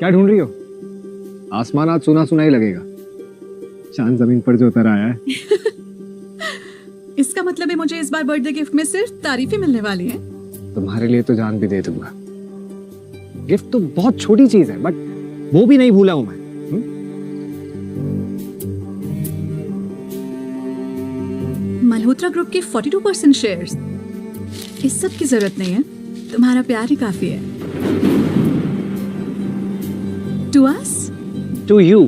क्या ढूंढ रही हो? आसमान आज सुना सुना ही लगेगा, चांद जमीन पर जो उतर आया है। इसका मतलब है मुझे इस बार बर्थडे गिफ्ट में सिर्फ तारीफें मिलने वाली हैं। तुम्हारे लिए तो जान भी दे दूंगा। गिफ्ट तो बहुत छोटी चीज है, बट वो भी नहीं भूला हूं मैं। मल्होत्रा ग्रुप के 42% शेयर्स। इस सब की जरूरत नहीं है, तुम्हारा प्यार ही काफी है। To us? To you.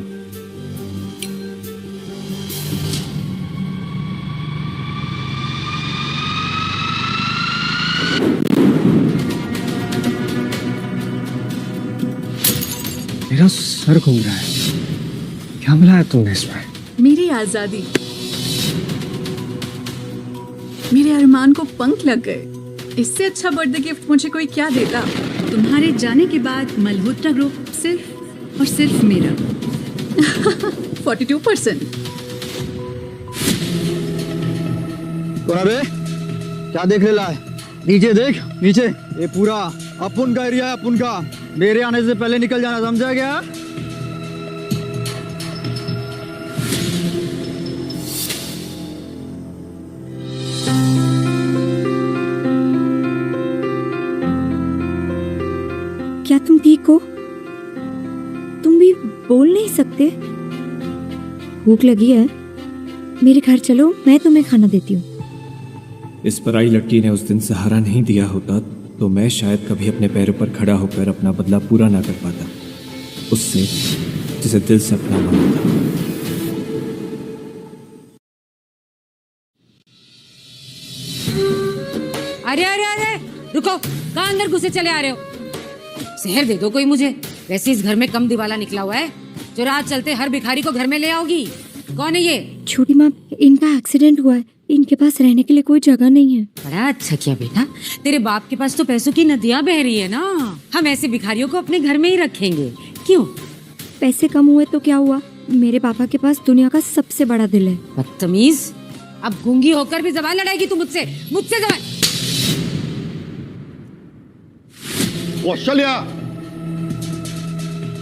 मेरा सर घूम रहा है। क्या मिलाया तुमने इसमें? मेरी आजादी, मेरे अरमान को पंख लग गए। इससे अच्छा बर्थडे गिफ्ट मुझे कोई क्या देता। तुम्हारे जाने के बाद मल्होत्रा ग्रुप सिर्फ और सिर्फ मेरा। 42%। अबे क्या देख ले है? नीचे देख, नीचे। ये पूरा अपुन का एरिया है, अपुन का। मेरे आने से पहले निकल जाना, समझा क्या? क्या तुम ठीक हो? तुम भी बोल नहीं सकते? भूख लगी है? मेरे घर चलो, मैं तुम्हें खाना देती हूँ। इस पराई लड़की ने उस दिन सहारा नहीं दिया होता तो मैं शायद कभी अपने पैरों पर खड़ा होकर अपना बदला पूरा ना कर पाता उससे जिसे दिल से अपना माना था। अरे अरे अरे रुको, कहाँ अंदर घुसे चले आ रहे हो? शहर दे दो कोई मुझे। वैसे इस घर में कम दिवाला निकला हुआ है जो रात चलते हर भिखारी को घर में ले आओगी। कौन है ये? छोटी माँ, इनका एक्सीडेंट हुआ है, इनके पास रहने के लिए कोई जगह नहीं है। बड़ा अच्छा किया बेटा, तेरे बाप के पास तो पैसों की नदियाँ बह रही है ना। हम ऐसे भिखारियों को अपने घर में ही रखेंगे। क्यों? पैसे कम हुए तो क्या हुआ, मेरे पापा के पास दुनिया का सबसे बड़ा दिल है। बदतमीज, अब गूंगी होकर भी जबान लड़ाएगी तू मुझसे? मुझसे जबान। कौशल्या,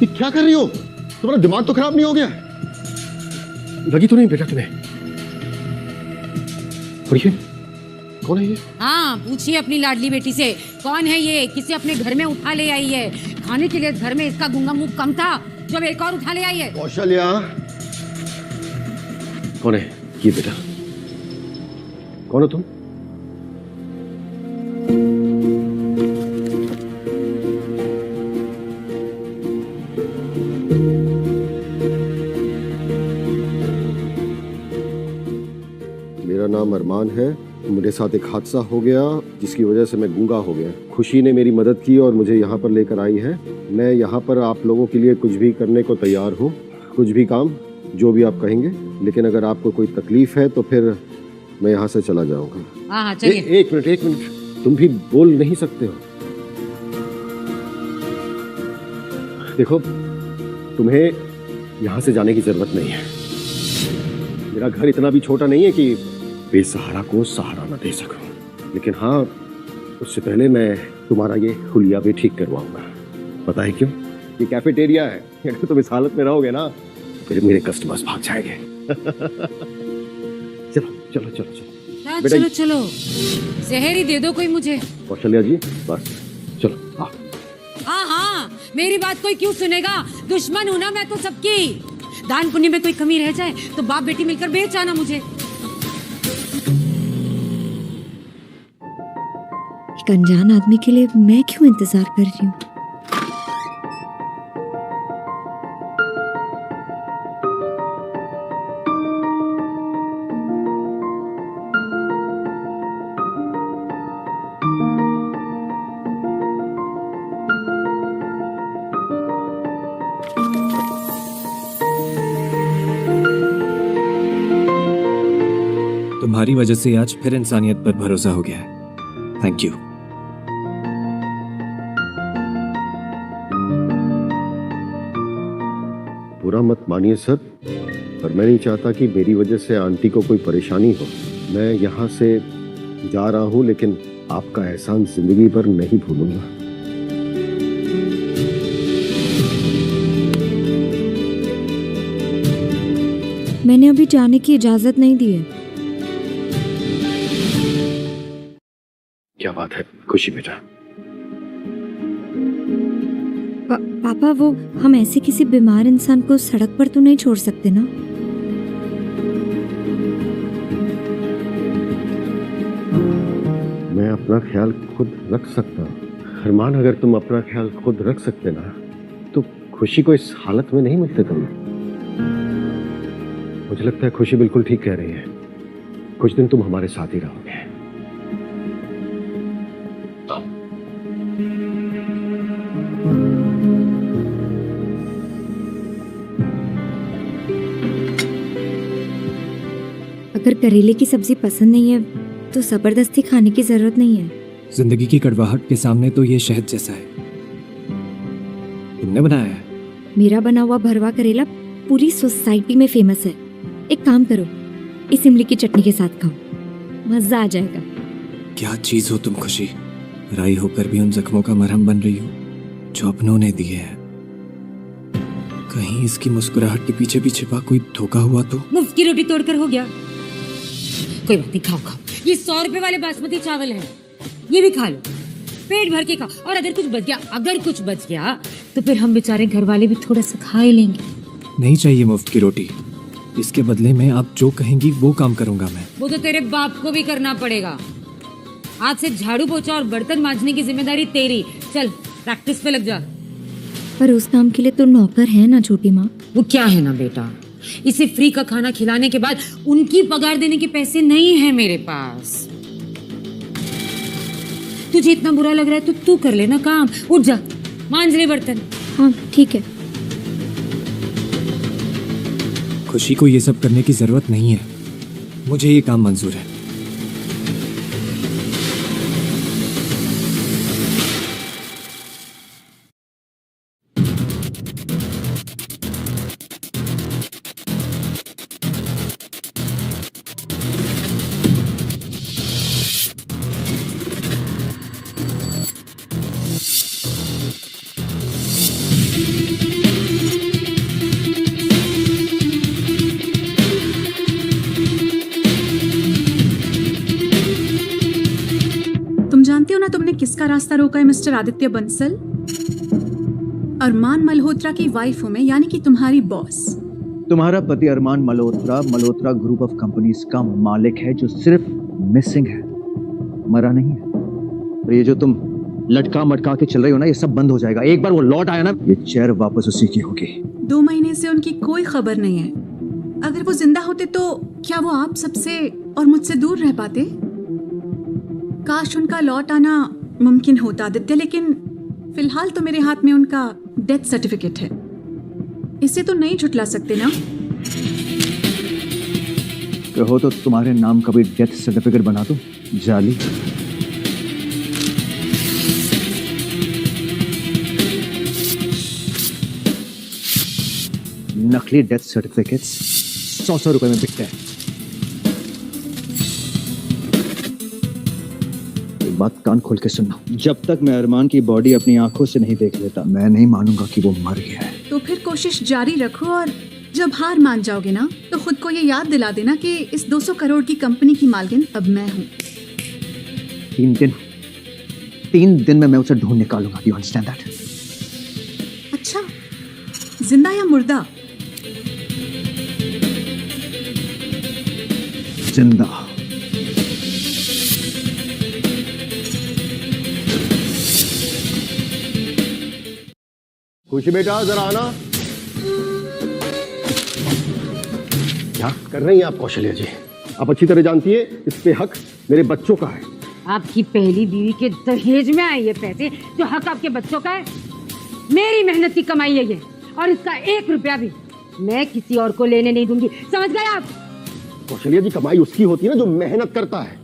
ये क्या कर रही हो? तुम्हारा दिमाग तो खराब नहीं हो गया? लगी तो नहीं बेटा तुम्हें? और ये कौन है ये? हाँ, पूछिए अपनी लाडली बेटी से, कौन है ये? किसी अपने घर में उठा ले आई है। खाने के लिए घर में इसका गूंगा मुंह कम था, जब एक और उठा ले आई है। कौशल्या, कौन है ये बेटा? कौन हो तुम? मेरा नाम अरमान है। मेरे साथ एक हादसा हो गया जिसकी वजह से मैं गूंगा हो गया। खुशी ने मेरी मदद की और मुझे यहाँ पर लेकर आई है। मैं यहाँ पर आप लोगों के लिए कुछ भी करने को तैयार हूँ, कुछ भी काम, जो भी आप कहेंगे। लेकिन अगर आपको कोई तकलीफ है तो फिर मैं यहाँ से चला जाऊँगा। हाँ चलिए। एक मिनट, तुम भी बोल नहीं सकते हो? देखो, तुम्हें यहाँ से जाने की जरूरत नहीं है। मेरा घर इतना भी छोटा नहीं है कि बेसहारा को सहारा न दे सकूं। लेकिन हाँ, उससे पहले मैं तुम्हारा ये हुलिया भी ठीक करवाऊंगा। पता है क्यों? ये कैफेटेरिया है। अगर तुम इस हालत में रहोगे ना, फिर मेरे कस्टमर्स भाग जाएंगे। चलो चलो चलो चलो चलो चलो, शहर ही दे दो कोई मुझे। कौशल्या जी, बस चलो। हाँ हाँ, मेरी बात कोई क्यों सुनेगा? दुश्मन हूं ना मैं तो सबकी। दान पुण्य में कोई कमी रह जाए तो बाप बेटी मिलकर बेच आना मुझे। एक अनजान आदमी के लिए मैं क्यों इंतजार कर रही हूँ? तुम्हारी वजह से आज फिर इंसानियत पर भरोसा हो गया है। Thank you. बुरा मत मानिए सर, पर मैं नहीं चाहता कि मेरी वजह से आंटी को कोई परेशानी हो। मैं यहाँ से जा रहा हूँ, लेकिन आपका एहसान जिंदगी भर नहीं भूलूंगा। अभी जाने की इजाजत नहीं दी है। क्या बात है खुशी बेटा? पापा, वो हम ऐसे किसी बीमार इंसान को सड़क पर तो नहीं छोड़ सकते ना? मैं अपना ख्याल खुद रख सकता हूँ। अरमान, अगर तुम अपना ख्याल खुद रख सकते ना तो खुशी को इस हालत में नहीं मिलते तुम। मुझे लगता है खुशी बिल्कुल ठीक कह रही है। कुछ दिन तुम हमारे साथ ही रहोगे। अगर करेले की सब्जी पसंद नहीं है तो जबरदस्ती खाने की जरूरत नहीं है। जिंदगी की कड़वाहट के सामने तो ये शहद जैसा है। तुमने बनाया है? मेरा बना हुआ भरवा करेला पूरी सोसाइटी में फेमस है। एक काम करो, इस इमली की चटनी के साथ खाओ, मजा आ जाएगा। क्या चीज हो तुम खुशी, राई होकर भी उन जख्मों का मरहम बन रही हो जो अपनों ने दिए हैं। कहीं इसकी मुस्कुराहट के पीछे भी छिपा कोई धोखा हुआ तो? मुफ्त की रोटी तोड़कर हो गया। कोई बात नहीं, खाओ खाओ, ये 100 रुपए वाले बासमती चावल हैं, ये भी खा लो, पेट भर के खाओ। और अगर कुछ बच गया तो फिर हम बेचारे घर वाले भी थोड़ा सा खा ही लेंगे। नहीं चाहिए मुफ्त की रोटी, इसके बदले में आप जो कहेंगी वो काम करूंगा मैं। वो तो तेरे बाप को भी करना पड़ेगा। आज से झाड़ू पोछा और बर्तन मांजने की जिम्मेदारी तेरी। चल प्रैक्टिस पे लग जा। पर उस काम के लिए तो नौकर है ना छोटी माँ। वो क्या है ना बेटा, इसे फ्री का खाना खिलाने के बाद उनकी पगार देने के पैसे नहीं है मेरे पास। तुझे इतना बुरा लग रहा है तो तू कर लेना काम। उठ जा, मांज ले बर्तन। हाँ ठीक है। खुशी को ये सब करने की जरूरत नहीं है, मुझे ये काम मंजूर है। तुम जानते हो ना तुमने किसका रास्ता रोका है मिस्टर आदित्य बंसल? अरमान मल्होत्रा की वाइफ हूं मैं, यानी कि तुम्हारी बॉस। तुम्हारा पति Armaan Malhotra Malhotra group of companies का मालिक है, जो सिर्फ मिसिंग है, मरा नहीं है। और ये जो तुम लटका मटका के चल रही हो ना, ये सब बंद हो जाएगा। एक बार वो लौट आया ना, ये चेयर वापस उसी की होगी। 2 महीने से उनकी कोई खबर नहीं है। अगर वो जिंदा होते तो क्या वो आप सबसे और मुझसे दूर रह पाते? काश उनका लौट आना मुमकिन होता आदित्य, लेकिन फिलहाल तो मेरे हाथ में उनका डेथ सर्टिफिकेट है। इसे तो नहीं झुटला सकते ना? कहो तो तुम्हारे नाम का भी डेथ सर्टिफिकेट बना दो, जाली। नकली डेथ सर्टिफिकेट्स 100 रुपए में बिकते हैं। एक बात कान खोल के सुनना, जब तक मैं अरमान की बॉडी अपनी आंखों से नहीं देख लेता, मैं नहीं मानूंगा कि वो मर गया है। तो फिर कोशिश जारी रखो, और जब हार मान जाओगे ना तो खुद को ये याद दिला देना कि इस 200 करोड़ की कंपनी की मालकिन अब मैं हूँ। 3 दिन में मैं उसे ढूंढ निकालूंगा। You understand that? अच्छा, जिंदा या मुर्दा? जिंदा। खुशी बेटा जरा आना। क्या कर रही हैं आप कौशल्या जी? आप अच्छी तरह जानती है इस पे हक मेरे बच्चों का है। आपकी पहली बीवी के दहेज में आए ये पैसे, जो हक आपके बच्चों का है। मेरी मेहनत की कमाई है ये, और इसका 1 रुपया भी मैं किसी और को लेने नहीं दूंगी। समझ गए आप? कौशल्या जी, कमाई उसकी होती है ना जो मेहनत करता है।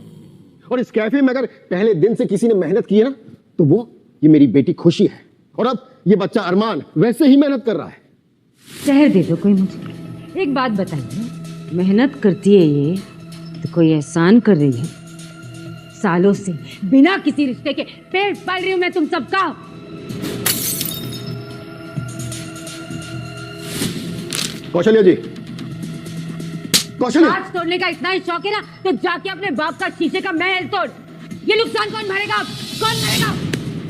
और इस कैफे में अगर पहले दिन से किसी ने मेहनत की है ना, तो वो ये मेरी बेटी खुशी है। और अब ये बच्चा अरमान वैसे ही मेहनत कर रहा है। शहर दे दो कोई मुझे। एक बात बताइए, मेहनत करती है ये तो कोई एहसान कर रही है? सालों से बिना किसी रिश्ते के पेट पाल रही हूं मैं तुम सबका। कौशल्या जी, कौशल्या कांच तोड़ने का इतना ही शौक है ना तो जाके अपने बाप का शीशे का महल तोड़। ये नुकसान कौन भरेगा? कौन भरेगा?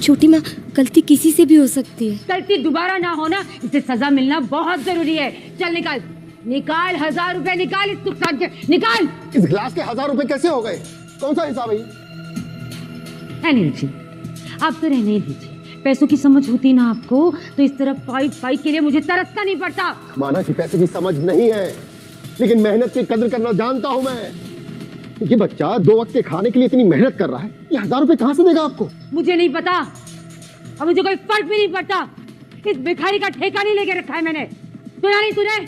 छोटी माँ, गलती किसी से भी हो सकती है। गलती दोबारा ना होना, इसे सजा मिलना बहुत जरूरी है। चल निकाल निकाल, 1000 रुपए निकाल इस नुकसान के, निकाल। इस गिलास के 1000 रुपए कैसे हो गए? कौन सा हिसाब है ये? रहने दीजिए, आप तो रहने दीजिए। पैसों की समझ होती ना आपको तो इस तरह पाई के लिए मुझे तरसना नहीं पड़ता। माना कि पैसे की समझ नहीं है, लेकिन मेहनत की कदर करना जानता हूं मैं। ये बच्चा 2 वक्त के खाने के लिए इतनी मेहनत कर रहा है, ये 1000 रुपए कहां से देगा आपको? मुझे नहीं पता और मुझे कोई फर्क भी नहीं पड़ता। इस भिखारी का ठेका नहीं लेके रखा है मैंने। सुना नहीं तूने?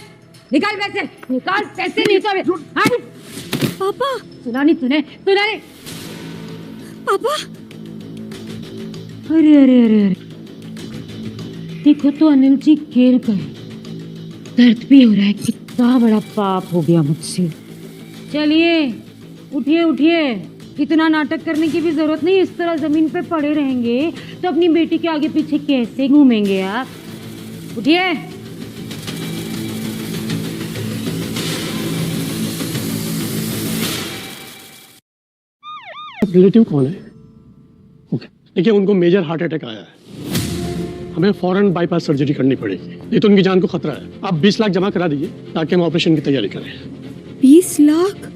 निकाल पैसे, निकाल पैसे, नहीं तो हाँ। पापा, सुना नहीं तूने? सुना नहीं? पापा, अरे अरे अरे अरे, देखो तो अनिल जी गिर गए। दर्द भी हो रहा है, कितना बड़ा पाप हो गया मुझसे। चलिए उठिए उठिए, इतना नाटक करने की भी जरूरत नहीं। इस तरह जमीन पे पड़े रहेंगे तो अपनी बेटी के आगे पीछे कैसे घूमेंगे आप? उठिए। रिलेटिव कौन है? ओके, देखिए उनको मेजर हार्ट अटैक आया है, हमें फौरन बाईपास सर्जरी करनी पड़ेगी, नहीं तो उनकी जान को खतरा है। आप 20 लाख जमा करा दीजिए ताकि हम ऑपरेशन की तैयारी करें। 20 लाख?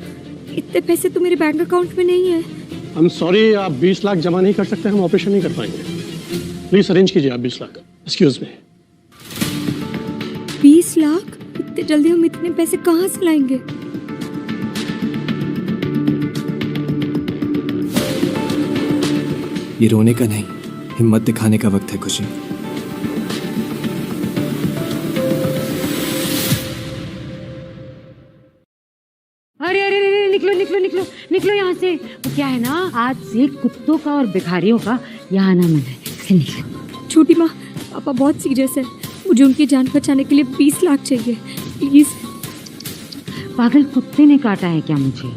इतने पैसे तो मेरे बैंक अकाउंट में नहीं है। हम सॉरी, आप 20 लाख जमा नहीं कर सकते, हम ऑपरेशन नहीं कर पाएंगे। प्लीज अरेंज कीजिए आप 20 लाख। Excuse me. 20 लाख? इतने जल्दी हम इतने पैसे कहाँ से लाएंगे? ये रोने का नहीं, हिम्मत दिखाने का वक्त है खुशी। अरे अरे अरे, निकलो निकलो निकलो निकलो यहाँ से। वो क्या है ना, आज से कुत्तों का और भिखारियों का यहाँ आना मन है, इसलिए निकलो। छोटी माँ, पापा बहुत सीरियस है, मुझे उनकी जान बचाने के लिए 20 लाख चाहिए, प्लीज। पागल कुत्ते ने काटा है क्या मुझे,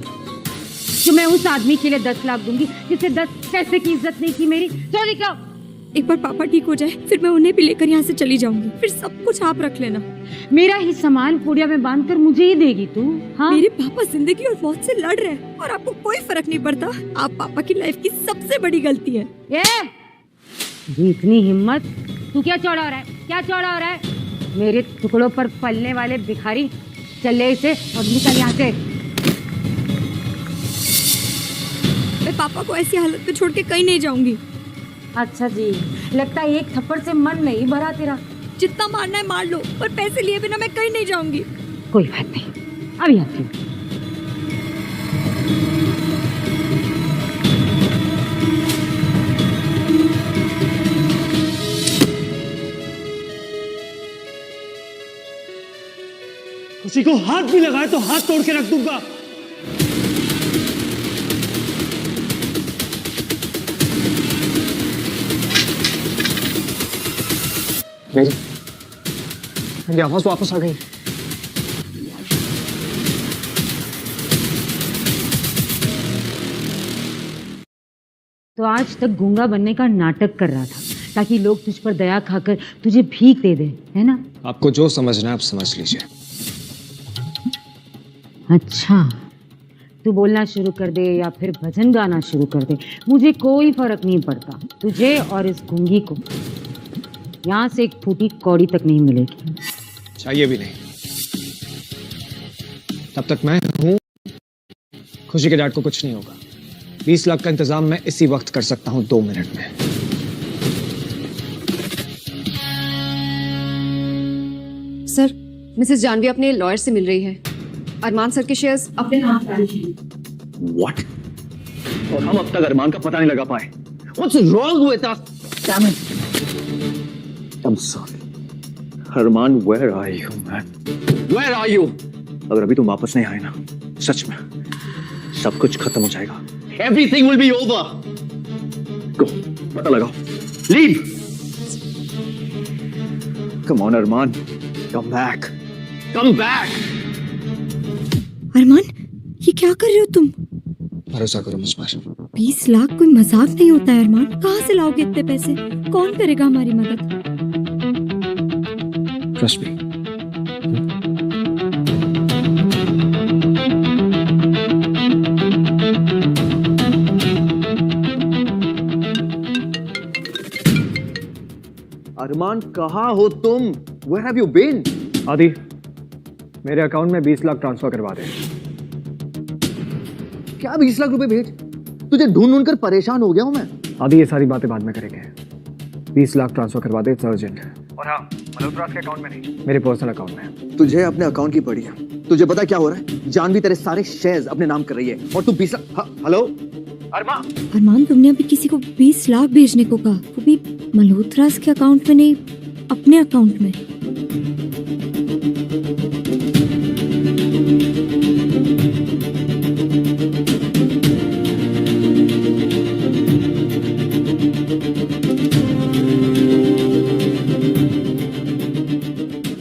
जो मैं उस आदमी के लिए 10 लाख दूंगी जिससे 10 पैसे की इज्जत नहीं की मेरी? चलो निकलो। एक बार पापा ठीक हो जाए फिर मैं उन्हें भी लेकर यहाँ से चली जाऊंगी, फिर सब कुछ आप रख लेना। मेरा ही सामान पुड़िया में बांधकर मुझे ही देगी तू? हाँ, मेरे पापा जिंदगी और मौत से लड़ रहे हैं और आपको कोई फर्क नहीं पड़ता। आप पापा की लाइफ की सबसे बड़ी गलती है। ये इतनी हिम्मत, तू क्या चौड़ा हो रहा है? क्या चौड़ा हो रहा है? मेरे टुकड़ों पर पलने वाले भिखारी, चले इसे और निकल यहाँ से। मैं पापा को ऐसी हालत में छोड़ के कहीं नहीं जाऊंगी। अच्छा जी, लगता है एक थप्पड़ से मन नहीं भरा तेरा। जितना मारना है मार लो, पर पैसे लिए बिना मैं कहीं नहीं जाऊंगी। कोई बात नहीं, अभी आती हूँ। किसी को हाथ भी लगाए तो हाथ तोड़ के रख दूंगा। मेरी आवाज वापस आ गई। तो आज तक गूंगा बनने का नाटक कर रहा था ताकि लोग तुझ पर दया खाकर तुझे भीख दे दे, है ना? आपको जो समझना है आप समझ लीजिए। अच्छा, तू बोलना शुरू कर दे या फिर भजन गाना शुरू कर दे, मुझे कोई फर्क नहीं पड़ता। तुझे और इस गूंगी को यहाँ से एक फूटी कौड़ी तक नहीं मिलेगी। चाहिए भी नहीं। तब तक मैं हूं, खुशी के डैड को कुछ नहीं होगा। 20 लाख का इंतजाम मैं इसी वक्त कर सकता हूं, 2 मिनट में। सर, मिसेस जानवी अपने लॉयर से मिल रही है। अरमान सर के शेयर्स अपने नाम पर हैं। What? और हम अब तक अरमान का पता नहीं लगा पाए। What's wrong with us? Damn it! I'm sorry. Armaan, where are you, man? Where are you? अगर अभी तुम वापस नहीं आए ना, सच में सब कुछ खत्म हो जाएगा। Everything will be over. Go, पता लगाओ। Leave. Come on, Armaan. Come back. Come back. अरमान, ये क्या कर रहे हो तुम? भरोसा करो मुझ पर। 20 लाख कोई मजाक नहीं होता है अरमान। कहाँ से लाओगे इतने पैसे? कौन करेगा हमारी मदद? Trust me. अरमान कहाँ हो तुम? Where have you been? आदि, मेरे अकाउंट में 20 लाख ट्रांसफर करवा दे। क्या 20 लाख रुपए भेज? तुझे ढूंढ ढूंढ कर परेशान हो गया हूं मैं। आदि, ये सारी बातें बाद में करेंगे। 20 लाख ट्रांसफर करवा दे, अर्जेंट। और हाँ, मल्होत्रा के अकाउंट में नहीं, मेरे पर्सनल अकाउंट में। तुझे अपने अकाउंट की पड़ी है। तुझे पता क्या हो रहा है? जानवी तेरे सारे शेयर्स अपने नाम कर रही है और तू 20 लाख। हेलो अरमान, तुमने अभी किसी को 20 लाख भेजने को कहा, वो भी मल्होत्रा के अकाउंट में नहीं, अपने अकाउंट में।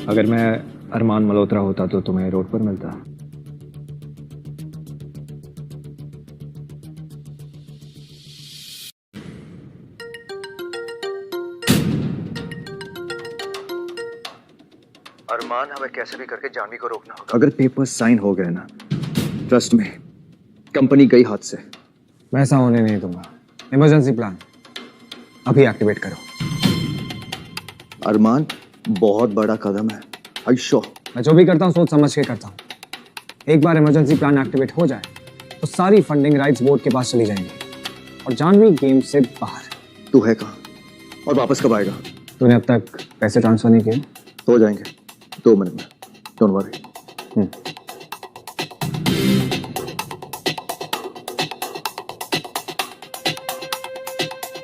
अगर मैं अरमान मल्होत्रा होता तो तुम्हें रोड पर मिलता। अरमान, हमें कैसे भी करके जानवी को रोकना होगा। अगर पेपर्स साइन हो गए ना, ट्रस्ट में, कंपनी गई हाथ से। मैं ऐसा होने नहीं दूंगा। इमरजेंसी प्लान अभी एक्टिवेट करो। अरमान, बहुत बड़ा कदम है। आयुष्यो, मैं जो भी करता हूँ सोच समझ के करता हूँ। एक बार इमरजेंसी प्लान एक्टिवेट हो जाए तो सारी फंडिंग राइट्स बोर्ड के पास चली जाएंगी और जानवी गेम से बाहर। तू है कहाँ और वापस कब आएगा? तूने अब तक पैसे ट्रांसफर नहीं किए? हो जाएंगे 2 मिनट में, डोंट वरी।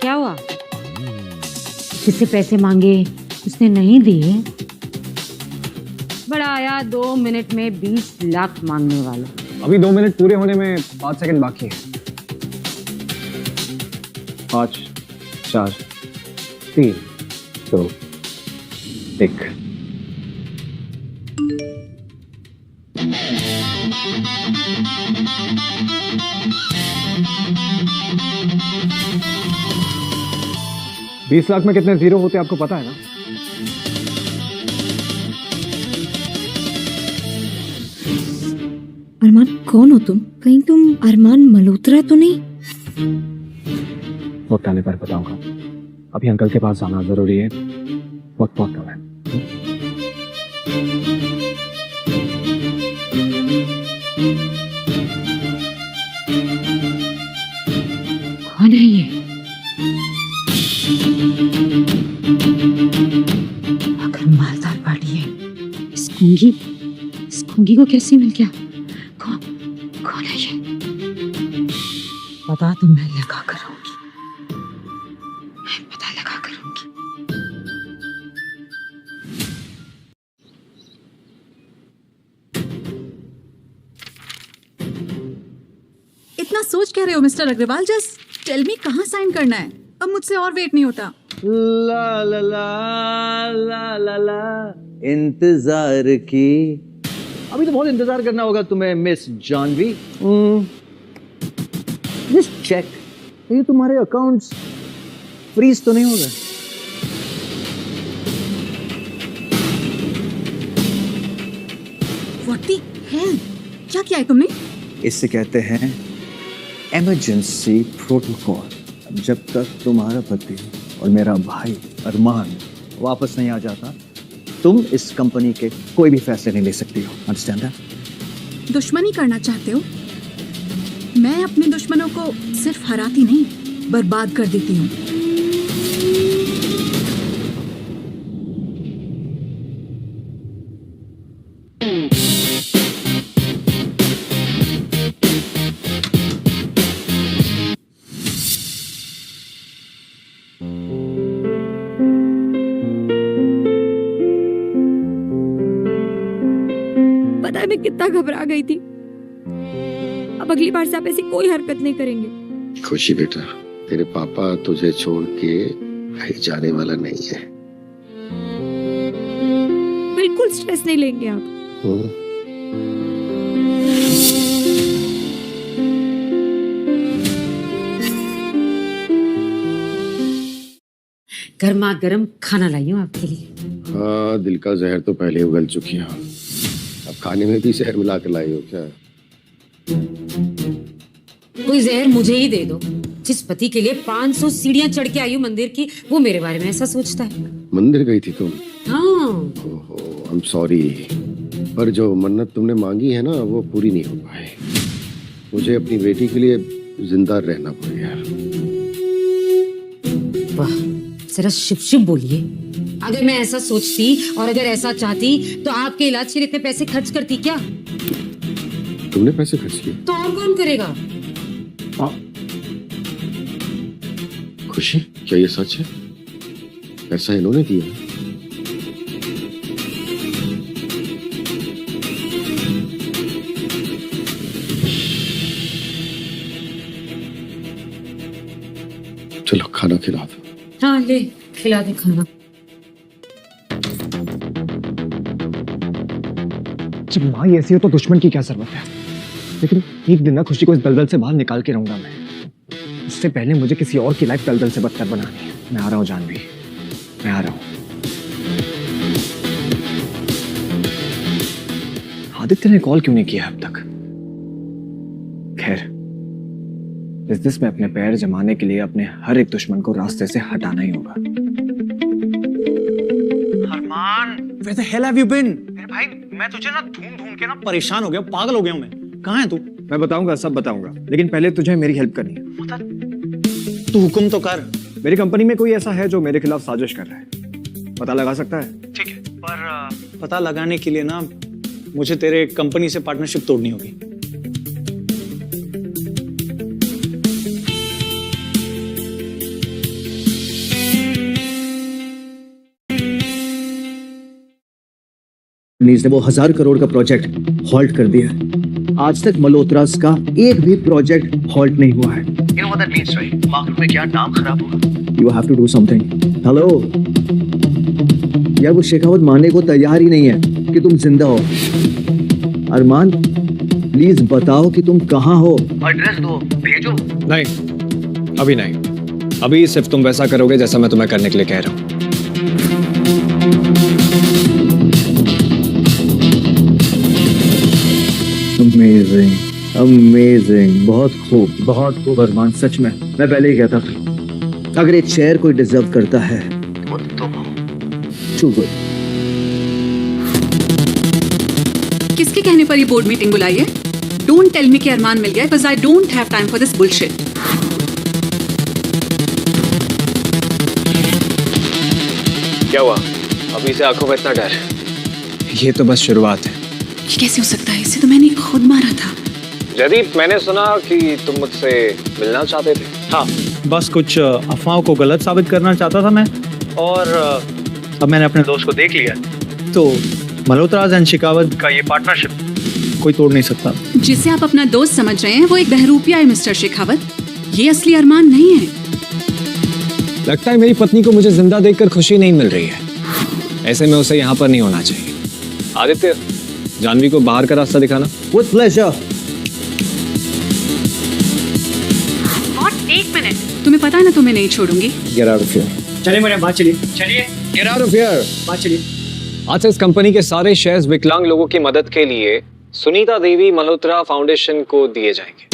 क्या हुआ? किससे पैसे मांगे, उसने नहीं दिए। बड़ा आया 2 मिनट में 20 लाख मांगने वाला। अभी 2 मिनट पूरे होने में 5 सेकंड बाकी है। 5, 4, 3, 2, 1। $20 लाख में कितने जीरो होते आपको पता है ना? अरमान, कौन हो तुम? कहीं तुम अरमान मल्होत्रा तो नहीं? वक्त आने पर बताऊंगा। अभी अंकल के पास जाना जरूरी है। वक्त बहुत कम है। कौन है ये? अगर मालदार पार्टी है, इस कुंगी को कैसे मिल गया? कौन है ये? पता तो मैं लगा कर रहूंगी। मैं पता लगा कर रहूंगी। इतना सोच क्या रहे हो mister Agarwal? Just tell me कहाँ साइन करना है। अब मुझसे और वेट नहीं होता। ला ला ला ला ला ला, इंतजार की। अभी तो बहुत इंतजार करना होगा तुम्हें मिस जानवी। जस्ट चेक, ये तुम्हारे अकाउंट्स फ्रीज तो नहीं हो गए? What the hell? क्या किया है तुमने? इससे कहते हैं इमरजेंसी प्रोटोकॉल। जब तक तुम्हारा पति और मेरा भाई अरमान वापस नहीं आ जाता, तुम इस कंपनी के कोई भी फैसले नहीं ले सकती हो। Understand that? दुश्मनी करना चाहते हो? मैं अपने दुश्मनों को सिर्फ हराती नहीं, बर्बाद कर देती हूँ। पता है मैं कितना घबरा गई थी। अब अगली बार से आप ऐसी कोई हरकत नहीं करेंगे। खुशी बेटा, तेरे पापा तुझे छोड़ के कहीं जाने वाला नहीं है। बिल्कुल स्ट्रेस नहीं लेंगे आप। गर्मा गर्म खाना लाई हूँ आपके लिए। हाँ, दिल का जहर तो पहले उगल चुकी है, अब खाने में भी जहर मिला कर लाई हो क्या? कोई जहर मुझे ही दे दो। जिस पति के लिए 500 सीढ़ियां चढ़ के आई हूँ मंदिर की, वो मेरे बारे में ऐसा सोचता है। मंदिर गई थी तुम? हाँ। ओहो, आई एम सॉरी, पर जो मन्नत तुमने मांगी है ना वो पूरी नहीं हो पाई। मुझे अपनी बेटी के लिए जिंदा रहना पड़ेगा। वाह, जरा शिव शिव बोलिए। अगर मैं ऐसा सोचती और अगर ऐसा चाहती तो आपके इलाज के लिए इतने पैसे खर्च करती क्या? तुमने पैसे खर्च किए? तो और कौन करेगा? खुशी, क्या ये सच है? पैसा इन्होंने दिया? चलो खाना खिला दो। हाँ ले, खिला दे खाना। जब माँ ही ऐसी हो तो दुश्मन की क्या जरूरत है? लेकिन एक दिन ना खुशी को इस दलदल से बाहर निकाल के रहूंगा मैं। उससे पहले मुझे किसी और की लाइफ दलदल से बदतर बनानी है। मैं आ रहा हूँ जानवी, मैं आ रहा हूँ। आदित्य ने कॉल क्यों नहीं किया अब तक? खैर, बिजनेस में अपने पैर जमाने के लिए अपने हर एक दुश्मन को रास्ते से हटाना ही होगा। अरमान, where the hell have you been? मेरे भाई, मैं तुझे ना ढूंढ के ना परेशान हो गया, पागल हो गया हूं मैं। कहाँ है तू? मैं बताऊंगा, सब बताऊंगा, लेकिन पहले तुझे मेरी हेल्प करनी है। तू हुक्म तो कर। मेरी कंपनी में कोई ऐसा है जो मेरे खिलाफ साजिश कर रहा है, पता लगा सकता है? ठीक है, पर पता लगाने के लिए ना मुझे तेरे कंपनी से पार्टनरशिप तोड़नी होगी। कंपनीज ने वो 1000 करोड़ का प्रोजेक्ट हॉल्ट कर दिया। आज तक मल्होत्रास का एक भी प्रोजेक्ट हॉल्ट नहीं हुआ है। You know what that means, right? Market में क्या नाम खराब होगा। You have to do something. Hello यार, वो शेखावत मानने को तैयार ही नहीं है कि तुम जिंदा हो। अरमान, प्लीज बताओ कि तुम कहाँ हो। एड्रेस दो, भेजो। नहीं, अभी नहीं। अभी सिर्फ तुम वैसा करोगे जैसा मैं तुम्हें करने के लिए कह रहा हूँ। अमेजिंग, अमेजिंग, बहुत खूब अरमान, सच में मैं पहले ही कहता था, अगर एक शेयर कोई डिजर्व करता है वो तुम हो। Too good. किसके कहने पर ये बोर्ड मीटिंग बुलाई है? डोंट टेल मी कि अरमान मिल गया, because I don't have time for this bullshit. क्या हुआ? अभी से आंखों में इतना डर? ये तो बस शुरुआत है। ये कैसे हो सकता है? इसे तो मैंने खुद मारा था। जयदीप, मैंने सुना कि तुम मुझसे मिलना चाहते थे। हाँ, बस कुछ अफवाहों को गलत साबित करना चाहता था मैं, और अब मैंने अपने दोस्त को देख लिया, तो मल्होत्रास एंड शेखावत का ये पार्टनरशिप कोई तोड़ नहीं सकता। जिसे आप अपना दोस्त समझ रहे हैं वो एक बहरूपिया है मिस्टर शेखावत। ये असली अरमान नहीं है। लगता है मेरी पत्नी को मुझे जिंदा देखकर खुशी नहीं मिल रही है। ऐसे में उसे यहाँ पर नहीं होना चाहिए। आदित्य, जानवी को बाहर का रास्ता दिखाना। With pleasure. एक मिनट, तुम्हें पता है ना तुम्हें नहीं छोड़ूंगी। Get out of here. चलिए मेरे बात चलिए, चलिए Get out of here. बात चलिए। आज से इस कंपनी के सारे शेयर्स विकलांग लोगों की मदद के लिए सुनीता देवी मल्होत्रा फाउंडेशन को दिए जाएंगे,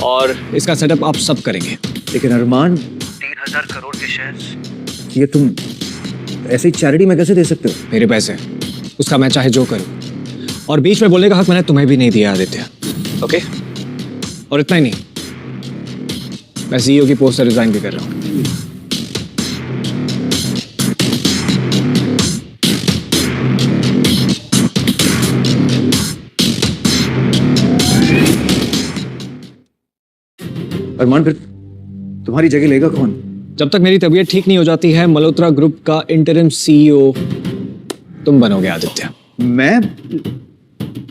और इसका सेटअप आप सब करेंगे। लेकिन अरमान, 3000 करोड़ के शेयर्स, ये तुम ऐसी चैरिटी में कैसे दे सकते हो? मेरे पैसे, उसका मैं चाहे जो करूं, और बीच में बोलने का हक मैंने तुम्हें भी नहीं दिया आदित्य। ओके? और इतना ही नहीं, मैं सीईओ की पोस्ट से रिजाइन भी कर रहा हूं। अरमान, फिर तुम्हारी जगह लेगा कौन? जब तक मेरी तबीयत ठीक नहीं हो जाती है, मल्होत्रा ग्रुप का इंटरिम सीईओ तुम बनोगे आदित्य। मैं?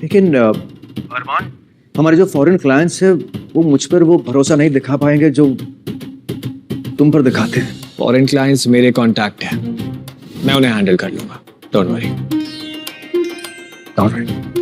लेकिन अरमान, हमारे जो फॉरेन क्लाइंट्स हैं वो मुझ पर वो भरोसा नहीं दिखा पाएंगे जो तुम पर दिखाते हैं। फॉरेन क्लाइंट्स मेरे कांटेक्ट हैं, मैं उन्हें हैंडल कर लूंगा। Don't worry. ऑलराइट।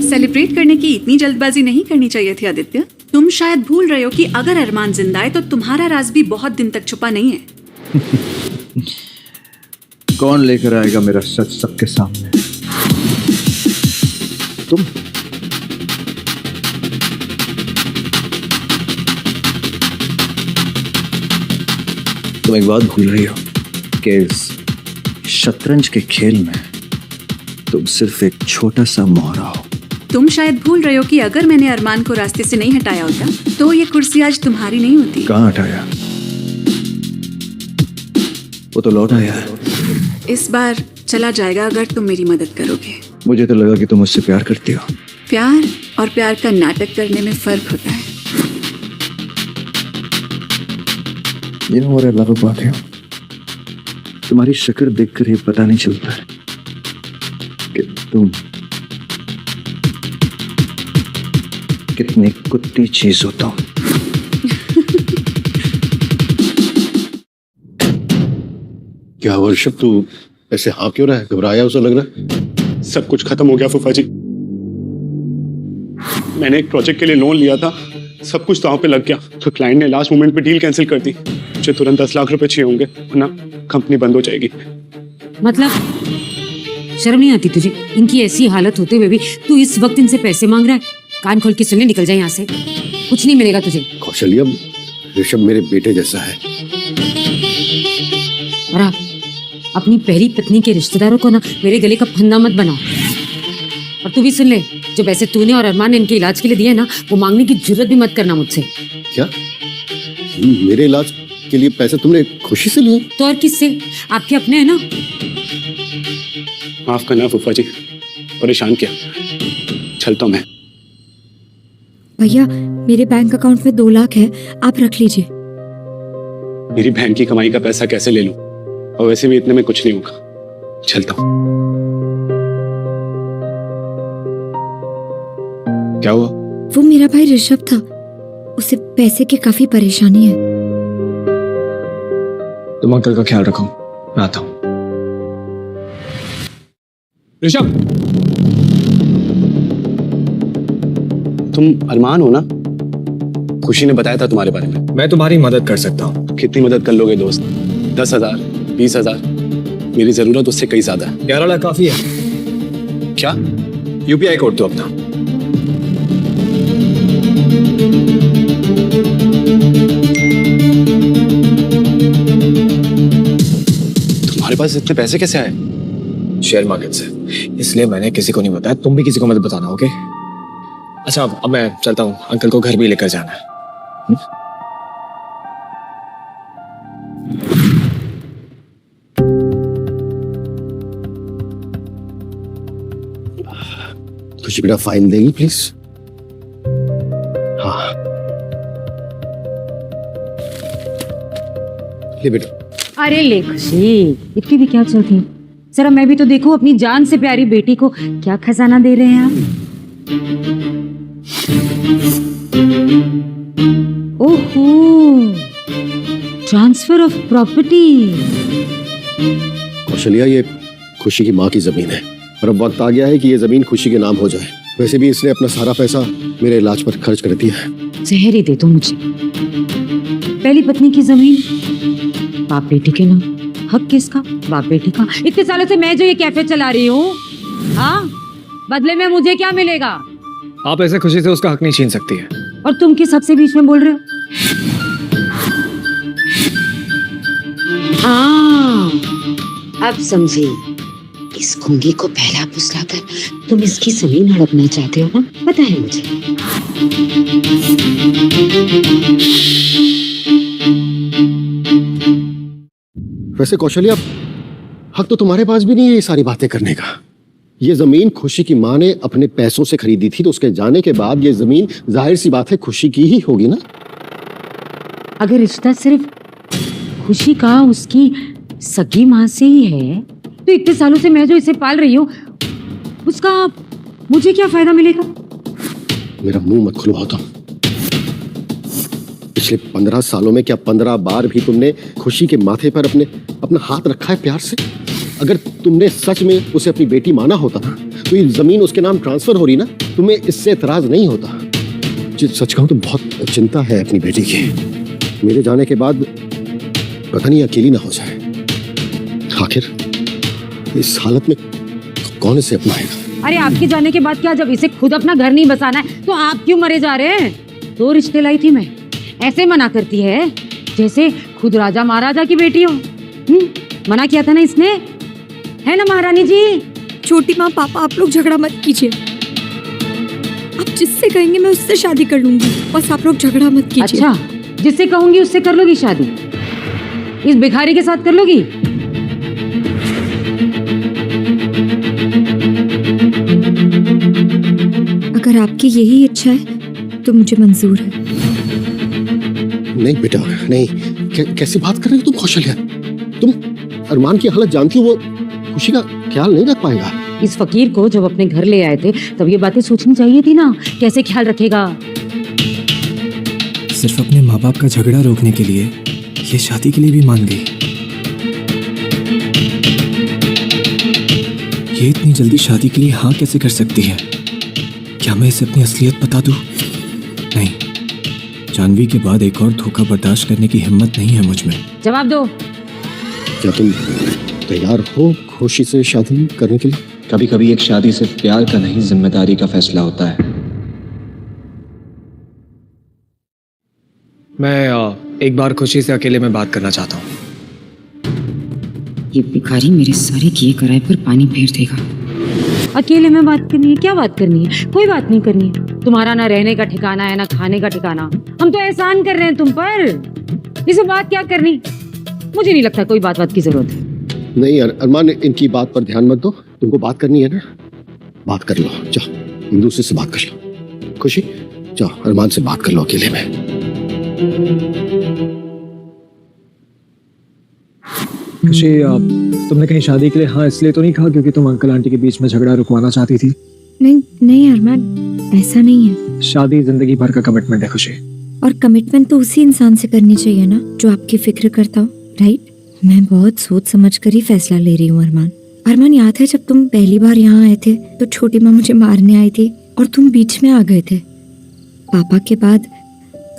सेलिब्रेट करने की इतनी जल्दबाजी नहीं करनी चाहिए थी आदित्य। तुम तुम शायद भूल रहे हो कि अगर अरमान जिंदा है तो तुम्हारा राज भी बहुत दिन तक छुपा नहीं है। कौन लेकर आएगा मेरा सच सबके सामने? तुम। तुम एक बात भूल रही हो कि इस शतरंज के खेल में तुम सिर्फ एक छोटा सा मोहरा हो। तुम शायद भूल रहे हो कि अगर मैंने अरमान को रास्ते से नहीं हटाया होता तो ये कुर्सी आज तुम्हारी नहीं होती। कहाँ हटाया? वो तो लौट आया है। इस बार चला जाएगा अगर तुम मेरी मदद करोगे। मुझे तो लगा कि तुम मुझसे प्यार करती हो। प्यार और प्यार का नाटक करने में फर्क होता है। You know what I love about you? तुम्हारी शक्ल देखकर ये पता नहीं चलता है कि तुम कितनी कुत्ती चीज होता हूं। क्या वर्षभ, तू ऐसे हाँ क्यों रहा है? घबराया उसे लग रहा है? सब कुछ खत्म हो गया फूफा जी। मैंने एक प्रोजेक्ट के लिए लोन लिया था, सब कुछ दांव पे लग गया। तो क्लाइंट ने लास्ट मोमेंट पे डील कैंसिल कर दी। मुझे तुरंत 10 लाख रुपए चाहिए होंगे वरना कंपनी बंद हो जाएगी। मतलब शर्म नहीं आती तुझे? इनकी ऐसी हालत होते हुए भी तू इस वक्त इनसे पैसे मांग रहा है? कान खोल के सुनने, निकल जाए यहाँ से, कुछ नहीं मिलेगा तुझे। कौशल्या, ऋषभ मेरे बेटे जैसा है। और आप अपनी पहली पत्नी के रिश्तेदारों को ना मेरे गले का फंदा मत बनाओ। और तू भी सुन ले, जो पैसे तूने और अरमान ने इनके इलाज के लिए दिए ना, वो मांगने की जरूरत भी मत करना मुझसे। क्या? मेरे इलाज के लिए पैसे तुमने खुशी से लिए? तो और किससे? आपके अपने हैं ना। माफ करना फूफा जी, परेशान किया। चलता हूं मैं। भैया मेरे बैंक अकाउंट में 2 लाख है, आप रख लीजिए। मेरी बहन की कमाई का पैसा कैसे ले लूं? और वैसे भी इतने में कुछ नहीं होगा। चलता हूं। क्या हुआ? वो मेरा भाई ऋषभ था, उसे पैसे की काफी परेशानी है। तुम अंकल का ख्याल रखो, मैं आता हूँ। ऋषभ, तुम अरमान हो ना? खुशी ने बताया था तुम्हारे बारे में। मैं तुम्हारी मदद कर सकता हूँ। तो कितनी मदद कर लोगे दोस्त? 10,000, 20,000? मेरी जरूरत उससे कई ज्यादा है। 11 लाख काफी है। क्या? यूपीआई कोड दो अपना। तुम्हारे पास इतने पैसे कैसे आए? शेयर मार्केट से, इसलिए मैंने किसी को नहीं बताया। तुम भी किसी को मत बताना, ओके? अच्छा अब मैं चलता हूँ, अंकल को घर भी लेकर जाना है। खुशी बेटा, फाइल देगी प्लीज? हाँ ले बेटा। अरे ले खुशी, इतनी भी क्या चलती है? जरा मैं भी तो देखूं अपनी जान से प्यारी बेटी को क्या खजाना दे रहे हैं आप। ओहो, ट्रांसफर ऑफ प्रॉपर्टी। कौशल्या, ये खुशी की माँ की जमीन है और अब वक्त आ गया है कि ये जमीन खुशी के नाम हो जाए। वैसे भी इसने अपना सारा पैसा मेरे इलाज पर खर्च कर दिया है। जहर ही दे दो मुझे। पहली पत्नी की जमीन बाप बेटी के नाम, हक किसका? बाप बेटी का। इतने सालों से मैं जो ये कैफे चला रही हूँ, हाँ, बदले में मुझे क्या मिलेगा? आप ऐसे खुशी से उसका हक नहीं छीन सकती है। और तुम किस हक से बीच में बोल रहे हो? हाँ, अब समझी। इस गुंगी को पहला फुसलाकर तुम इसकी जमीन हड़पना चाहते हो ना? पता है मुझे। वैसे कौशल्या, हक तो तुम्हारे पास भी नहीं है ये सारी बातें करने का। ये जमीन खुशी की माँ ने अपने पैसों से खरीदी थी, तो उसके जाने के बाद ये जमीन जाहिर सी बात है खुशी की ही होगी ना। अगर रिश्ता सिर्फ खुशी का उसकी सगी माँ से ही है, तो इतने सालों से मैं जो इसे पाल रही हूँ, उसका मुझे क्या फायदा मिलेगा? मेरा मुंह मत खुलवाओ तुम। पिछले 15 सालों में क्या 15 बार भी तुमने खुशी के माथे पर अपना हाथ रखा है प्यार से? अगर तुमने सच में उसे अपनी बेटी माना होता ना, तो ये जमीन उसके नाम ट्रांसफर हो रही ना, तुम्हें इससे एतराज नहीं होता। सच कहूं तो बहुत चिंता है अपनी बेटी की। मेरे जाने के बाद पता नहीं अकेली ना हो जाए। आखिर इस हालत में कौन इसे अपनाएगा? अरे आपके जाने के बाद क्या, जब इसे खुद अपना घर नहीं बसाना है तो आप क्यों मरे जा रहे हैं? 2 रिश्ते लाई थी मैं, ऐसे मना करती है जैसे खुद राजा महाराजा की बेटी हो। मना किया था ना इसने, है ना महारानी जी? छोटी माँ, पापा, आप लोग झगड़ा मत कीजिए। आप जिससे कहेंगे मैं उससे शादी कर लूंगी, बस आप लोग झगड़ा मत कीजिए। अच्छा, जिससे कहूंगी उससे कर लोगी शादी? इस भिखारी के साथ कर लोगी? अगर आपकी यही इच्छा है तो मुझे मंजूर है। नहीं बेटा नहीं, कैसी बात कर रही हो तुम कौशल्या? तुम अरमान की हालत जानती हो, वो खुशी का ख्याल नहीं रख पाएगा। इस फकीर को जब अपने घर ले आए थे तब ये बातें सोचनी चाहिए थी ना, कैसे ख्याल रखेगा। सिर्फ अपने माँ बाप का झगड़ा रोकने के लिए ये शादी के लिए भी मान गई। ये इतनी जल्दी शादी के लिए हाँ कैसे कर सकती है? क्या मैं इसे अपनी असलियत बता दूं? नहीं, जानवी के बाद एक और धोखा बर्दाश्त करने की हिम्मत नहीं है मुझ में। जवाब दो। क्या तुम तैयार हो खुशी से शादी करने के लिए? कभी कभी एक शादी सिर्फ प्यार का नहीं, जिम्मेदारी का फैसला होता है। मैं एक बार खुशी से अकेले में बात करना चाहता हूँ। ये भिखारी मेरे सारे किए कराए पर पानी फेर देगा। अकेले में बात करनी है? क्या बात करनी है? कोई बात नहीं करनी है। तुम्हारा ना रहने का ठिकाना है ना खाने का ठिकाना। हम तो एहसान कर रहे हैं तुम पर, इसे बात क्या करनी? मुझे नहीं लगता कोई बात की जरूरत है। नहीं अरमान, इनकी बात पर ध्यान मत दो। तुमको बात करनी है ना, बात कर लो। जाओ एक दूसरे से बात कर लो। खुशी जाओ अरमान से बात कर लो अकेले में। खुशी, तुमने कहीं शादी के लिए हाँ इसलिए तो नहीं कहा क्योंकि तुम अंकल आंटी के बीच में झगड़ा रुकवाना चाहती थी? नहीं नहीं अरमान, ऐसा नहीं है। शादी जिंदगी भर का कमिटमेंट है खुशी, और कमिटमेंट तो उसी इंसान से करनी चाहिए ना जो आपकी फिक्र करता हो, राइट? मैं बहुत सोच समझ कर ही फैसला ले रही हूँ अरमान। अरमान, याद है जब तुम पहली बार यहाँ आए थे तो छोटी माँ मुझे मारने आई थी और तुम बीच में आ गए थे। पापा के बाद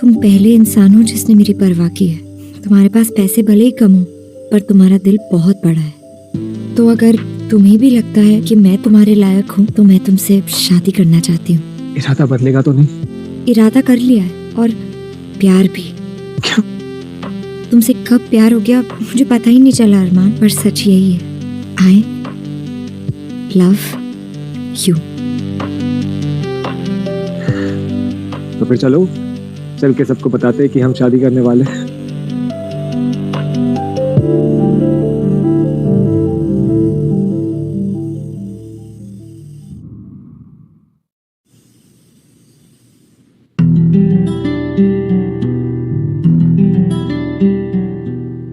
तुम पहले इंसान हो जिसने मेरी परवाह की है। तुम्हारे पास पैसे भले ही कम हो पर तुम्हारा दिल बहुत बड़ा है। तो अगर तुम्हें भी लगता है कि मैं तुम्हारे लायक हूँ तो मैं तुमसे शादी करना चाहती हूँ। इरादा बदलेगा तो नहीं? इरादा कर लिया है, और प्यार भी। क्या? तुमसे कब प्यार हो गया मुझे पता ही नहीं चला अरमान, पर सच यही है, आई लव यू। तो फिर चलो चल के सबको बताते हैं कि हम शादी करने वाले हैं।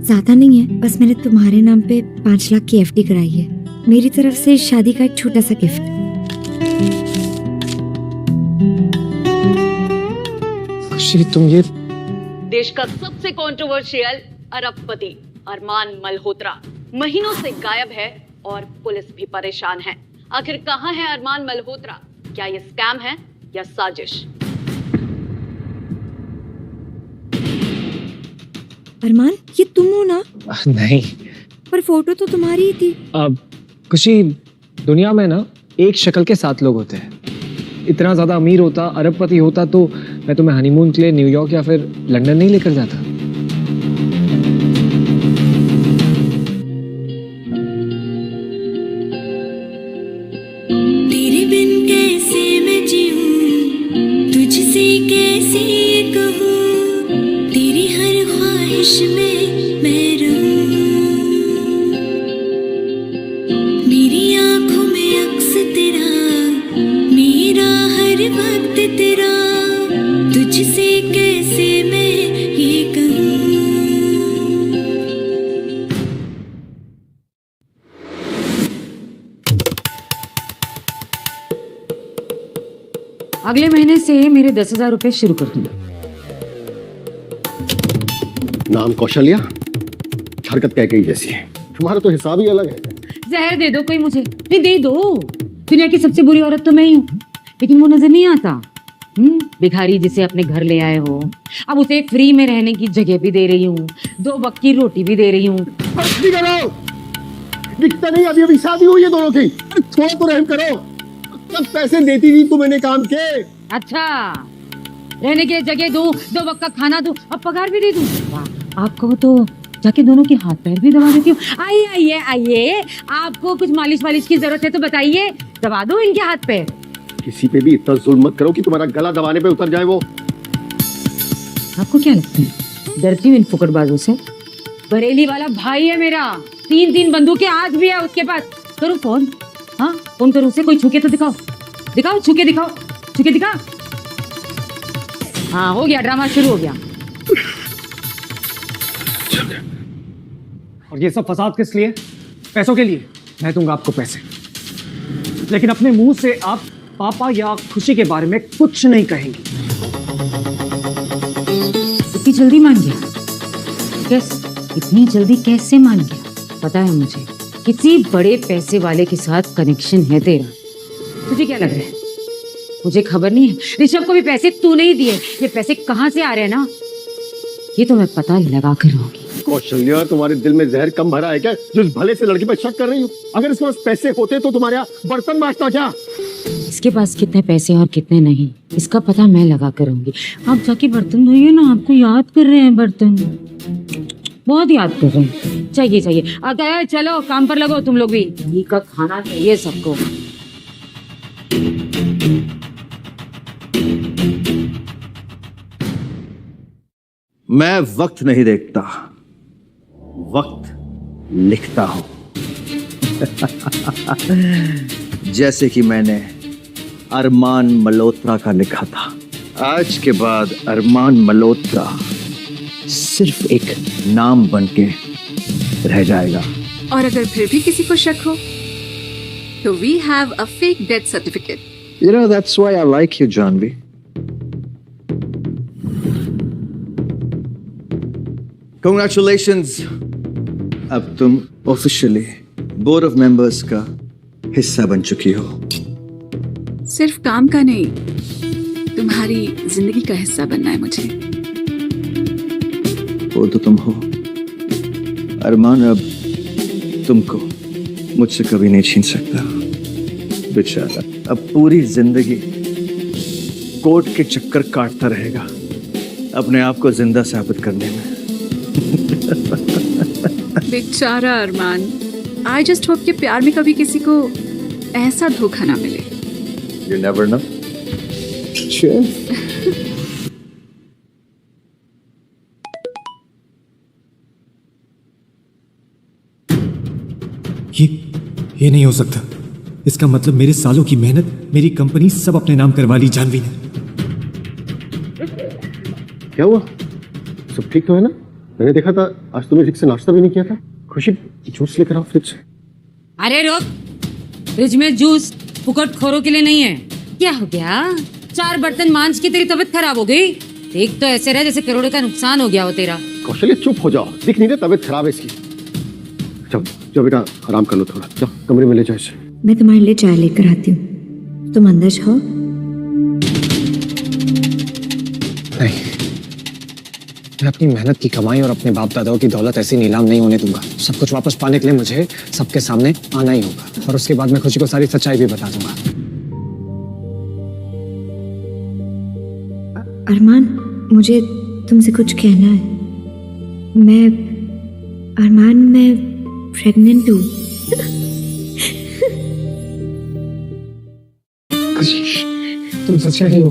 ज्यादा नहीं है, बस मैंने तुम्हारे नाम पे 5 लाख की एफडी कराई है। मेरी तरफ से शादी का एक छोटा सा गिफ्ट। खुशी, तुम ये देश का सबसे कंट्रोवर्शियल अरबपति अरमान मल्होत्रा महीनों से गायब है और पुलिस भी परेशान है। आखिर कहां है अरमान मल्होत्रा? क्या ये स्कैम है या साजिश? अरमान, ये तुम हो ना? नहीं, पर फोटो तो तुम्हारी ही थी। अब खुशी, दुनिया में ना एक शक्ल के 7 लोग होते हैं। इतना ज्यादा अमीर होता, अरबपति होता तो मैं तुम्हें हनीमून के लिए न्यूयॉर्क या फिर लंदन नहीं लेकर जाता। तेरे बिन कैसे मैं जीऊं, तुझसे कैसे कहूं, तेरी हर ख्वाहिश में मैं रहूं, मेरी आंखों में अक्स तेरा, मेरा हर वक्त तेरा, तुझसे कैसे मैं ये कहूं। अगले महीने से मेरे 10,000 रुपए शुरू कर दूंगा। नाम कौशल्या, हरकत कैकेयी जैसी है। तुम्हारा तो हिसाब ही अलग है। जहर दे दो कोई मुझे, नहीं दे दो। दुनिया की सबसे बुरी औरत तो मैं ही हूँ, लेकिन वो नजर नहीं आता। भिखारी जिसे अपने घर ले आए हो, अब उसे फ्री में रहने की जगह भी दे रही हूँ, 2 वक्त की रोटी भी दे रही हूँ। बस नहीं करो, दिखता नहीं अभी अभी शादी हुई है दोनों की। थोड़ा तो रहम करो। कब पैसे देती थी तू मैंने काम के? अच्छा, रहने की जगह दूं, 2 वक्त का खाना दूं, अब पगार भी दे दूं। वाह, आपको तो जाके दोनों के हाथ पैर भी दबा देती हूँ। आइए आइए आइए, आपको कुछ मालिश वालिश की जरूरत है तो बताइए, दबा दो इनके हाथ पैर। किसी पे भी इतना जुल्म मत करो कि तुम्हारा गला दबाने पे उतर जाए वो। आपको क्या लगता है डरती हूँ इन फुकटबाजों से? बरेली वाला भाई है मेरा, 3 बंदूकें आज भी है उसके पास। करूँ फोन? हाँ फोन करूँ उसे, कोई छुके तो दिखाओ, दिखाओ छुके दिखाओ, छुके दिखा। हाँ हो गया, ड्रामा शुरू हो गया। और ये सब फसाद किस लिए? पैसों के लिए। मैं दूंगा आपको पैसे, लेकिन अपने मुंह से आप पापा या खुशी के बारे में कुछ नहीं कहेंगी। इतनी जल्दी मान गया? कैसे इतनी जल्दी कैसे मान गया? पता है मुझे, किसी बड़े पैसे वाले के साथ कनेक्शन है तेरा। तुझे क्या लग रहा है मुझे खबर नहीं है? ऋषभ को भी पैसे तूने ही दिए। ये पैसे कहाँ से आ रहे हैं ना, ये तो मैं पता लगा कर रहूंगी। कौशल्या, तुम्हारे दिल में जहर कम भरा है क्या, जो इस भले से लड़की पर शक कर रही हो? अगर इसके पास पैसे होते तो तुम्हारे यहाँ बर्तन मांजता क्या? इसके पास कितने पैसे और कितने नहीं, इसका पता मैं लगा कर रहूंगी। आप जाके बर्तन धोइए ना, आपको याद कर रहे हैं बर्तन, बहुत याद कर रहे हैं। चाहिए चाहिए अगर चलो काम पर लगो तुम लोग भी, घी का खाना चाहिए सबको। मैं वक्त नहीं देखता, वक्त लिखता हूं। जैसे कि मैंने अरमान मल्होत्रा का लिखा था। आज के बाद अरमान मल्होत्रा सिर्फ एक नाम बनके रह जाएगा। और अगर फिर भी किसी को शक हो तो we have a fake death certificate. You know, that's why I like you, Janvi. Congratulations! अब तुम ऑफिशियली बोर्ड ऑफ मेंबर्स का हिस्सा बन चुकी हो। सिर्फ काम का नहीं, तुम्हारी जिंदगी का हिस्सा बनना है मुझे। वो तो तुम हो अरमान, अब तुमको मुझसे कभी नहीं छीन सकता। बेचारा अब पूरी जिंदगी कोर्ट के चक्कर काटता रहेगा अपने आप को जिंदा साबित करने में। बेचारा अरमान, आई जस्ट होप कि प्यार में कभी किसी को ऐसा धोखा ना मिले। You never know. Sure. ये नहीं हो सकता। इसका मतलब मेरे सालों की मेहनत, मेरी कंपनी सब अपने नाम करवा ली जानवी ने। क्या हुआ? सब ठीक तो है ना? मैंने देखा था आज तुमने ठीक से नाश्ता भी नहीं किया था। खुशी जूस लेकर आओ फ्रिज से। अरे रोक, फ्रिज में जूस फुकट खोरों के लिए नहीं है। क्या हो गया? 4 बर्तन मांज के तेरी तबीयत खराब हो गई? एक तो ऐसे रहे जैसे करोड़ों का नुकसान हो गया हो तेरा। कौशल्या चुप हो जाओ, दिख नहीं रहा तबीयत खराब है इसकी। चलो जाओ बेटा, आराम कर लो थोड़ा, जाओ कमरे में ले जाओ इसे। मैं तुम्हारे लिए चाय लेकर आती हूँ, तुम अंदर जाओ। नहीं, मैं अपनी मेहनत की कमाई और अपने बाप दादाओं की दौलत ऐसी नीलाम नहीं होने दूंगा। सब कुछ वापस पाने के लिए मुझे सबके सामने आना ही होगा, और उसके बाद मैं खुशी को सारी सच्चाई भी बता दूंगा। अरमान, मुझे तुमसे कुछ कहना है। मैं प्रेग्नेंट हूँ। तुम सच कह रही हो?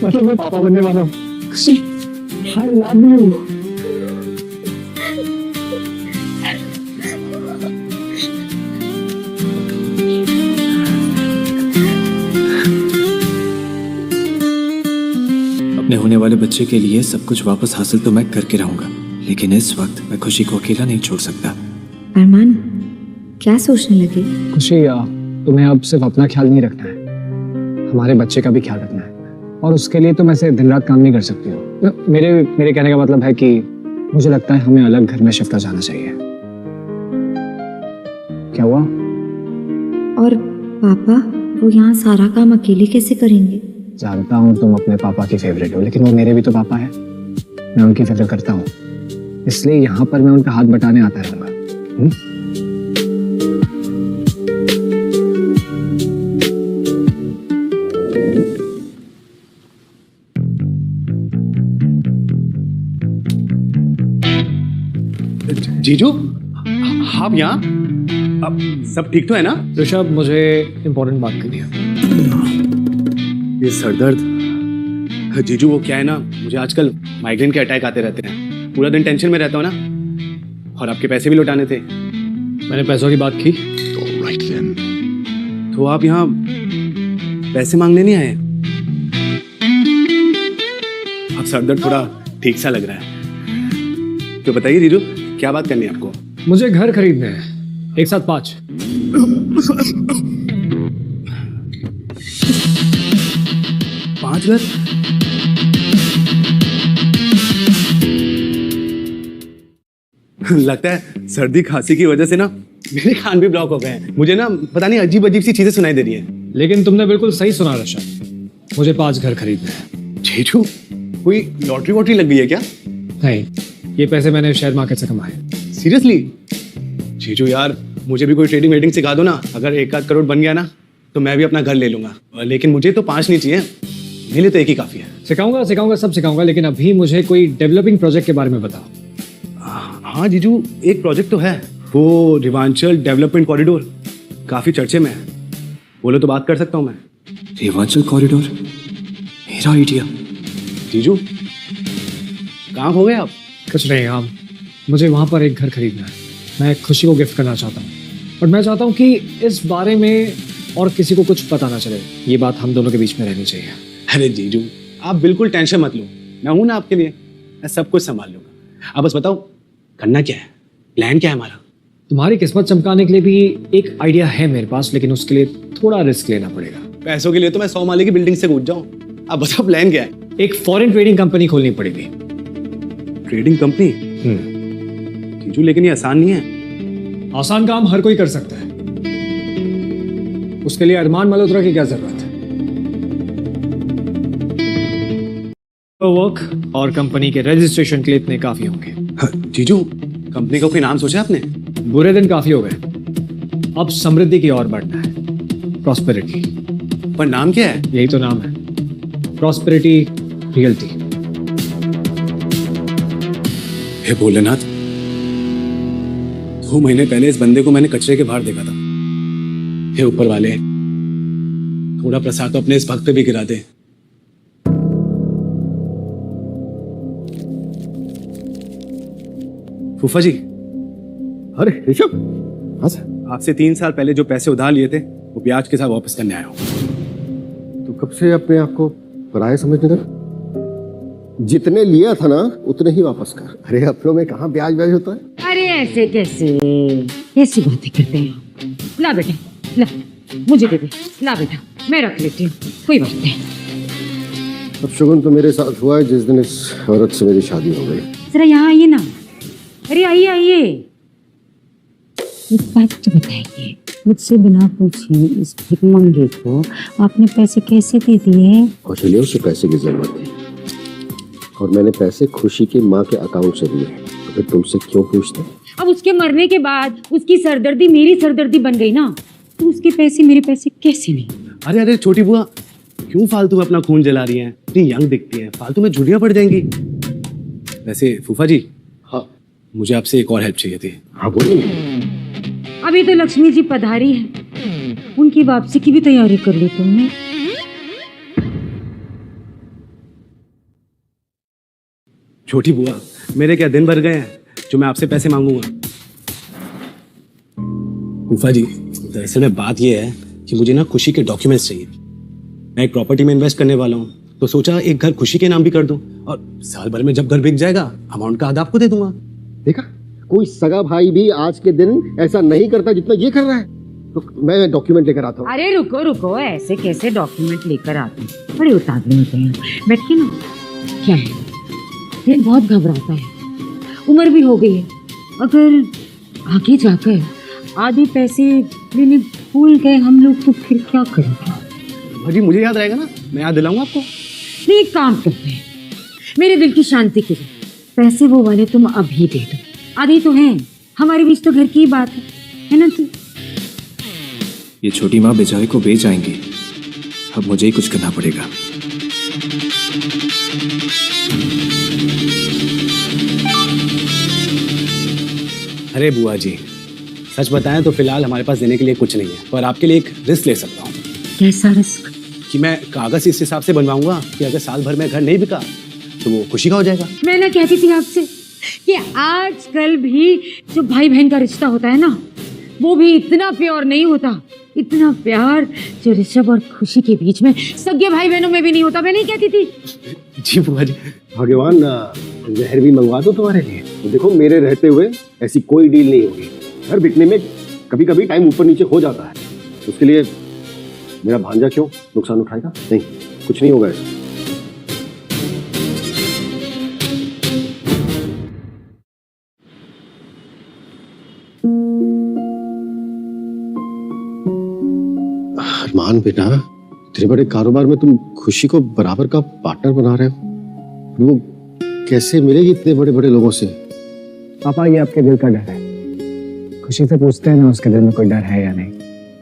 मतलब मैं पापा बनने वाला हूँ। खुशी, I love you. अपने होने वाले बच्चे के लिए सब कुछ वापस हासिल तो मैं करके रहूंगा, लेकिन इस वक्त मैं खुशी को अकेला नहीं छोड़ सकता। अरमान, क्या सोचने लगे? खुशी, तुम्हें अब सिर्फ अपना ख्याल नहीं रखना है, हमारे बच्चे का भी ख्याल रखना है, और उसके लिए तुम ऐसे दिन रात काम नहीं कर सकती हो। मेरे कहने का मतलब है कि मुझे लगता है हमें अलग घर में शिफ्ट हो जाना चाहिए। क्या हुआ? और पापा, वो यहाँ सारा काम अकेले कैसे करेंगे? जानता हूँ तुम अपने पापा की फेवरेट हो, लेकिन वो मेरे भी तो पापा है। मैं उनकी फिक्र करता हूँ, इसलिए यहाँ पर मैं उनका हाथ बटाने आता रहूंगा। जीजू, आप यहाँ? अब सब ठीक तो है ना? ऋषभ, मुझे इम्पोर्टेंट बात करनी है। ये सरदर्द, जीजू वो क्या है ना, मुझे आजकल माइग्रेन के अटैक आते रहते हैं। पूरा दिन टेंशन में रहता हूँ ना, और आपके पैसे भी लौटाने थे। मैंने पैसों की बात की। तो आप यहाँ पैसे मांगने नहीं आए? अब सरदर्द थोड़ा ठीक सा लग रहा है। तो बताइए जीजू, क्या बात करनी है आपको? मुझे घर खरीदने हैं, एक साथ 5। 5 घर? लगता है सर्दी खांसी की वजह से ना मेरे कान भी ब्लॉक हो गए हैं। मुझे ना पता नहीं अजीब अजीब सी चीजें सुनाई दे रही हैं। लेकिन तुमने बिल्कुल सही सुना ऋषभ, मुझे 5 घर खरीदने हैं। जीजू, कोई लॉटरी वॉटरी लग गई है क्या? नहीं, ये पैसे मैंने शेयर मार्केट से कमाए। सीरियसली? जीजू यार, मुझे भी कोई ट्रेडिंग वेडिंग सिखा दो ना। अगर 1 करोड़ बन गया ना तो मैं भी अपना घर ले लूंगा। लेकिन मुझे तो 5 नहीं चाहिए, मेरे लिए तो 1 ही काफी है। सिखाऊंगा, सब सिखाऊंगा, लेकिन अभी मुझे कोई डेवलपिंग प्रोजेक्ट के बारे में बताओ। हाँ जीजू, एक प्रोजेक्ट तो है, वो रिवांचल डेवलपमेंट कॉरिडोर, काफी चर्चे में है। बोलो तो बात कर सकता हूँ मैं। रिवांचल कॉरिडोर, मेरा आइडिया। जीजू, कहाँ हो गए आप? कुछ नहीं, हम मुझे वहाँ पर एक घर खरीदना है। मैं खुशी को गिफ्ट करना चाहता हूँ, और मैं चाहता हूँ कि इस बारे में और किसी को कुछ पता ना चले। ये बात हम दोनों के बीच में रहनी चाहिए। अरे जीजू, आप बिल्कुल टेंशन मत लो, मैं हूं ना आपके लिए, मैं सब कुछ संभाल लूंगा। आप बस बताओ करना क्या है, प्लान क्या है हमारा? तुम्हारी किस्मत चमकाने के लिए भी एक आइडिया है मेरे पास, लेकिन उसके लिए थोड़ा रिस्क लेना पड़ेगा। पैसों के लिए तो मैं 100 माले की बिल्डिंग से कूद जाऊं। आप बताओ प्लान क्या है? एक फॉरेन ट्रेडिंग कंपनी खोलनी पड़ेगी। Trading company? जीजू, लेकिन ये आसान नहीं है। आसान काम हर कोई कर सकता है, उसके लिए अरमान मल्होत्रा की क्या जरूरत है? वर्क और कंपनी के रजिस्ट्रेशन के लिए इतने काफी होंगे। जीजू, कंपनी का कोई नाम सोचा आपने? बुरे दिन काफी हो गए, अब समृद्धि की ओर बढ़ना है, प्रॉस्पेरिटी। पर नाम क्या है? यही तो नाम है, प्रॉस्पेरिटी रियल्टी। हे भोलेनाथ, 2 महीने पहले इस बंदे को मैंने कचरे के बाहर देखा था। हे ऊपर वाले, थोड़ा प्रसाद तो अपने इस भक्त पे भी गिरा दे। फूफा जी। अरे ऋषभ, हाँ सर। आपसे 3 साल पहले जो पैसे उधार लिए थे वो ब्याज के साथ वापस करने आया हूँ। तो कब से अपने आप को पराया समझने लगा? जितने लिया था ना उतने ही वापस कर। अरे अपनों में कहाँ ब्याज ब्याज होता है? अरे ऐसे कैसे, ऐसी बातें करते हैं। ला बेटा, ला, मुझे दे दे। ला बेटा, मैं रख लेती हूँ, कोई बात नहीं। अब शुगन तो मेरे साथ हुआ है जिस दिन इस औरत से मेरी शादी हो गई। जरा यहाँ आइए ना। अरे आइए आइए, एक बात तो बताइए, मुझसे बिना पूछे इस भिखमंगे को आपने पैसे कैसे दे दिए? कौशल्या, उसे पैसे की जरूरत थी और मैंने पैसे खुशी की माँ के अकाउंट से दिए। तो फिर तुमसे क्यों पूछते? अब उसके मरने के बाद उसकी सरदर्दी मेरी सरदर्दी बन गई ना, तो उसके पैसे मेरे पैसे कैसे नहीं? अरे अरे छोटी बुआ, क्यों फालतू में अपना खून जला रही हैं? इतनी यंग दिखती हैं, फालतू में झुर्रियां पड़ जाएंगी। वैसे फूफा जी, हाँ, मुझे आपसे एक और हेल्प चाहिए थी। हाँ बोलिए। अभी तो लक्ष्मी जी पधारी है, उनकी वापसी की भी तैयारी कर ली तुमने? छोटी बुआ, मेरे क्या दिन भर गए हैं जो मैं आपसे पैसे मांगूंगा? फूफा जी, दरअसल में बात यह है कि मुझे ना खुशी के डॉक्यूमेंट्स चाहिए। मैं एक प्रॉपर्टी में इन्वेस्ट करने वाला हूँ, तो सोचा एक घर खुशी के नाम भी कर दूं, और साल भर में जब घर बिक जाएगा अमाउंट का आधा आपको दे दूंगा। देखा, कोई सगा भाई भी आज के दिन ऐसा नहीं करता जितना ये कर रहा है। तो मैं डॉक्यूमेंट लेकर आता हूँ। अरे रुको रुको, ऐसे कैसे डॉक्यूमेंट लेकर आते हैं? बड़े उतावले होते हैं। बैठिए ना। क्या है, दिल बहुत घबराता है, उम्र भी हो गई है। अगर आगे जाकर आधे पैसे लेने भूल गए हम लोग तो फिर क्या करेंगे? भाजी मुझे याद रहेगा ना, मैं याद दिलाऊंगा आपको। नहीं, एक काम करते हैं, मेरे दिल की शांति के लिए पैसे वो वाले तुम अभी दे दो। आधे तो हैं, हमारे बीच तो घर की ही बात है ना? तू ये छोटी माँ बेचारे को बेच आएंगी, अब मुझे ही कुछ करना पड़ेगा। अरे बुआ जी, सच बताएं तो फिलहाल हमारे पास देने के लिए कुछ नहीं है, पर आपके लिए एक रिस्क ले सकता हूँ। कैसा रिस्क? कि मैं कागज इस हिसाब से बनवाऊंगा कि अगर साल भर में घर नहीं बिका तो वो खुशी का हो जाएगा। मैं ना कहती थी आपसे कि आजकल भी जो भाई बहन का रिश्ता होता है ना, वो भी इतना प्योर नहीं होता, इतना प्यार जो ऋषभ और खुशी के बीच में सगे भाई बहनों में भी नहीं होता। मैं नहीं कहती थी? जी बुआ जी। भगवान जहर भी मंगवा दो तुम्हारे लिए। तो देखो मेरे रहते हुए ऐसी कोई डील नहीं होगी। घर बिकने में कभी कभी टाइम ऊपर नीचे हो जाता है, उसके लिए मेरा भांजा क्यों नुकसान उठाएगा? नहीं, कुछ नहीं होगा ऐसा। अरमान बेटा, इतने बड़े कारोबार में तुम खुशी को बराबर का पार्टनर बना रहे हो, वो कैसे मिलेगी इतने बड़े बड़े लोगों से? पापा ये आपके दिल का डर है। खुशी से पूछते हैं ना उसके दिल में कोई डर है या नहीं।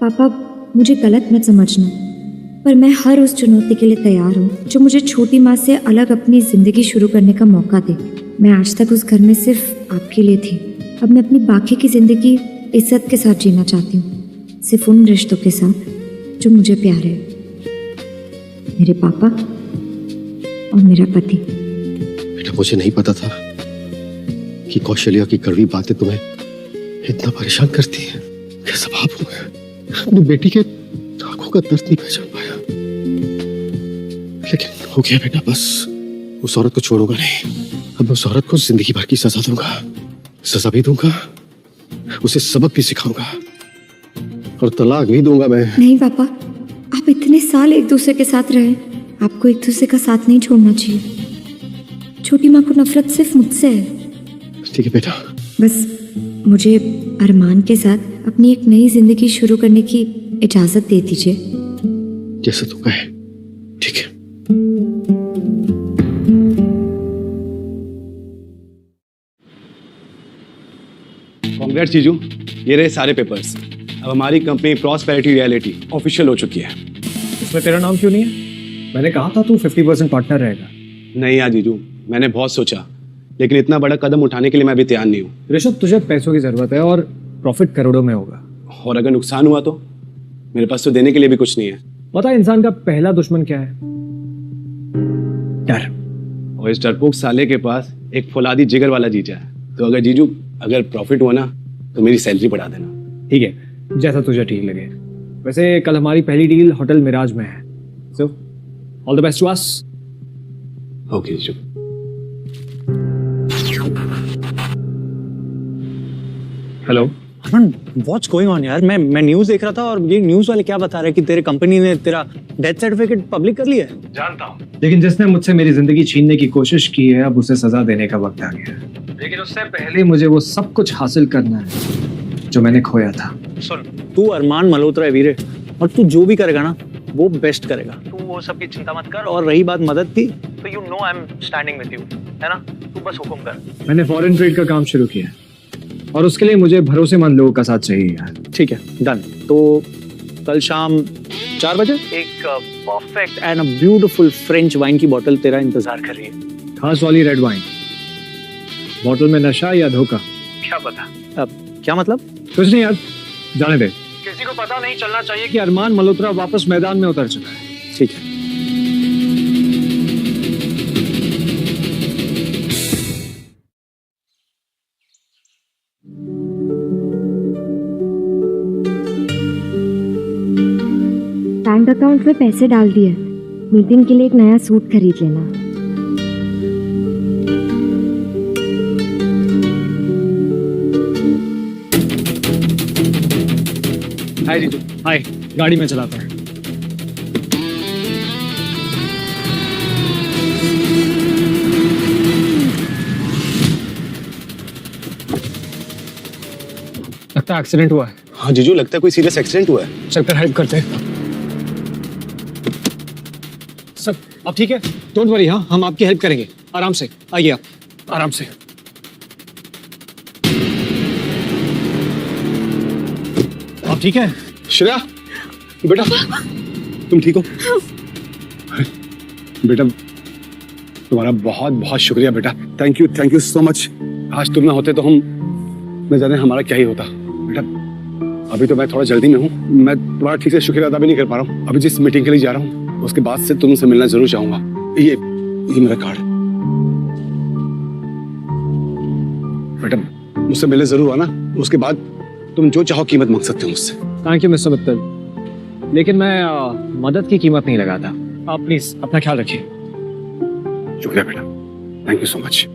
पापा मुझे गलत मत समझना, पर मैं हर उस चुनौती के लिए तैयार हूँ जो मुझे छोटी माँ से अलग अपनी जिंदगी शुरू करने का मौका दे। मैं आज तक उस घर में सिर्फ आपके लिए थी, अब मैं अपनी बाकी की जिंदगी इज्जत के साथ जीना चाहती हूँ, सिर्फ उन रिश्तों के साथ जो मुझे प्यारे हैं, मेरे पापा और मेरा पति। बेटा मुझे नहीं पता था कि कौशल्या की कड़वी बातें तुम्हें इतना परेशान करती है। कैसा बाप हूं मैं, अपनी बेटी के आंखों का दर्द नहीं पहचान पाया, लेकिन हो गया बेटा, बस उस औरत को छोड़ूंगा नहीं। अब मैं उस औरत को जिंदगी भर की सजा दूंगा, सजा भी दूंगा, उसे सबक भी सिखाऊंगा और तलाक भी दूंगा मैं। नहीं पापा, आप इतने साल एक दूसरे के साथ रहे, आपको एक दूसरे का साथ नहीं छोड़ना चाहिए। छोटी माँ को नफरत सिर्फ मुझसे है। ठीक है बेटा, बस मुझे अरमान के साथ अपनी एक नई जिंदगी शुरू करने की इजाजत दे दीजिए। जैसा तू कहे, ठीक है। कांग्रेट्स जीजू, ये रहे सारे पेपर्स। अब हमारी कंपनी प्रॉस्पेरिटी रियलिटी ऑफिशियल हो चुकी है। इसमें तेरा नाम क्यों नहीं है? मैंने कहा था तू 50% पार्टनर रहेगा। नहीं यार जीजू, मैंने बहुत सोचा, लेकिन इतना बड़ा कदम उठाने के लिए मैं अभी तैयार नहीं हूँ। ऋषभ, तुझे पैसों की जरूरत है और प्रॉफिट करोड़ों में होगा, और अगर नुकसान हुआ तो मेरे पास तो देने के लिए भी कुछ नहीं है। पता है इंसान का पहला दुश्मन क्या है? डर। और इस डरपोक साले के पास एक फौलादी जिगर वाला जीजा है। तो अगर जीजू अगर प्रॉफिट हुआ ना तो मेरी सैलरी बढ़ा देना। ठीक है, जैसा तुझे ठीक लगे। वैसे कल हमारी पहली डील होटल मिराज में है, so all the best to us. Okay जीजू। Hello Aman, what's going on यार? मैं न्यूज़ देख रहा था और ये न्यूज़ वाले क्या बता रहे हैं कि तेरे कंपनी ने तेरा डेथ सर्टिफिकेट पब्लिक कर लिया है। जानता हूँ, लेकिन जिसने मुझसे मेरी जिंदगी छीनने की कोशिश की है, अब उसे सजा देने का वक्त आ गया है। लेकिन उससे पहले मुझे वो सब कुछ हासिल करना है जो मैंने खोया था। सुन, तू अरमान मल्होत्रा है वीरे, और तू जो भी करेगा ना वो बेस्ट करेगा। तू वो सब की चिंता मत कर, और रही बात मदद की तो you know I am standing with you, है ना? तू बस हुक्म कर। मैंने फॉरेन ट्रेड का काम शुरू किया और उसके लिए मुझे भरोसेमंद लोगों का साथ चाहिए यार। ठीक है, डन। तो कल शाम 4 बजे एक perfect and a beautiful French wine की बोतल तेरा इंतजार कर रही है। खास वाली रेड वाइन। बोतल में नशा या धोखा? क्या पता। अब क्या मतलब? कुछ नहीं यार, जाने दे। किसी को पता नहीं चलना चाहिए कि अरमान मल्होत्रा वापस मैदान में उतर चुका है। ठीक है। बैंक अकाउंट में पैसे डाल दिए, मीटिंग के लिए एक नया सूट खरीद लेना। हाय जीजू। हाय, गाड़ी में चलाता है। लगता है एक्सीडेंट हुआ है। हाँ जीजू, लगता है कोई सीरियस एक्सीडेंट हुआ है। चलकर हेल्प करते हैं। सब अब ठीक है, डोंट वरी। हाँ, हम आपकी हेल्प करेंगे। आराम से आइए, आप आराम से। आप ठीक है? श्रेया बेटा, तुम ठीक हो? बेटा तुम्हारा बहुत बहुत शुक्रिया बेटा, थैंक यू सो मच। आज तुम ना होते तो हम न जाने हमारा क्या ही होता। बेटा अभी तो मैं थोड़ा जल्दी में हूँ, मैं तुम्हारा ठीक से शुक्रिया अदा भी नहीं कर पा रहा हूँ। अभी जिस मीटिंग के लिए जा रहा हूँ उसके बाद से तुमसे मिलना जरूर चाहूंगा। ये मेरा कार्ड। बेटा मुझसे मिलने जरूर आना, उसके बाद तुम जो चाहो कीमत मांग सकते हो मुझसे। थैंक यू मिस्टर मित्तल, लेकिन मैं मदद की कीमत नहीं लगाता। आप प्लीज अपना ख्याल रखिए। शुक्रिया बेटा, थैंक यू सो मच।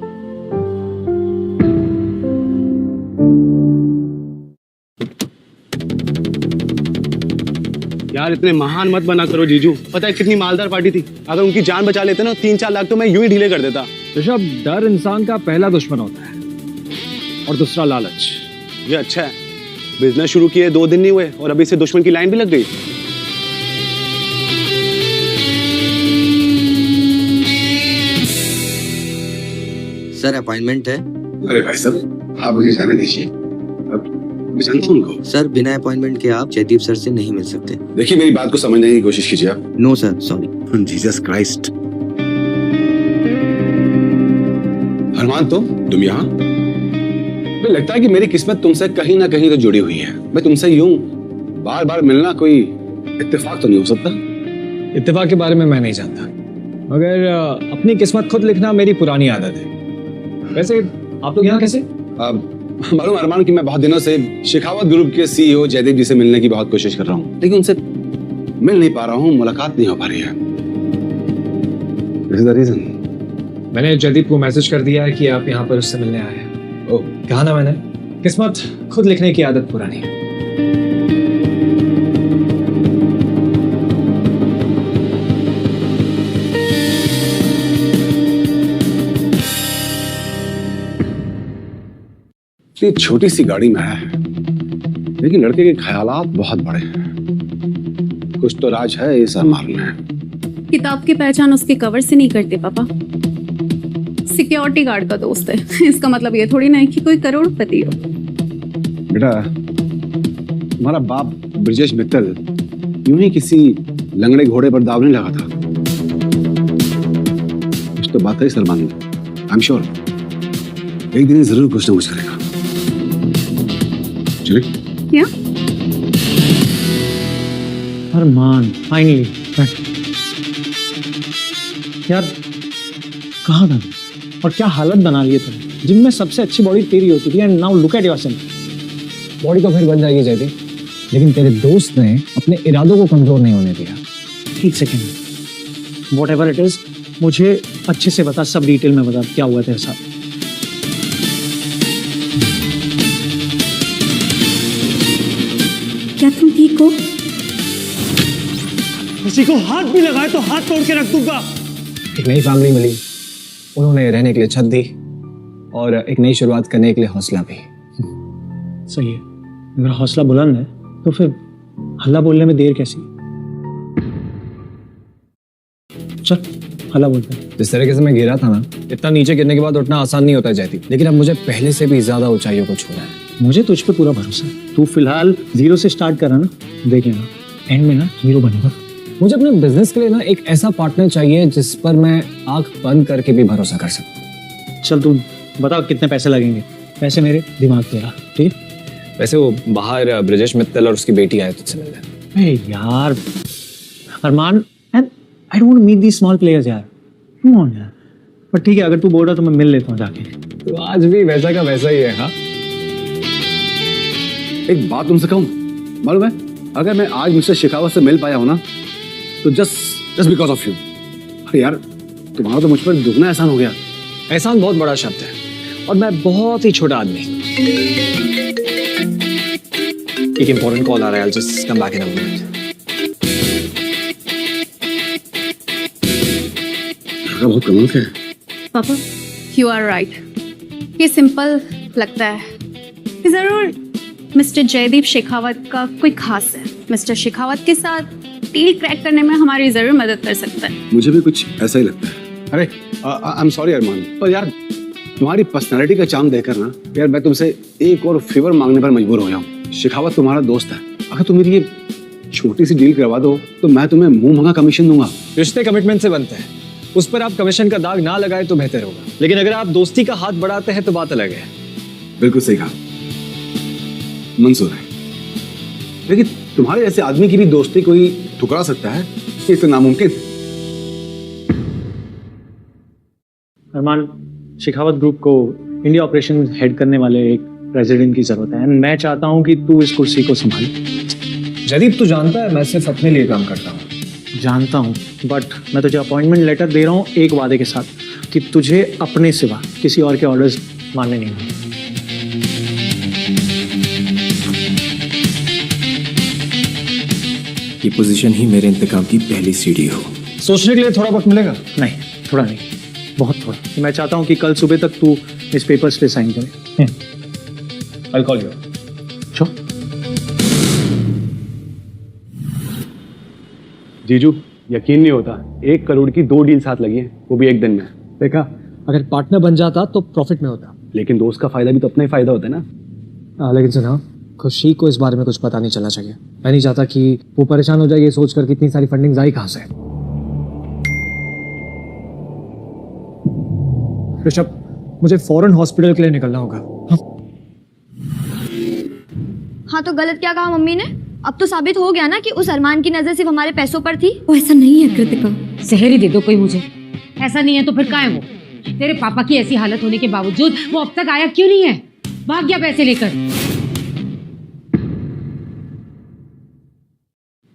यार इतने महान मत बना करो जीजू, पता है कितनी मालदार पार्टी थी। अगर उनकी जान बचा लेते ना 3-4 लाख तो मैं यूं ही ढीले कर देता। ऋषभ, डर इंसान का पहला दुश्मन होता है और दूसरा लालच। ये अच्छा है, बिजनेस शुरू किए 2 दिन नहीं हुए और अभी से दुश्मन की लाइन भी लग गई। सर अपॉइंटमेंट है। अरे भाई साहब आप मुझे जाने दीजिए, अब जानता हूं उनको। सर बिना अपॉइंटमेंट के आप जयदीप सर से नहीं मिल सकते। देखिए मेरी बात को समझने की कोशिश कीजिए आप। No sir, sorry. Jesus Christ. Armaan तुम यहाँ? मुझे लगता है कि मेरी किस्मत तुमसे कहीं ना कहीं तो जुड़ी हुई है। मैं तुमसे यूं बार बार मिलना कोई इत्तेफाक तो नहीं हो सकता? इत्तेफाक के बारे में मैं नहीं जानता, मगर अपनी किस्मत खुद लिखना मेरी पुरानी आदत है। वैसे आप लोग यहाँ कैसे? मालूम अरमान कि मैं बहुत दिनों से शेखावत ग्रुप के सीईओ जयदीप जी से मिलने की बहुत कोशिश कर रहा हूँ, लेकिन उनसे मिल नहीं पा रहा हूँ, मुलाकात नहीं हो पा रही है। This is the reason. मैंने जयदीप को मैसेज कर दिया है कि आप यहाँ पर उससे मिलने आए हैं। कहा ना मैंने, किस्मत खुद लिखने की आदत पुरानी है। इतनी छोटी सी गाड़ी में है, लेकिन लड़के के ख्यालात बहुत बड़े हैं। कुछ तो राज है इस अरमान में। किताब की पहचान उसके कवर से नहीं करते पापा, सिक्योरिटी गार्ड का दोस्त है। इसका मतलब ये थोड़ी ना है कि कोई करोड़पति हो। बेटा तुम्हारा बाप ब्रजेश मित्तल यूं ही किसी लंगड़े घोड़े पर दाव नहीं लगा था। कुछ तो बात है इस अरमान में। आई एम श्योर एक दिन जरूर कुछ ना कुछ करेगा। चलिए। क्या? अरमान फाइनली। यार कहाँ था और क्या हालत बना ली है तुमने। जिम में सबसे अच्छी बॉडी तेरी होती थी and now look at yourself. Body तो फिर बन जाएगी जयदीप, लेकिन तेरे दोस्त ने अपने इरादों को कमजोर नहीं होने दिया। एक सेकेंड, व्हाटएवर इट इज मुझे अच्छे से बता, सब डिटेल में बता क्या हुआ तेरे साथ। क्या तुम ठीक हो? किसी को हाथ भी लगाए तो हाथ तोड़ के रख दूंगा। एक नई फैमिली मिली, उन्होंने रहने के लिए छत दी और एक नई शुरुआत करने के लिए हौसला भी। सही है, अगर हौसला बुलंद है तो फिर हल्ला बोलने में देर कैसी? चल हल्ला बोलते हैं। जिस तरीके से मैं गिरा था ना, इतना नीचे गिरने के बाद उठना आसान नहीं होता है जयदीप, लेकिन अब मुझे पहले से भी ज्यादा ऊंचाइयों को छूना है। मुझे तुझ पे पूरा भरोसा है। तू फिलहाल 0 से स्टार्ट करा ना, देख लेना एंड में ना हीरो बनेगा। मुझे अपने बिजनेस के लिए ना एक ऐसा पार्टनर चाहिए जिस पर मैं आंख बंद करके भी भरोसा कर सकूं। चल तू बता कितने पैसे लगेंगे। पैसे मेरे, दिमाग तेरा, ठीक है? वैसे वो बाहर ब्रजेश मित्तल और उसकी बेटी आए तुझसे मिलने। यार Armaan, and I don't meet the small players यार। कम ऑन यार। पर ठीक है, अगर तू बोल रहा तो मैं मिल लेता हूँ जाके। तो आज भी वैसा का वैसा ही है। हाँ, एक बात तुमसे कहूं, मालूम है अगर मैं आज मिस्टर शेखावत से मिल पाया हूं ना तो जस्ट बिकॉज ऑफ यू। अरे यार तुम्हारा तो मुझ पर दुगना एहसान हो गया। एहसान बहुत बड़ा शब्द है और मैं बहुत ही छोटा आदमी। एक इंपॉर्टेंट कॉल आ रहा है, I'll just come back in a minute. बहुत कमाल का है। पापा यू आर राइट, ये सिंपल लगता है, ये जरूर मिस्टर जयदीप शेखावत का कोई खास है। मिस्टर शेखावत के साथ डील क्रैक करने में हमारी जरूर मदद कर सकता है। मुझे भी कुछ ऐसा ही लगता है। अरे आई एम सॉरी अरमान, पर यार तुम्हारी पर्सनालिटी का चार्म देखकर ना यार मैं तुमसे एक और फेवर मांगने पर मजबूर हो गया हूँ। शेखावत तुम्हारा दोस्त है, अगर तुम मेरी ये छोटी सी डील करवा दो तो मैं तुम्हें मुंह मंगा कमीशन दूंगा। रिश्ते कमिटमेंट से बनते हैं, उस पर आप कमीशन का दाग ना लगाए तो बेहतर होगा, लेकिन अगर आप दोस्ती का हाथ बढ़ाते हैं तो बात अलग है। बिल्कुल सही कहा, मंजूर है। लेकिन तुम्हारे जैसे आदमी की भी दोस्ती कोई ठुकरा सकता है? ये तो नामुमकिन। अरमान, शेखावत ग्रुप को इंडिया ऑपरेशन हेड करने वाले एक प्रेसिडेंट की जरूरत है, मैं चाहता हूं कि तू इस कुर्सी को संभाले। जयदीप तू जानता है मैं सिर्फ अपने लिए काम करता हूँ। जानता हूं, बट मैं तुझे अपॉइंटमेंट लेटर दे रहा हूं एक वादे के साथ कि तुझे अपने सिवा किसी और के ऑर्डर्स मानने नहीं होंगे। ये पोजीशन ही मेरे इंतकाम की पहली सीढ़ी हो। सोचने के लिए थोड़ा वक्त मिलेगा? नहीं, थोड़ा नहीं, बहुत थोड़ा। मैं चाहता हूं कि कल सुबह तक तू इस पेपर्स पे साइन करे। I'll call you. Sure. जीजू यकीन नहीं होता, 1 करोड़ की 2 डील साथ लगी हैं, वो भी एक दिन में। देखा, अगर पार्टनर बन जाता तो प्रॉफिट में होता। लेकिन दोस्त का फायदा भी तो अपना ही फायदा होता है ना। लेकिन सुना, खुशी को इस बारे में कुछ पता नहीं चलना चाहिए। मैं नहीं चाहता कि वो परेशान हो जाए ये सोचकर कि इतनी सारी फंडिंग आई कहां से। ऋषभ, मुझे फौरन हॉस्पिटल के लिए निकलना होगा। हाँ तो गलत क्या कहा मम्मी ने? अब तो साबित हो गया ना कि उस अरमान की नजर सिर्फ हमारे पैसों पर थी। वो ऐसा नहीं है कृतिका। जहर ही दे दो कोई मुझे। ऐसा नहीं है तो फिर कहाँ है वो? तेरे पापा की ऐसी हालत होने के बावजूद वो अब तक आया क्यों नहीं है? भाग गया पैसे लेकर।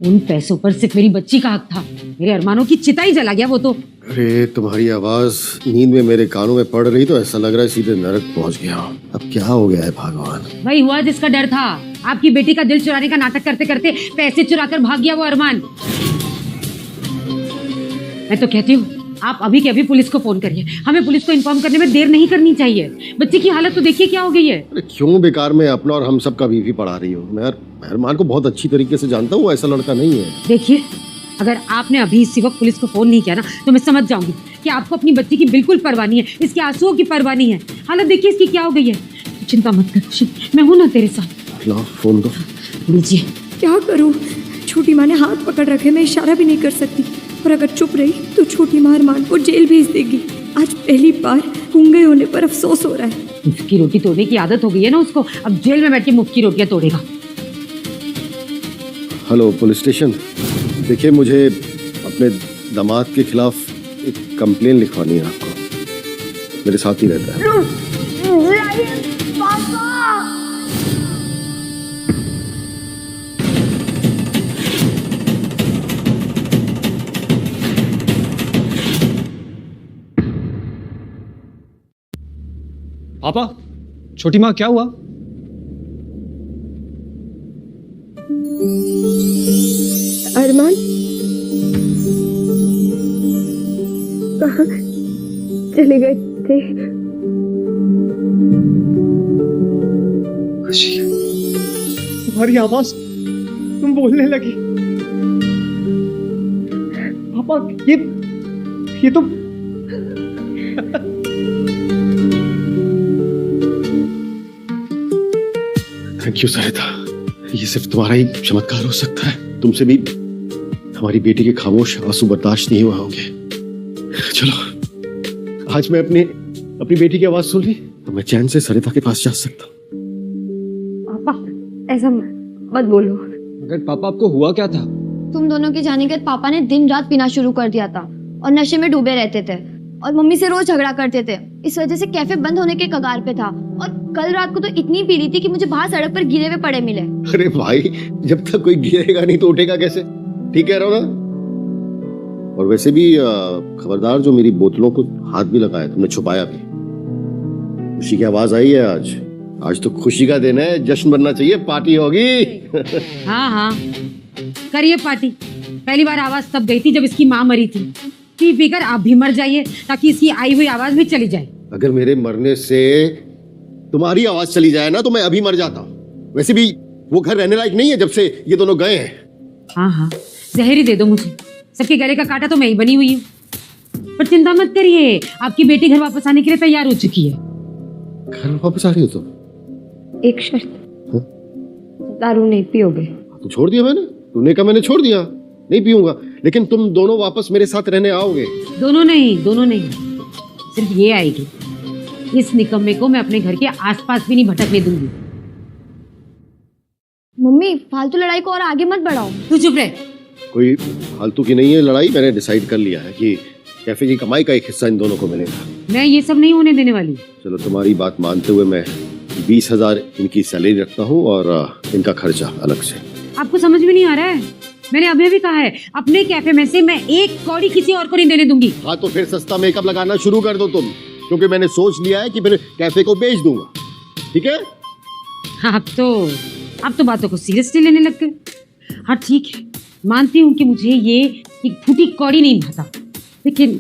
उन पैसों पर सिर्फ मेरी बच्ची का हक था, मेरे अरमानों की चिता ही जला गया वो तो। अरे तुम्हारी आवाज नींद में मेरे कानों में पड़ रही तो ऐसा लग रहा है सीधे नरक पहुंच गया। अब क्या हो गया है भगवान? वही हुआ जिसका डर था। आपकी बेटी का दिल चुराने का नाटक करते करते पैसे चुराकर भाग गया वो अरमान। मैं तो कहती हूँ आप अभी के अभी पुलिस को फोन करिए। हमें पुलिस को इन्फॉर्म करने में देर नहीं करनी चाहिए। बच्ची की हालत तो देखिए क्या हो गई है। अरे क्यों बेकार में अपना और हम सब का बीवी पढ़ा रही हूँ? मैं अरमान को बहुत अच्छी तरीके से जानता हूँ, वो ऐसा लड़का नहीं है। देखिए, अगर आपने अभी इसी वक्त पुलिस को फोन नहीं किया ना तो मैं समझ जाऊंगी कि आपको अपनी बच्ची की बिल्कुल परवाह नहीं है, इसके आंसुओं की परवाह नहीं है। हालत देखिए इसकी क्या हो गई है। तो चिंता मत कर खुशी, मैं हूं ना तेरे साथ। लो फोन दो। लीजिए। क्या करूं? छोटी माँ ने हाथ पकड़ रखे, मैं इशारा भी नहीं कर सकती, और अगर चुप रही तो छोटी माँ अरमान को जेल भेज देगी। आज पहली बार गूंगे होने पर अफसोस हो रहा है। मुफ्त की रोटी तोड़ने की आदत हो गई है ना उसको, अब जेल में बैठ के मुफ्त की रोटियां तोड़ेगा। हेलो पुलिस स्टेशन, देखिए मुझे अपने दामाद के खिलाफ एक कंप्लेन लिखवानी है आपको। मेरे साथ ही रहता है। पापा, छोटी माँ क्या हुआ? अरमान कहाँ चले गए थे? तुम्हारी आवाज, तुम बोलने लगी। पापा ये तो थैंक यू सरिता, ये सिर्फ तुम्हारा ही चमत्कार हो सकता है। तुमसे भी हमारी बेटी के खामोश आंसू बर्दाश्त नहीं हुआ होंगे। चलो, आज मैं अपनी बेटी की आवाज सुन ली तो मैं चैन से सरिता के पास जा सकता हूँ। पापा ऐसा मत बोलो। अगर पापा आपको हुआ क्या था? तुम दोनों के जाने के बाद पापा ने दिन रात पीना शुरू कर दिया था और नशे में डूबे रहते थे और मम्मी से रोज झगड़ा करते थे। इस वजह से कैफे बंद होने के कगार पे था और कल रात को तो इतनी पी ली थी कि मुझे बाहर सड़क पर गिरे हुए पड़े मिले। अरे भाई, जब तक कोई गिरेगा नहीं तो उठेगा कैसे? ठीक कह रहा हूँ ना? और वैसे भी खबरदार, जो मेरी बोतलों को हाथ भी लगाया तुमने, छुपाया भी। खुशी की आवाज आई है आज तो खुशी का दिन है, जश्न बनना चाहिए, पार्टी होगी। हाँ हाँ करिए पार्टी। पहली बार आवाज तब गई थी जब इसकी माँ मरी थी। पी पी कर आप भी मर जाइए ताकि इसकी आई हुई आवाज भी चली जाए। अगर मेरे मरने से तुम्हारी आवाज चली जाए ना तो मैं अभी मर जाता हूँ। वैसे भी वो घर रहने लायक नहीं है जब से ये दोनों गए हैं। हाँ हाँ, जहर ही दे दो मुझे, सबके गले का कांटा तो मैं ही बनी हुई हूँ। पर चिंता मत करिए, आपकी बेटी घर वापस आने के लिए तैयार हो चुकी है। घर वापस आ रही हो तुम? एक शर्त, दारू नहीं पियोगे। तो छोड़ दिया मैंने, तूने कहा मैंने छोड़ दिया, नहीं पीऊंगा, लेकिन तुम दोनों वापस मेरे साथ रहने आओगे। दोनों नहीं, सिर्फ ये आएगी। इस निकम्मे को मैं अपने घर के आसपास भी नहीं भटकने दूंगी। मम्मी फालतू लड़ाई को और आगे मत बढ़ाओ। तू चुप रह। कोई फालतू की नहीं है लड़ाई, मैंने डिसाइड कर लिया है कि कैफे की कमाई का एक हिस्सा इन दोनों को मिलेगा। मैं ये सब नहीं होने देने वाली। चलो तुम्हारी बात मानते हुए मैं 20,000 इनकी सैलरी रखता हूँ और इनका खर्चा अलग से। आपको समझ में नहीं आ रहा है? मैंने अभी भी कहा है, अपने कैफे में से मैं एक कौड़ी किसी और को नहीं देने दूंगी। हाँ तो फिर सस्ता मेकअप लगाना शुरू कर दो तुम, क्योंकि मैंने सोच लिया है कि फिर कैफे को बेच दूंगा। ठीक है? आप तो बातों को सीरियसली लेने लग गए। हाँ ठीक है, मानती हूँ कि मुझे ये एक फूटी कौड़ी नहीं भाता, लेकिन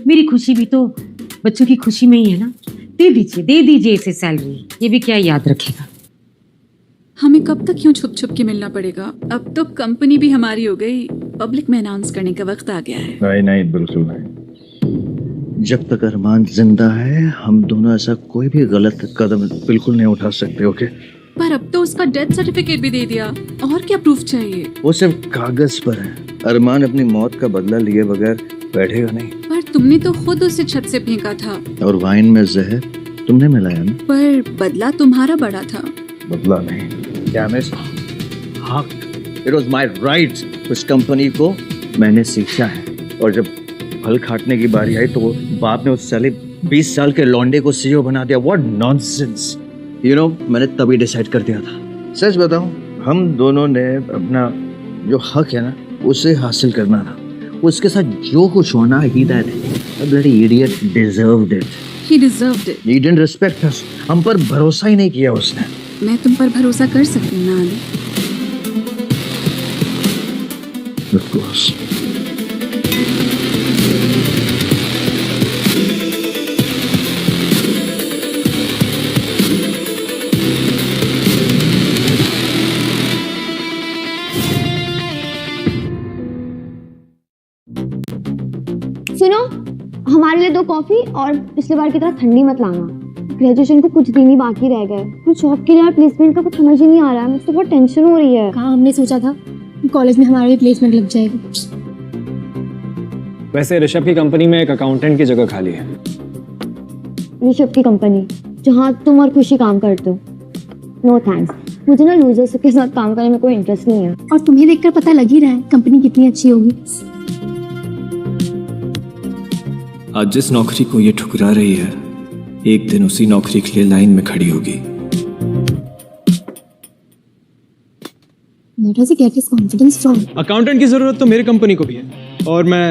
मेरी खुशी भी तो बच्चों की खुशी में ही है ना। दे दीजिए इसे सैलरी, ये भी क्या याद रखेगा। हमें कब तक यूं छुप छुप के मिलना पड़ेगा? अब तो कंपनी भी हमारी हो गई, पब्लिक में अनाउंस करने का वक्त आ गया है। नहीं बिल्कुल नहीं। जब तक अरमान जिंदा है हम दोनों ऐसा कोई भी गलत कदम बिल्कुल नहीं उठा सकते। ओके? पर अब तो उसका डेथ सर्टिफिकेट भी दे दिया, और क्या प्रूफ चाहिए? वो सिर्फ कागज पर है। अरमान अपनी मौत का बदला लिए बगैर बैठेगा नहीं। पर तुमने तो खुद उसे छत से फेंका था। और वाइन में जहर तुमने मिलाया ना। पर बदला तुम्हारा बड़ा था। बदला नहीं, इट वाज माय राइट। उस कंपनी को मैंने सीखा है, और जब फल काटने की बारी आई तो वो बाप ने उस साले 20 साल के लौंडे को सीईओ बना दिया। What nonsense. मैंने तभी डिसाइड कर दिया था। सच बताऊं, हम दोनों ने अपना जो हक है ना उसे हासिल करना था। उसके साथ जो कुछ होना, he that bloody idiot deserved it. He deserved it. He didn't respect us. हम पर भरोसा ही नहीं किया उसने। मैं तुम पर भरोसा कर सकती हूँ ना अली? Of course. सुनो, हमारे लिए 2 कॉफी, और पिछली बार की तरह ठंडी मत लाना। ग्रेजुएशन को कुछ दिन ही बाकी रह गए। कुछ जॉब के लिए प्लेसमेंट का कुछ समझ ही नहीं आ रहा है। मुझे बहुत टेंशन हो रही है। कहाँ हमने सोचा था कॉलेज में हमारा भी प्लेसमेंट लग जाएगा। वैसे ऋषभ की कंपनी में एक अकाउंटेंट की जगह खाली है। ऋषभ की कंपनी जहाँ तुम और खुशी काम करते हो? नो थैंक्स, मुझे ना लूजर्स के साथ काम करने में कोई इंटरेस्ट नहीं है। और तुम्हें देखकर पता लग ही रहा है कंपनी कितनी अच्छी होगी। आज जिस नौकरी को ये ठुकरा रही है, एक दिन उसी नौकरी के लिए लाइन में खड़ी होगी। Where does he get his confidence from? Accountant की जरूरत तो मेरी कंपनी को भी है, और मैं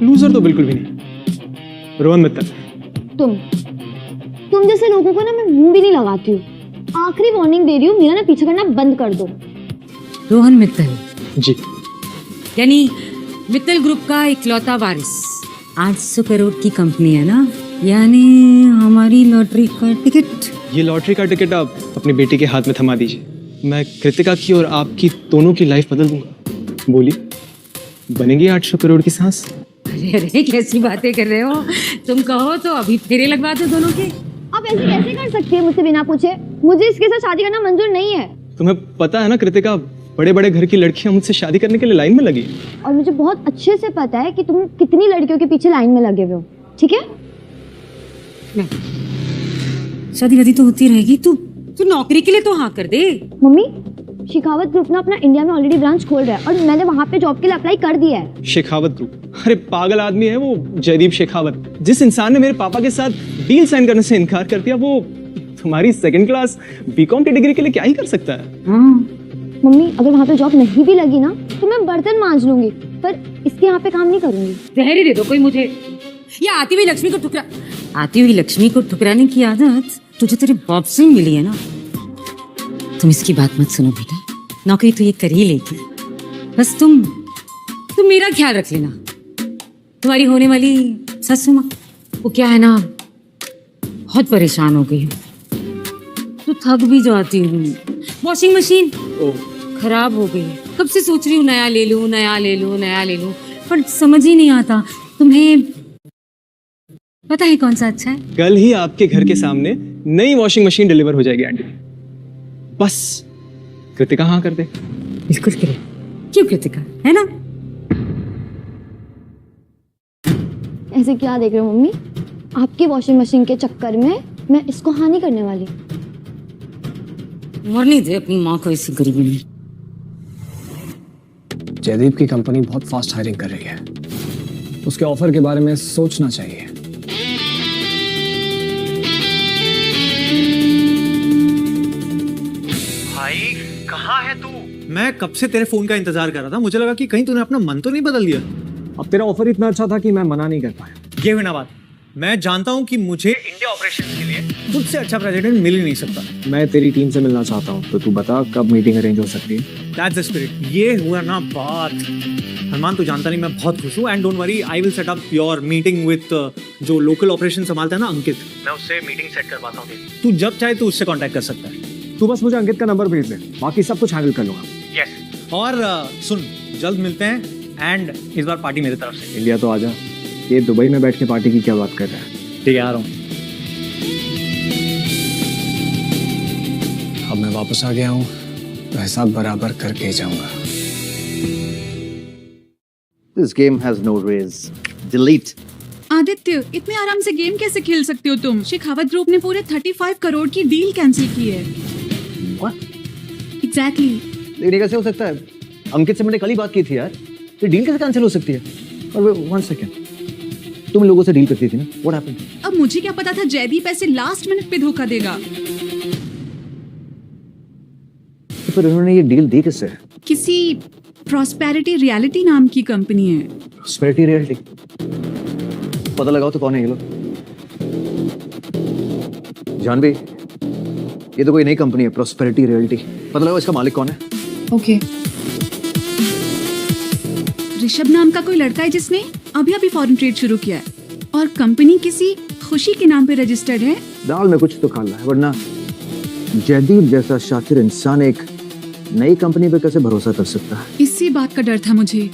लूजर तो बिल्कुल भी नहीं। रोहन मित्तल। तुम जैसे लोगों को ना मैं मुंह भी नहीं लगाती हूँ। आखिरी वार्निंग दे रही हूँ, मेरा ना पीछे करना बंद कर दो। रोहन मित्तल जी, यानी मित्तल ग्रुप का इकलौता वारिस। 800 करोड़ की कंपनी है ना, यानी हमारी लॉटरी का टिकट। ये लॉटरी का टिकट आप अपनी बेटी के हाथ में थमा दीजिए। मैं कृतिका की और आपकी दोनों की लाइफ बदल दूंगा। बोलिए, बनेगी 800 करोड़ की सांस? अरे कैसी बातें कर रहे हो? तुम कहो तो अभी फेरे लगवा दो दोनों के। आप ऐसे कैसे कर सकती है मुझसे बिना पूछे? मुझे इसके साथ शादी करना मंजूर नहीं है। तुम्हें पता है ना कृतिका, बड़े बड़े घर की लड़कियां मुझसे शादी करने के लिए लाइन में लगी। और मुझे बहुत अच्छे से पता है कि तुम कितनी लड़कियों के पीछे लाइन में लगे हुए हो। ठीक है? शादी वादी तो होती रहेगी। तू नौकरी के लिए तो हाँ कर दे। मम्मी, शेखावत ग्रुप ना अपना इंडिया में ऑलरेडी ब्रांच खोल रहा है, और मैंने वहाँ पे जॉब के लिए अप्लाई कर दिया है। शेखावत ग्रुप? अरे पागल आदमी है वो जयदीप शेखावत। जिस इंसान ने मेरे पापा के साथ डील साइन करने से इनकार कर दिया, वो तुम्हारी 2nd क्लास बीकॉम की डिग्री के लिए क्या ही कर सकता है। मम्मी, अगर वहाँ पे जॉब नहीं भी लगी ना तो मैं बर्तन मांज लूंगी, पर इसके यहाँ पे काम नहीं करूंगी। जहर दे दो कोई मुझे। या आती हुई लक्ष्मी को ठुकराने की आदत तुझे तेरे बाप से मिली है ना। तुम इसकी बात मत सुनो बेटा, नौकरी तो ये कर ही लेगी। बस तुम मेरा ख्याल रख लेना। तुम्हारी होने वाली सासू माँ, वो क्या है ना, बहुत परेशान हो गई। तो थक भी जाती हूँ। वॉशिंग मशीन खराब हो गई, कब से सोच रही हूँ नया ले लूँ, नया ले लूँ, नया ले लूँ, पर समझ ही नहीं आता। तुम्हें पता है कौन सा अच्छा है? कल ही आपके घर के सामने नई वॉशिंग मशीन डिलीवर हो जाएगी आंटी। बस कृतिका हाँ कर दे। बिल्कुल करे। क्यों कृतिका, है ना? ऐसे क्या देख रहे हो मम्मी? आपकी वॉशिंग मशीन के चक्कर में मैं इसको हाँ नहीं करने वाली। मरने दे अपनी माँ को इसी गरीबी में। जयदीप की कंपनी बहुत फास्ट हायरिंग कर रही है, उसके ऑफर के बारे में सोचना चाहिए। भाई कहाँ है तू? मैं कब से तेरे फोन का इंतजार कर रहा था, मुझे लगा कि कहीं तूने अपना मन तो नहीं बदल दिया। अब तेरा ऑफर इतना अच्छा था कि मैं मना नहीं कर पाया। ये हुई ना बात। मैं जानता हूँ कि मुझे इंडिया ऑपरेशंस के लिए खुद से अच्छा प्रेसिडेंट मिल ही नहीं सकता। मैं तेरी टीम से मिलना चाहता हूँ, तो तू बता कब मीटिंग अरेंज हो सकती है। That's the spirit. ये हुआ ना बात। हनुमान तू जानता नहीं मैं बहुत खुश हूँ, and don't worry, I will set up your meeting with जो लोकल ऑपरेशन संभालता है ना अंकित, मैं उससे मीटिंग सेट करवाता हूँ। तू जब चाहे तू उससे कांटेक्ट कर सकता है। तू बस मुझे अंकित का नंबर भेज दे, बाकी सब कुछ हैंडल कर लूंगा। यस। और सुन, जल्द मिलते हैं, एंड इस बार पार्टी मेरी तरफ से। इंडिया तो आजा, ये दुबई में बैठ के पार्टी की क्या बात कर रहा है। ठीक है, आ रहा हूँ। अब मैं वापस आ गया हूँ तो हिसाब बराबर करके जाऊंगा। This game has no raise. Delete. Aditya, इतने आराम से गेम कैसे खेल सकते हो तुम? शेखावत ग्रुप ने पूरे 35 करोड़ की डील कैंसिल की है। What? एग्जैक्टली। लेकिन ये कैसे हो सकता है? अंकित से मैंने कल ही बात की थी यार। तो डील कैसे कैंसिल हो सकती है? और वन सेकेंड, तुम लोगों से डील करती थी ना? What happened? अब मुझे क्या पता था जयदीप ऐसे लास्ट मिनट पे धोखा देगा। तो फिर उन्होंने ये डील दी किससे? किसी प्रॉस्पेरिटी रियलिटी नाम की कंपनी है। Prosperity reality? पता लगाओ तो कौन है ये लोग। जानवी, ये तो कोई नई कंपनी है, प्रॉस्पेरिटी रियलिटी। पता लगाओ इसका मालिक कौन है। ओके। ऋषभ नाम का कोई लड़का है जिसने अभी अभी फॉरेन ट्रेड शुरू किया है, और कंपनी किसी खुशी के नाम पे रजिस्टर्ड है। दाल में कुछ तो खाना है, वरना जयदीप जैसा शातिर इंसान एक नई कंपनी पे कैसे भरोसा कर सकता है? इसी बात का डर था मुझे।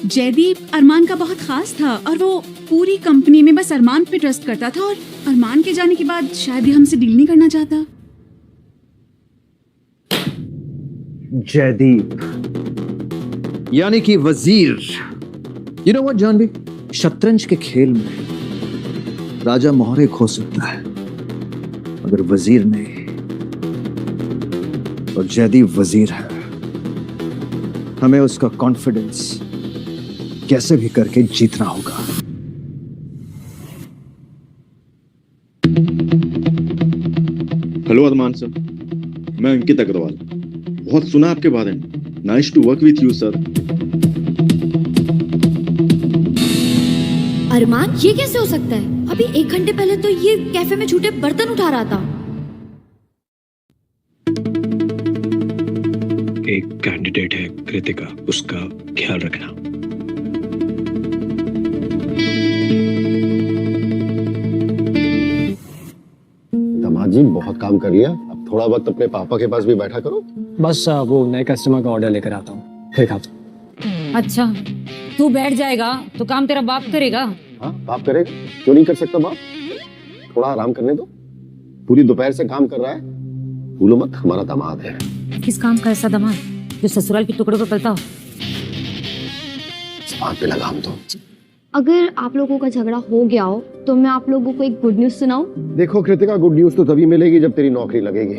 जयदीप अरमान का बहुत खास था, और वो पूरी कंपनी में बस अरमान पे ट्रस्ट करता था, और अरमान के जाने के बाद शायद ये हमसे डील नहीं करना चाहता। जयदीप यानी कि वजीर। यू नो व्हाट जानवी, शतरंज के खेल में राजा मोहरे खो सकता है, मगर वजीर नहीं। और जयदीप वजीर है, हमें उसका कॉन्फिडेंस कैसे भी करके जीतना होगा। हेलो अरमान सर, मैं अंकित अग्रवाल। बहुत सुना आपके बारे में। Nice to work with you sir. Armaan, ये कैसे हो सकता है? अभी 1 घंटे पहले तो ये कैफे में छूटे बर्तन उठा रहा था। एक कैंडिडेट है कृतिका, उसका ख्याल रखना। दामाद जी बहुत काम कर लिया, अब थोड़ा वक्त अपने पापा के पास भी बैठा करो। बस वो नए कस्टमर का ऑर्डर लेकर आता हूँ, फिर खाता हूँ। अच्छा, तू बैठ जाएगा तो काम तेरा बाप करेगा। हाँ, बाप करेगा, क्यों नहीं कर सकता बाप? थोड़ा आराम करने दो, पूरी दोपहर से काम कर रहा है। भूलो मत, हमारा दामाद है। किस काम का ऐसा दामाद जो ससुराल के टुकड़ों पर पलता हो? बात पे लगाम दो। अगर आप लोगों का झगड़ा हो गया हो तो मैं आप लोगों को एक गुड न्यूज सुनाऊं। देखो कृतिका, गुड न्यूज तो तभी मिलेगी जब तेरी नौकरी लगेगी।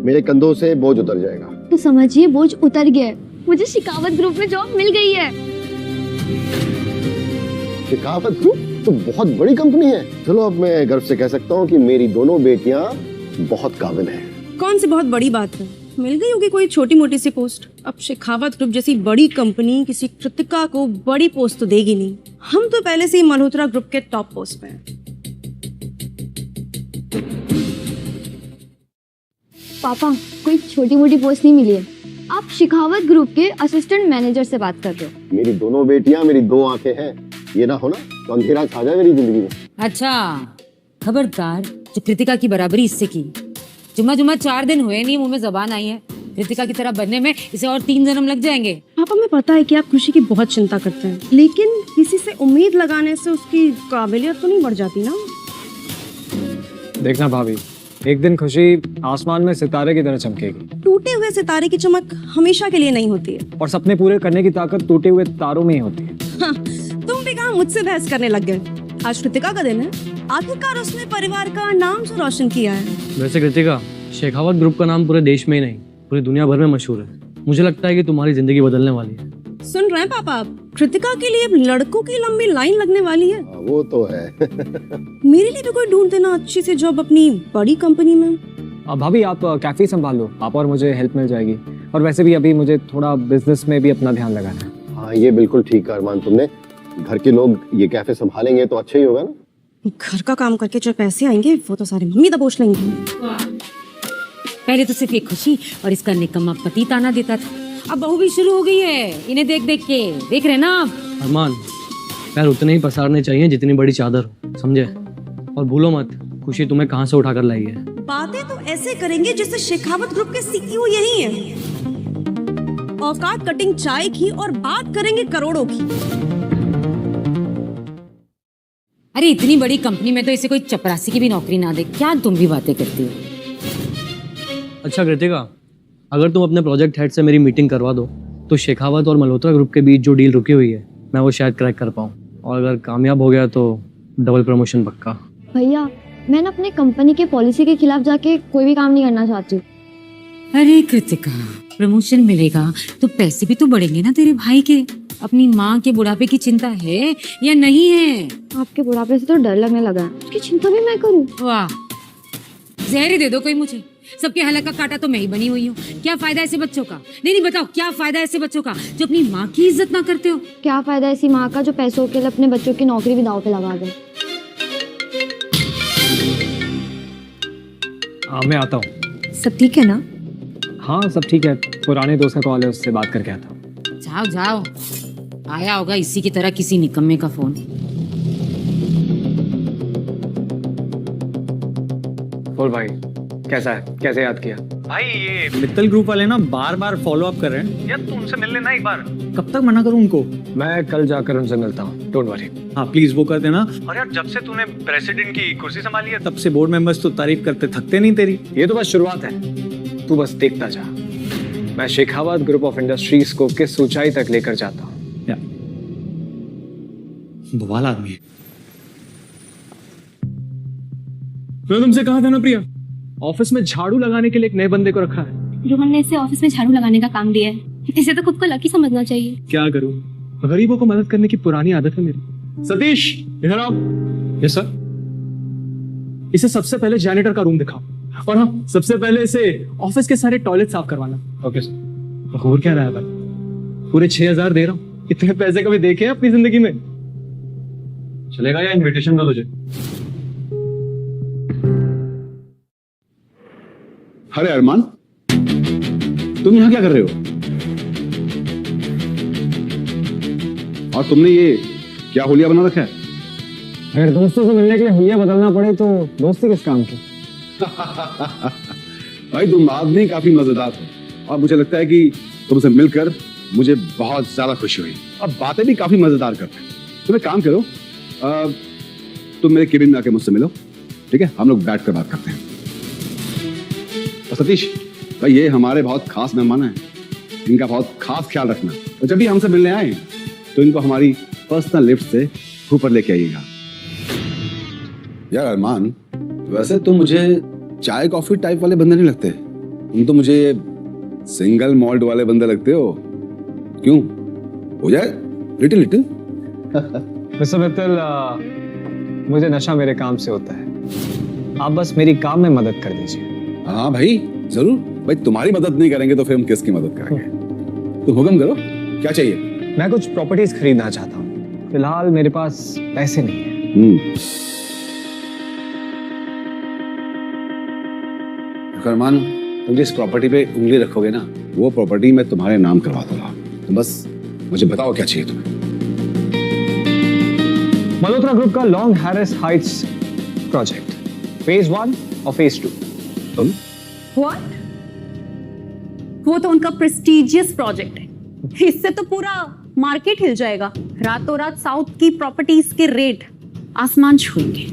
मेरे कंधों से बोझ उतर जाएगा। तो समझिए बोझ उतर गया है, मुझे शेखावत ग्रुप में जॉब मिल गई है। शेखावत ग्रुप तो बहुत बड़ी कंपनी है। चलो अब मैं गर्व से कह सकता हूँ कि मेरी दोनों बेटियां बहुत काबिल हैं। कौन सी बहुत बड़ी बात है, मिल गई होगी कोई छोटी मोटी सी पोस्ट। अब शेखावत ग्रुप जैसी बड़ी कंपनी किसी कृतिका को बड़ी पोस्ट तो देगी नहीं। हम तो पहले से ही मल्होत्रा ग्रुप के टॉप पोस्ट पे हैं। पापा, कोई छोटी मोटी पोस्ट नहीं मिली है। आप शेखावत ग्रुप के असिस्टेंट मैनेजर से बात कर रहे हो। मेरी दोनों बेटियां मेरी दो आंखें हैं। ये ना हो ना तो अंधेरा छा जाए मेरी जिंदगी में। अच्छा, खबरदार जो कृतिका की बराबरी इससे की जुम्मा जुम्मा 4 दिन हुए नहीं, मुंह में जबान आई है। कृतिका की तरह बनने में इसे और 3 जन्म लग जाएंगे। पापा, मैं पता है कि आप खुशी की बहुत चिंता करते हैं, लेकिन किसी से उम्मीद लगाने से उसकी काबिलियत तो नहीं बढ़ जाती ना। देखना भाभी, एक दिन खुशी आसमान में सितारे की तरह चमकेगी। टूटे हुए सितारे की चमक हमेशा के लिए नहीं होती है। और सपने पूरे करने की ताकत टूटे हुए तारों में ही होती है। हाँ, तुम भी कहाँ मुझसे बहस करने लग गए। आज कृतिका का दिन है, आखिरकार उसने परिवार का नाम से रोशन किया है। वैसे कृतिका, शेखावत ग्रुप का नाम पूरे देश में ही नहीं पूरी दुनिया भर में मशहूर है। मुझे लगता है कि तुम्हारी जिंदगी बदलने वाली है। सुन रहे हैं पापा आप? कृतिका के लिए अब लड़कों की लंबी लाइन लगने वाली है। वो तो है। मेरे लिए भी कोई ढूंढ देना अच्छी सी जॉब अपनी बड़ी कंपनी में। भाभी आप कैफे संभाल लो, आप और मुझे हेल्प मिल जाएगी। और वैसे भी अभी मुझे थोड़ा बिजनेस में भी अपना ध्यान लगाना है। हाँ, ये बिल्कुल ठीक कहा अरमान तुमने। घर के लोग ये कैफे संभालेंगे तो अच्छा ही होगा ना। घर का काम करके जो पैसे आएंगे वो तो सारे मम्मी दबोच लेंगी। पहले तो सिर्फ एक खुशी और इसका निकम्मा पति ताना देता था, अब बहू भी शुरू हो गई है इन्हें देख देख के। देख रहे ना आप? अरमान, पैर उतने ही पसारने चाहिए जितनी बड़ी चादर हो, समझे? और भूलो मत, खुशी तुम्हें कहाँ से उठाकर लाई है। बातें तो ऐसे करेंगे जैसे शेखावत ग्रुप के सीईओ यही है। औकात कटिंग चाय की और बात करेंगे करोड़ों की। अरे इतनी बड़ी कंपनी में तो इसे कोई चपरासी की भी नौकरी ना दे। क्या तुम भी बातें करती हो? अच्छा कृतिका, अगर तुम अपने प्रोजेक्ट हेड से मेरी मीटिंग करवा दो तो शेखावत और मल्होत्रा ग्रुप के बीच जो डील रुकी हुई है मैं वो शायद क्रैक कर पाऊँ, और अगर कामयाब हो गया तो डबल प्रमोशन पक्का। भैया, मैं ना अपने कंपनी के पॉलिसी के खिलाफ जाके कोई भी काम नहीं करना चाहती। अरे कृतिका, प्रमोशन मिलेगा तो पैसे भी तो बढ़ेंगे ना तेरे भाई के। अपनी माँ के बुढ़ापे की चिंता है या नहीं है? आपके बुढ़ापे से तो डर लगने लगा है, उसकी चिंता भी मैं करूँ? वाह, जहर ही दे दो कोई मुझे। सबके हलक का कांटा तो मैं ही बनी हुई हूँ। क्या फायदा ऐसे बच्चों का? नहीं बताओ, क्या फायदा ऐसे बच्चों का जो अपनी माँ की इज्जत ना करते हो? क्या फायदा ऐसी माँ का जो पैसों के लिए अपने बच्चों की नौकरी भी दांव पे लगा दे। हाँ, मैं आता हूँ। सब ठीक है ना? हाँ सब ठीक है, पुराने दोस्त का कॉल है, उससे बात करके आता हूँ। जाओ जाओ, आया होगा इसी की तरह किसी निकम्मे का फोन। बोल भाई, कैसा है? कैसे याद किया? भाई ये मित्तल ग्रुप वाले ना बार बार फॉलो अप कर रहे हैं यार, तुम उनसे मिल लेना एक बार। कब तक मना करूं उनको? मैं कल जाकर उनसे मिलता हूँ, डोंट वरी। हाँ प्लीज वो कर देना। और यार जब से तूने प्रेसिडेंट की कुर्सी संभाली है तब से बोर्ड मेंबर्स तो तारीफ करते थकते नहीं तेरी। ये तो बस शुरुआत है, तू बस देखता जा। मैं शेखावत ग्रुप ऑफ इंडस्ट्रीज को किस ऊंचाई तक लेकर जाता हूँ। बवाल आदमी है। मैं तुमसे कहा था ना प्रिया, ऑफिस में झाड़ू लगाने के लिए एक नए बंदे को रखा है। रोहन ने इसे ऑफिस में झाड़ू लगाने का काम दिया है। इसे तो खुद को लकी समझना चाहिए। क्या करूं, गरीबों को मदद करने की पुरानी आदत है मेरी। सतीश इधर आओ। Yes sir. इसे सबसे पहले जैनिटर का रूम दिखाओ, और हाँ सबसे पहले इसे ऑफिस के सारे टॉयलेट साफ करवाना। Okay sir. और क्या रहा है भाई, पूरे 6,000 दे रहा हूँ। इतने पैसे कभी देखे हैं अपनी जिंदगी में? चलेगा या इनविटेशन दो तुझे? अरे अरमान, तुम यहाँ क्या कर रहे हो? और तुमने ये क्या हुलिया बना रखा है? अगर दोस्तों से मिलने के लिए हुलिया बदलना पड़े तो दोस्ती किस काम की? भाई तुम आदमी काफी मजेदार हो, और मुझे लगता है कि तुमसे मिलकर मुझे बहुत ज्यादा खुशी हुई। और बातें भी काफी मजेदार करते हैं। तुम एक काम करो, तुम मेरे केबिन में आके मुझसे मिलो, ठीक है? हम लोग बैठ कर बात करते हैं। और सतीश भाई, ये हमारे बहुत खास मेहमान हैं, इनका बहुत खास ख्याल रखना। और जब भी हमसे मिलने आए तो इनको हमारी पर्सनल लिफ्ट से ऊपर लेके आइएगा। यार अरमान, वैसे तो मुझे चाय कॉफी टाइप वाले बंदे नहीं लगते, तुम तो मुझे सिंगल मॉल्ट वाले बंदे लगते हो। क्यों, हो जाए लिटिल लिटिल? मिस्टर मित्तल, मुझे नशा मेरे काम से होता है, आप बस मेरी काम में मदद कर दीजिए। हाँ भाई जरूर। भाई तुम्हारी मदद नहीं करेंगे तो फिर हम किसकी मदद करेंगे? तुम हुक्म करो, क्या चाहिए? मैं कुछ प्रॉपर्टीज खरीदना चाहता हूँ, फिलहाल मेरे पास पैसे नहीं है। अरमान, तुम जिस प्रॉपर्टी पे उंगली रखोगे ना, वो प्रॉपर्टी मैं तुम्हारे नाम करवा दूंगा। तुम बस मुझे बताओ क्या चाहिए तुम्हें। मल्होत्रा ग्रुप का long Harris Heights project, phase 1 और फेज 2। व्हाट? वो तो उनका प्रेस्टिजियस प्रोजेक्ट है, इससे तो पूरा मार्केट हिल जाएगा। रातों रात साउथ की प्रॉपर्टीज के रेट आसमान छूएंगे।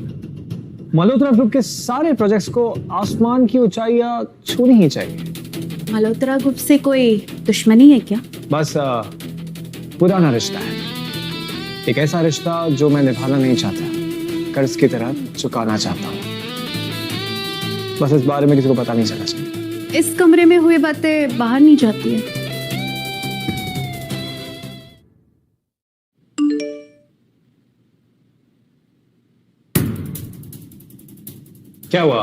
मल्होत्रा ग्रुप के सारे प्रोजेक्ट्स को आसमान की ऊंचाइयां छूनी ही चाहिए। मल्होत्रा ग्रुप से कोई दुश्मनी है क्या? बस पुराना रिश्ता है, एक ऐसा रिश्ता जो मैं निभाना नहीं चाहता, कर्ज की तरह चुकाना चाहता हूँ। बस इस बारे में किसी को पता नहीं चलना चाहिए। इस कमरे में हुई बातें बाहर नहीं जाती है। क्या हुआ,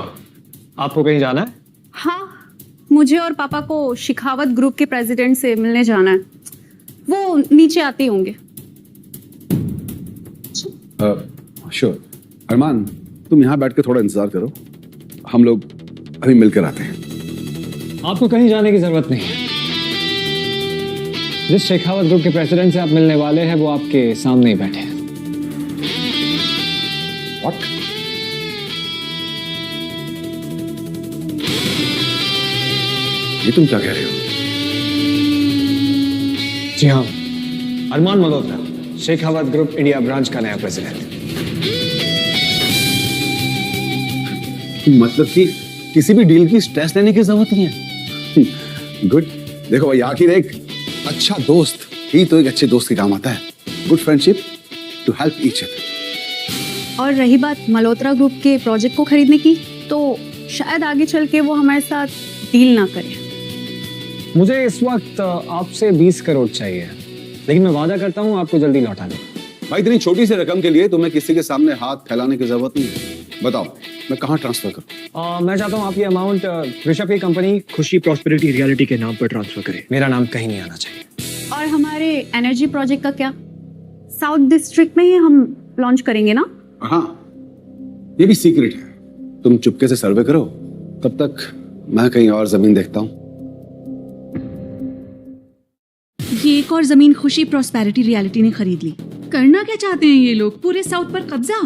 आपको कहीं जाना है? हाँ, मुझे और पापा को शेखावत ग्रुप के प्रेसिडेंट से मिलने जाना है। वो नीचे आते होंगे। श्योर। अरमान, तुम यहाँ बैठ के थोड़ा इंतजार करो, हम लोग अभी मिलकर आते हैं। आपको कहीं जाने की जरूरत नहीं है। जिस शेखावत ग्रुप के प्रेसिडेंट से आप मिलने वाले हैं वो आपके सामने ही बैठे हैं। What? ये तुम क्या कह रहे हो? जी हाँ, Armaan Malhotra, Shekhawat group India branch का नया प्रेसिडेंट। मतलब कि किसी भी डील की स्ट्रेस लेने की जरूरत नहीं है। गुड। देखो भाई, आखिर एक अच्छा दोस्त ही तो एक अच्छे दोस्त के काम आता है। Good friendship to help each other. और रही बात मल्होत्रा ग्रुप के प्रोजेक्ट को खरीदने की, तो शायद आगे चल के वो हमारे साथ डील ना करे। मुझे इस वक्त आपसे 20 करोड़ चाहिए, लेकिन मैं वादा करता हूँ आपको जल्दी लौटा दूं। भाई, इतनी छोटी सी रकम के लिए तुम्हें किसी के सामने हाथ फैलाने की जरूरत नहीं है। बताओ, मैं कहाँ ट्रांसफर करूँ? मैं चाहता हूँ आप ये अमाउंट ऋषभ की कंपनी खुशी प्रॉस्पेरिटी रियलिटी के नाम पर ट्रांसफर करें। मेरा नाम कहीं नहीं आना चाहिए। और हमारे एनर्जी प्रोजेक्ट का क्या? साउथ डिस्ट्रिक्ट में ही हम लॉन्च करेंगे ना? हाँ, ये भी सीक्रेट है। तुम चुपके से सर्वे करो, तब तक मैं कहीं और जमीन देखता हूँ। ये एक और जमीन खुशी प्रॉस्पेरिटी रियलिटी ने खरीद ली। करना क्या चाहते हैं ये लोग? पूरे साउथ पर कब्जा?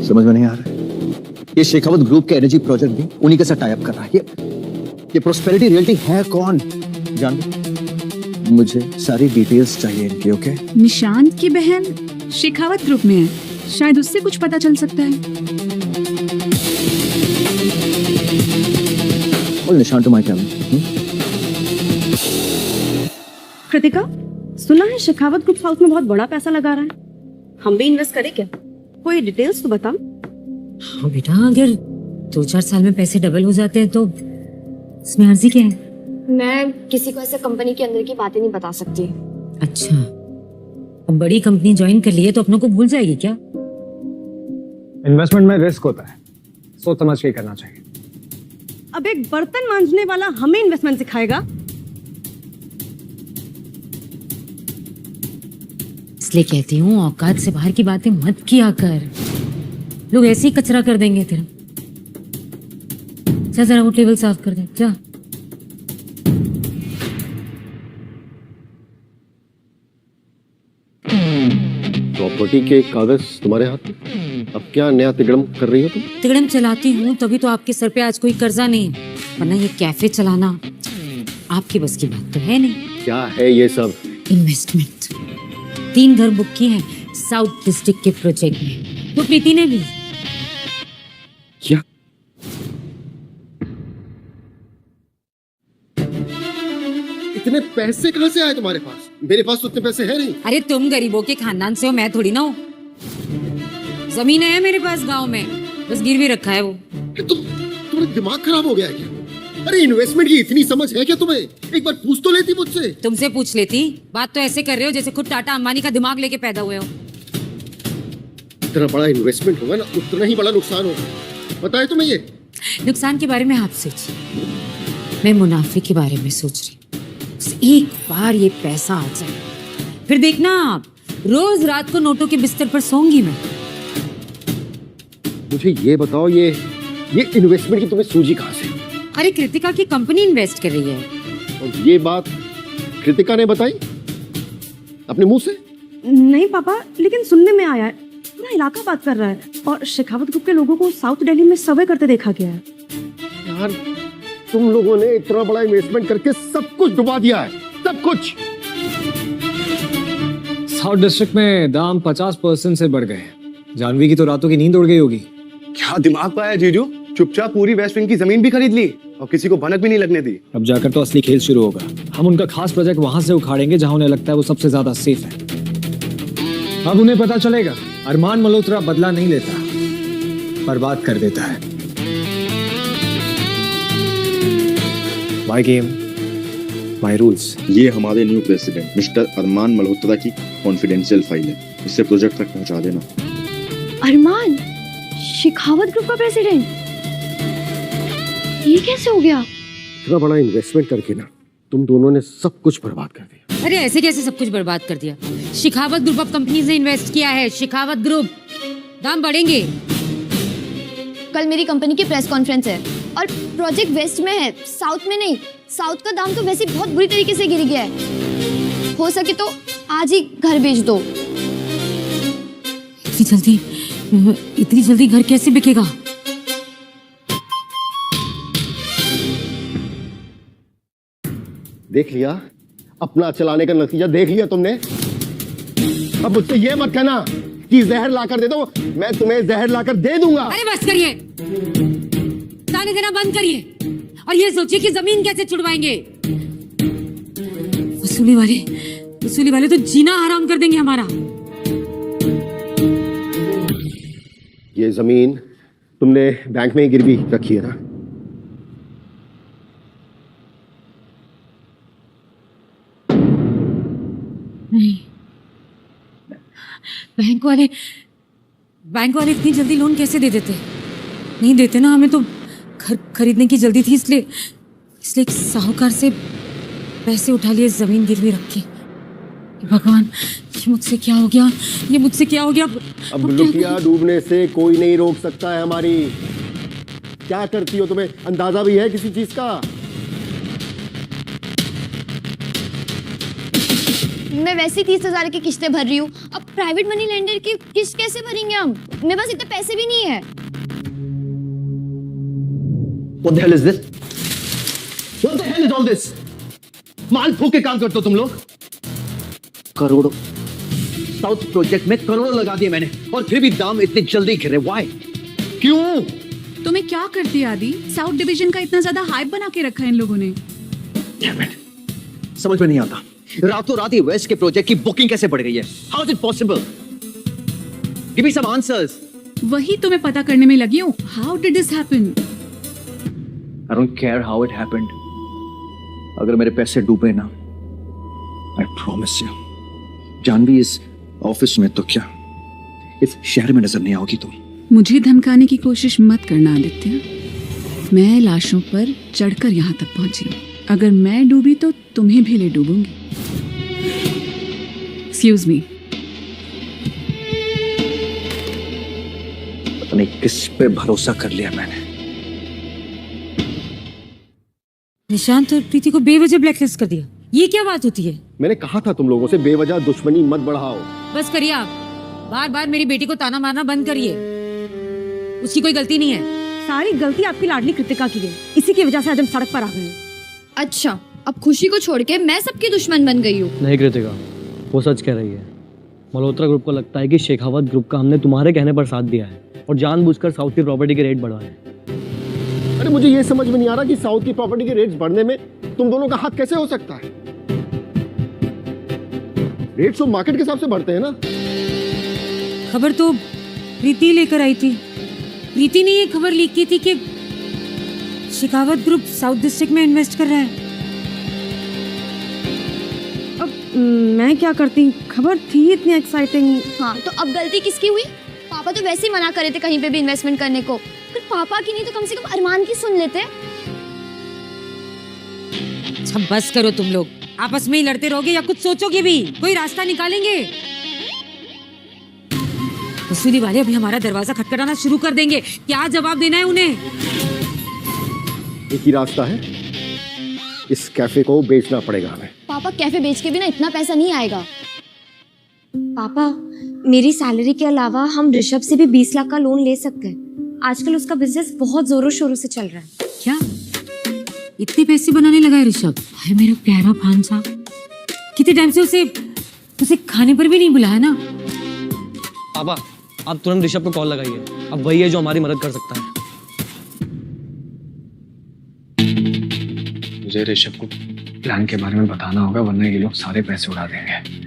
समझ में नहीं आ रहा है। ये शेखावत ग्रुप के एनर्जी प्रोजेक्ट भी उन्हीं के साथ टाई अप कर रहा है। ये प्रॉस्पेरिटी रियलिटी है कौन? जान, मुझे सारी डिटेल्स चाहिए इनकी। ओके? निशांत की बहन शेखावत ग्रुप में है, शायद उससे कुछ पता चल सकता है। और निशांत तुम्हारे क्या में? कृतिका, सुना है शेखावत ग्रुप साउथ में बहुत बड़ा पैसा लगा रहा है। हम भी इन्वेस्ट करें क्या? कोई डिटेल्स तो बता। हाँ बेटा, अगर 2-4 साल में पैसे डबल हो जाते हैं तो इसमें अर्जी क्या है? मैं किसी को ऐसे कंपनी के अंदर की बातें नहीं बता सकती। अच्छा, अब बड़ी कंपनी ज्वाइन कर ली है तो अपनों को भूल जाएगी क्या? इन्वेस्टमेंट में रिस्क होता है, सोच समझ के करना चाहिए। अब एक बर्तन मांजने वाला हमें इन्वेस्टमेंट सिखाएगा? इसलिए कहती हूँ, औकात से बाहर की बातें मत किया कर, लोग ऐसे ही कचरा कर देंगे तेरा। जा जरा वो टेबल साफ कर दे, जा। प्रॉपर्टी के कागज तुम्हारे हाथ में, अब क्या नया तिगड़म कर रही हो तुम? तिगड़म चलाती हूँ तभी तो आपके सर पे आज कोई कर्जा नहीं है, वरना ये कैफे चलाना आपकी बस की बात तो है नहीं। क्या है ये सब? इन्वेस्टमेंट 3 घर बुक किए हैं साउथ डिस्ट्रिक्ट के प्रोजेक्ट में, तो प्रीति ने भी। क्या? इतने पैसे कहाँ से आए तुम्हारे पास? मेरे पास तो इतने पैसे हैं नहीं। अरे तुम गरीबों के खानदान से हो, मैं थोड़ी ना हूँ। जमीन है मेरे पास गांव में, बस गिरवी रखा है वो। तुम्हारा दिमाग खराब हो गया है क्या? अरे इन्वेस्टमेंट की इतनी समझ है क्या तुम्हें? एक बार पूछ तो लेती मुझसे। तुमसे पूछ लेती। बात तो ऐसे कर रहे हो जैसे खुद टाटा अंबानी का दिमाग लेके पैदा हुए हो। जितना बड़ा इन्वेस्टमेंट होगा ना, उतना ही बड़ा नुकसान होगा। बताए तुम्हें ये? नुकसान के बारे में आप सोचिए, मैं मुनाफे के बारे में सोच रही हूँ। एक बार ये पैसा आ जाए, फिर देखना आप, रोज रात को नोटों के बिस्तर पर सोऊंगी मैं। मुझे ये बताओ, ये इन्वेस्टमेंट की तुम्हें सूझी कहाँ से? अरे कृतिका की कंपनी इन्वेस्ट कर रही है। और ये बात कृतिका ने बताई अपने मुंह से? नहीं पापा, लेकिन सुनने में आया है, पूरा इलाका बात कर रहा है। और शेखावत ग्रुप के लोगों को साउथ दिल्ली में सर्वे करते देखा गया है। यार तुम लोगों ने इतना बड़ा इन्वेस्टमेंट करके सब कुछ डुबा दिया है, सब कुछ। साउथ डिस्ट्रिक्ट में दाम 50% से बढ़ गए। जानवी की तो रातों की नींद उड़ गई होगी। क्या दिमाग पाया जीजू, चुपचाप पूरी वेस्ट विंग की जमीन भी खरीद ली और किसी को भनक भी नहीं लगने दी। अब जाकर तो असली खेल शुरू होगा। हम उनका खास प्रोजेक्ट वहां से उखाड़ेंगे जहां उन्हें लगता है वो सबसे ज्यादा सेफ है। अब उन्हें पता चलेगा अरमान मल्होत्रा बदला नहीं लेता, बर्बाद कर देता है। My game my rules. ये हमारे न्यू प्रेसिडेंट मिस्टर अरमान मल्होत्रा की कॉन्फिडेंशियल फाइल है, इसे प्रोजेक्ट तक पहुंचा देना। अरमान शेखावत ग्रुप का प्रेसिडेंट, ये कैसे हो गया? इतना बड़ा इन्वेस्टमेंट करके ना तुम दोनों ने सब कुछ बर्बाद कर दिया। अरे ऐसे कैसे सब कुछ बर्बाद कर दिया? शेखावत ग्रुप ऑफ कंपनीज ने इन्वेस्ट किया है। शेखावत ग्रुप, दाम बढ़ेंगे। कल मेरी कंपनी की प्रेस कॉन्फ्रेंस है और प्रोजेक्ट वेस्ट में है, साउथ में नहीं। साउथ का दाम तो वैसे बहुत बुरी तरीके से गिर गया है। हो सके तो आज ही घर बेच दो। इतनी जल्दी घर कैसे बिकेगा? देख लिया, अपना चलाने का नतीजा देख लिया तुमने। अब मुझसे ये मत कहना कि जहर लाकर दे दो, मैं तुम्हें जहर लाकर दे दूंगा। अरे बस करिए, ताने देना बंद करिए और ये सोचिए कि जमीन कैसे छुड़वाएंगे। वसूली वाले तो जीना हराम कर देंगे हमारा। ये जमीन तुमने बैंक में ही गिरवी रखी है ना? नहीं, बैंक वाले इतनी जल्दी लोन कैसे दे देते? नहीं देते ना, हमें तो घर खरीदने की जल्दी थी, इसलिए एक साहूकार से पैसे उठा लिए, जमीन गिरवी रखी। भगवान, ये मुझसे क्या हो गया? अब लुटिया डूबने से कोई नहीं रोक सकता है हमारी। क्या करती हो, तुम्हें अंदाजा भी है किसी चीज का? मैं वैसे ही 30,000 की किस्तें भर रही हूँ, अब प्राइवेट मनी लेंडर की किस्त कैसे भरेंगे हम? मेरे पास इतने पैसे भी नहीं है। What the hell is this? What the hell is all this? माल फूक के काम करते हो तुम लोग। करोड़ों साउथ प्रोजेक्ट में करोड़ों लगा दिए मैंने और फिर भी दाम इतने जल्दी गिरे। Why? क्यों? तुम्हें क्या कर दिया आदि? साउथ डिवीजन का इतना ज्यादा हाइप बना के रखा है इन लोगों ने। समझ में नहीं आता, रातों रात ये वेस्ट के प्रोजेक्ट की बुकिंग कैसे बढ़ गई है? How is it possible? Give me some answers. वही तुम्हें पता करने में लगी हूँ। How did this happen? I don't care how it happened. अगर मेरे पैसे डूबे ना, I promise you, जानवी इस ऑफिस में तो क्या इस शहर में नजर नहीं आओगी तुम। मुझे धमकाने की कोशिश मत करना आदित्य। मैं लाशों पर चढ़कर यहाँ तक पहुंची। अगर मैं डूबी तो तुम्हें भी ले डूबूंगी। Excuse me. पता नहीं किस पे भरोसा कर लिया मैंने। निशांत और प्रीति को बेवजह ब्लैकलिस्ट कर दिया, ये क्या बात होती है? मैंने कहा था तुम लोगों से बेवजह दुश्मनी मत बढ़ाओ। बस करिए आप, बार बार मेरी बेटी को ताना मारना बंद करिए। उसकी कोई गलती नहीं है। सारी गलती आपकी लाडली कृतिका की है, इसी की वजह से आज हम सड़क पर आ गए। अच्छा, अब खुशी को छोड़ के मैं सबकी दुश्मन बन गई हूँ। नहीं कृतिका, वो सच कह रही है। मल्होत्रा ग्रुप को लगता है कि शेखावत ग्रुप का हमने तुम्हारे कहने पर साथ दिया है और जानबूझकर साउथ की प्रॉपर्टी के रेट बढ़ाए हैं। अरे मुझे ये समझ में नहीं आ रहा कि साउथ की प्रॉपर्टी के रेट्स बढ़ने में तुम दोनों का हाथ कैसे हो सकता है? रेट्स तो मार्केट के हिसाब से बढ़ते हैं ना। खबर तो प्रीति लेकर आई थी। प्रीति ने ये खबर लीक की थी कि शेखावत ग्रुप साउथ डिस्ट्रिक्ट में इन्वेस्ट कर रहा है। अब मैं क्या करती, खबर थी इतनी एक्साइटिंग। हाँ, तो अब गलती किसकी हुई? पापा तो वैसे ही मना करे थे कहीं पे भी इन्वेस्टमेंट करने को। पर पापा की नहीं तो कम से कम अरमान की सुन लेते। अच्छा बस करो तुम लोग, आपस में ही लड़ते रहोगे या कुछ सोचोगे भी? कोई रास्ता निकालेंगे? वसूली वाले अभी हमारा दरवाजा खटखटाना शुरू कर देंगे। क्या जवाब देना है उन्हें? एक ही रास्ता है, इस कैफे को बेचना पड़ेगा हमें। पापा कैफे बेच के भी ना इतना पैसा नहीं आएगा। पापा मेरी सैलरी के अलावा हम ऋषभ से भी 20 लाख का लोन ले सकते हैं। आजकल उसका बिजनेस बहुत जोरों शोरों से चल रहा है। क्या इतने पैसे बनाने लगा है ऋषभ? हाय मेरा प्यारा भांजा, कितने टाइम से उसे खाने पर भी नहीं बुलाया ना। पापा आप तुरंत ऋषभ को कॉल लगाइए, अब वही है जो हमारी मदद कर सकता है। मुझे ऋषभ को प्लान के बारे में बताना होगा, वरना ये लोग सारे पैसे उड़ा देंगे।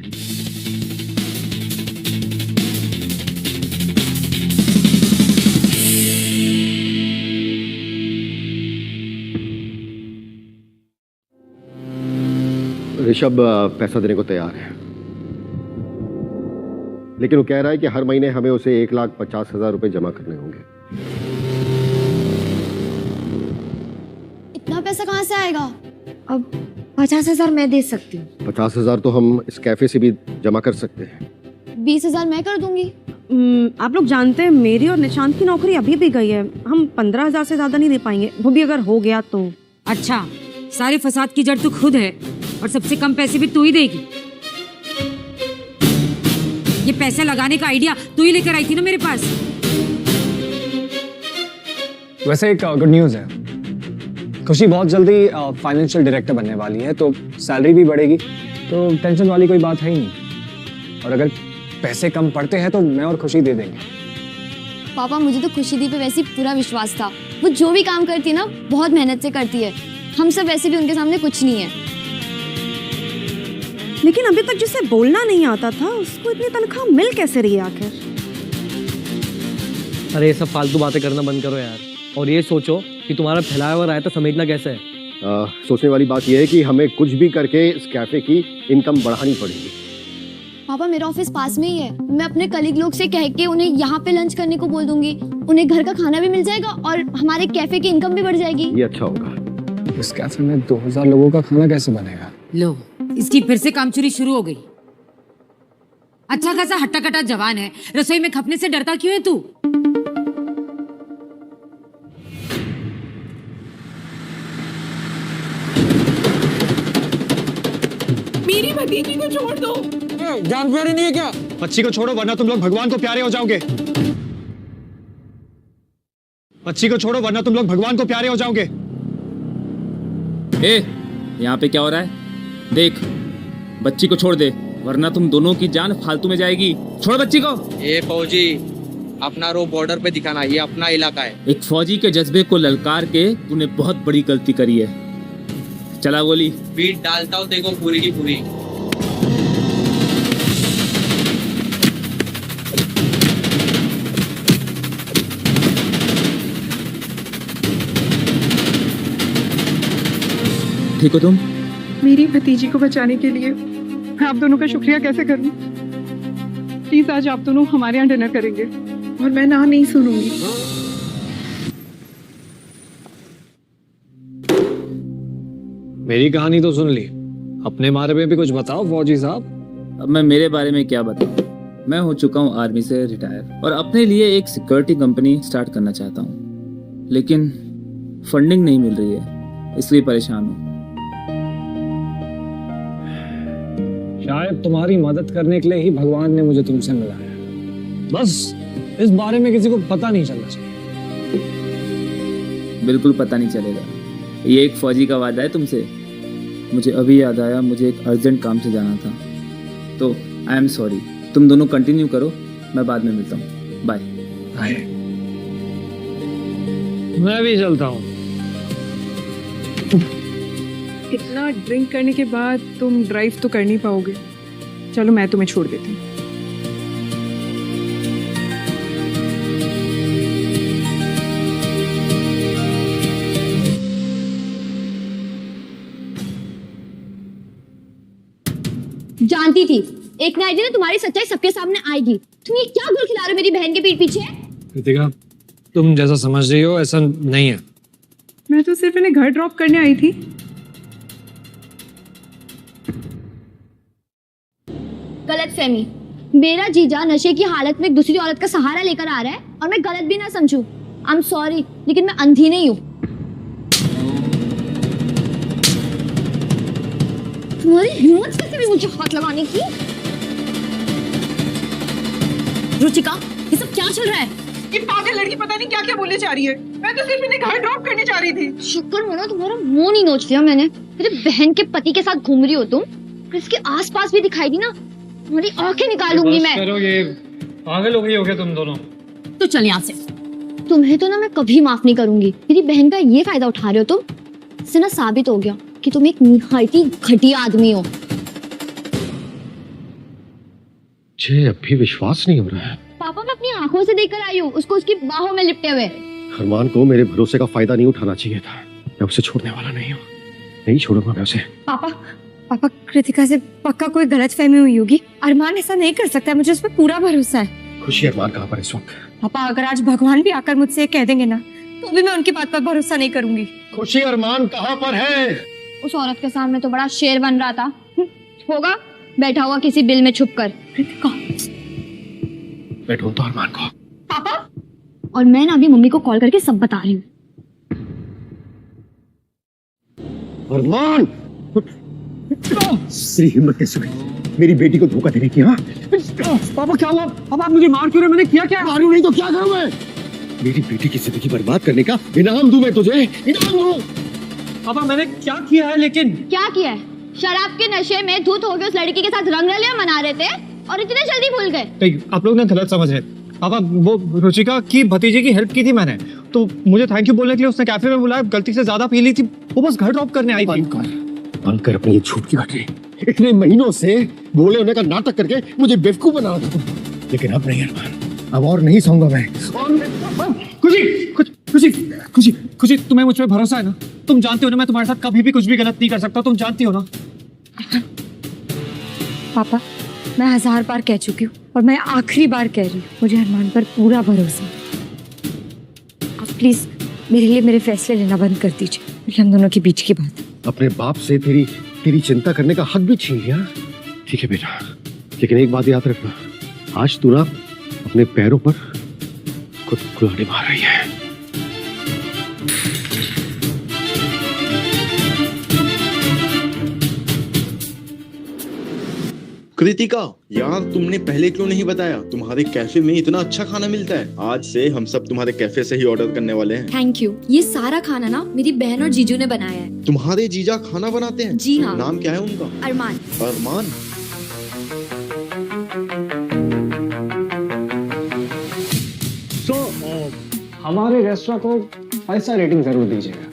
ऋषभ पैसा देने को तैयार है, लेकिन वो कह रहा है कि हर महीने हमें उसे 1,50,000 रुपए जमा करने होंगे। इतना पैसा कहाँ से आएगा? अब 50,000 मैं दे सकती हूँ। 50,000 तो हम इस कैफे से भी जमा कर सकते हैं। 20,000 मैं कर दूंगी। आप लोग जानते हैं मेरी और निशांत की नौकरी अभी भी गई है, हम 15,000 से ज्यादा नहीं दे पाएंगे, वो भी अगर हो गया तो। अच्छा, सारे फसाद की जड़ तू खुद है और सबसे कम पैसे भी तू ही देगी। ये पैसा लगाने का आइडिया तू ही लेकर आई थी ना मेरे पास। वैसे एक गुड न्यूज़ है, खुशी बहुत जल्दी फाइनेंशियल डायरेक्टर बनने वाली है, तो सैलरी भी बढ़ेगी, तो टेंशन वाली कोई बात है ही नहीं। और अगर पैसे कम पड़ते हैं तो मैं और खुशी दे देंगे। पापा मुझे तो खुशी दी पे वैसे ही पूरा विश्वास था, वो जो भी काम करती है ना बहुत मेहनत से करती है, हम सब वैसे भी उनके सामने कुछ नहीं है। लेकिन अभी तक जिसे बोलना नहीं आता था उसको इतनी तनख्वाह मिल कैसे रही है आखिर? अरे ये सब फालतू बातें करना बंद करो यार, और ये सोचो कि तुम्हारा फैलाया हुआ रायता समेटना कैसे है। सोचने वाली बात यह है कि हमें कुछ भी करके इस कैफे की इनकम बढ़ानी पड़ेगी। पापा मेरा ऑफिस पास में ही है, मैं अपने कलीग लोग से कह के उन्हें यहाँ पे लंच करने को बोल दूंगी, उन्हें घर का खाना भी मिल जाएगा और हमारे कैफे की इनकम भी बढ़ जाएगी। ये अच्छा होगा। इस कैफे में 2000 लोगों का खाना कैसे बनेगा? लो, इसकी फिर से कामचोरी शुरू हो गई। अच्छा खासा हट्टा कट्टा जवान है, रसोई में खपने से डरता क्यों है तू? मेरी भतीजी को छोड़ दो। जान प्यारी नहीं है क्या? बच्ची को छोड़ो वरना तुम लोग भगवान को प्यारे हो जाओगे। बच्ची को छोड़ो वरना तुम लोग भगवान को प्यारे हो जाओगे। यहाँ पे क्या हो रहा है? देख, बच्ची को छोड़ दे वरना तुम दोनों की जान फालतू में जाएगी। छोड़ बच्ची को। ए फौजी, अपना रो बॉर्डर पे दिखाना, ये अपना इलाका है। एक फौजी के जज्बे को ललकार के तूने बहुत बड़ी गलती करी है। चला गोली। बीट डालता हूँ देखो पूरी की पूरी। ठीक हो तुम? मेरी भतीजी को बचाने के लिए मैं आप दोनों का शुक्रिया कैसे करूं? प्लीज आज आप दोनों हमारे यहाँ डिनर करेंगे और मैं ना नहीं सुनूंगी। मेरी कहानी तो सुन ली, अपने बारे में भी कुछ बताओ फौजी साहब। अब मैं मेरे बारे में क्या बताऊं? मैं हो चुका हूं आर्मी से रिटायर और अपने लिए एक सिक्योरिटी कंपनी स्टार्ट करना चाहता हूं, लेकिन फंडिंग नहीं मिल रही है, इसलिए परेशान हूं। शायद तुम्हारी मदद करने के लिए ही भगवान ने मुझे तुमसे मिलाया, बस इस बारे में किसी को पता नहीं चलना चाहिए। बिल्कुल पता नहीं चलेगा, ये एक फौजी का वादा है तुमसे। मुझे अभी याद आया, मुझे एक अर्जेंट काम से जाना था, तो आई एम सॉरी। तुम दोनों कंटिन्यू करो, मैं बाद में मिलता हूँ। बाय। मैं भी चलता हूँ। इतना ड्रिंक करने के बाद तुम ड्राइव तो कर नहीं पाओगे, चलो मैं तुम्हें छोड़ देती हूँ। जानती थी एक ना एक दिन तुम्हारी सच्चाई सबके सामने आएगी। तुम ये क्या गुल खिला रहे हो मेरी बहन के पीठ पीछे? कृतिका, तुम जैसा समझ रही हो ऐसा नहीं है। मैं तो सिर्फ इन्हें घर ड्रॉप करने आई थी। गलतफहमी, मेरा जीजा नशे की हालत में एक दूसरी औरत का सहारा लेकर आ रहा है और मैं गलत भी ना समझूं। आई एम सॉरी, लेकिन मैं अंधी नहीं हूँ। तुम्हारी हिम्मत कैसे भी मुझे हाथ लगाने की? रुचिका, ये सब क्या चल रहा है? ये पागल लड़की पता नहीं क्या क्या बोलने जा रही है। मैं तो सिर्फ इन्हें घर ड्रॉप करने जा रही थी। शुक्र मना तुम्हारा मुंह नहीं नोच दिया मैंने। मेरे बहन के पति के साथ घूम रही हो तुम, और इसके आसपास भी दिखाई दी ना, तुम्हारी आंखें निकालूंगी मैं। ये पागल हो गई हो क्या तुम दोनों? तो चल यहाँ से। तुम्हें तो ना मैं कभी माफ नहीं करूंगी। मेरी बहन का ये फायदा उठा रहे हो तुम। इससे ना साबित हो गया कि तुम एक निहायत ही घटिया आदमी हो। मुझे अभी विश्वास नहीं हो रहा है। पापा मैं अपनी आंखों से देखकर आई हूँ उसको उसकी बाहों में लिपटे हुए। अरमान को मेरे भरोसे का फायदा नहीं उठाना चाहिए था। मैं उसे छोड़ने वाला नहीं हूँ, नहीं छोड़ूंगा मैं उसे। पापा कृतिका से पक्का कोई गलतफहमी हुई होगी। अरमान ऐसा नहीं कर सकता, मुझे उस पर पूरा भरोसा है। खुशी अरमान कहाँ पर इस वक्त? पापा अगर आज भगवान भी आकर मुझसे कह देंगे ना, तो भी मैं उनकी बात पर भरोसा नहीं करूंगी। खुशी अरमान कहाँ पर है? उस औरत के सामने तो बड़ा शेर बन रहा था। होगा बैठा हुआ किसी बिल में छुप कर। मैं ढूंढता हूं अरमान को। पापा, और मैं ना अभी मम्मी को कॉल करके सब बता रही हूँ। अरमान, तेरी हिम्मत कैसे हुई मेरी बेटी को धोखा देने की? हाँ पापा क्या हुआ? पापा आप मुझे मार क्यों रहे? मैंने किया क्या? मारूं नहीं तो क्या करूं मैं? मेरी बेटी की जिंदगी बर्बाद करने का इनाम दूं मैं तुझे, इनाम दूं। पापा मैंने क्या किया है? लेकिन क्या किया है? शराब के नशे में धुत हो गए उस लड़की के साथ रंगरलियां मना रहे थे और इतने जल्दी भूल गए। नहीं, आप लोग ना गलत समझ रहे। पापा वो रुचिका की भतीजे की हेल्प की थी मैंने, तो मुझे थैंक यू बोलने के लिए उसने कैफे में बुलाया। गलती से ज्यादा पी ली थी, वो बस घर ड्रॉप करने आई थी। बंद कर अपनी ये झूठ की घटनी। इतने महीनों से भोले होने का नाटक करके मुझे बेवकूफ बना रहा था, लेकिन अब नहीं अरमान, अब और नहीं सहूंगा मैं। खुशी तुम्हें मुझ पर भरोसा है ना? तुम जानती हो ना मैं तुम्हारे साथ कभी भी कुछ भी गलत नहीं कर सकता, तुम जानती हो ना? पापा मैं 1000 बार कह चुकी हूँ और मैं आखिरी बार कह रही हूँ, मुझे अरमान पर पूरा भरोसा है। आप प्लीज मेरे लिए मेरे फैसले लेना बंद कर दीजिए। ये हम दोनों के बीच की बात है। अपने बाप से तेरी चिंता करने का हक भी छीन लिया। ठीक है बेटा, लेकिन एक बात याद रखना, आज तू ना अपने पैरों पर खुद कुल्हाड़ी मार रही है। कृतिका यार, तुमने पहले क्यों नहीं बताया? तुम्हारे कैफे में इतना अच्छा खाना मिलता है। आज से हम सब तुम्हारे कैफे से ही ऑर्डर करने वाले हैं। Thank you. ये सारा खाना ना मेरी बहन और जीजू ने बनाया है। तुम्हारे जीजा खाना बनाते हैं? जी हाँ। नाम क्या है उनका? अरमान। अरमान? हमारे रेस्टोरेंट को 5 स्टार रेटिंग जरूर दीजिएगा।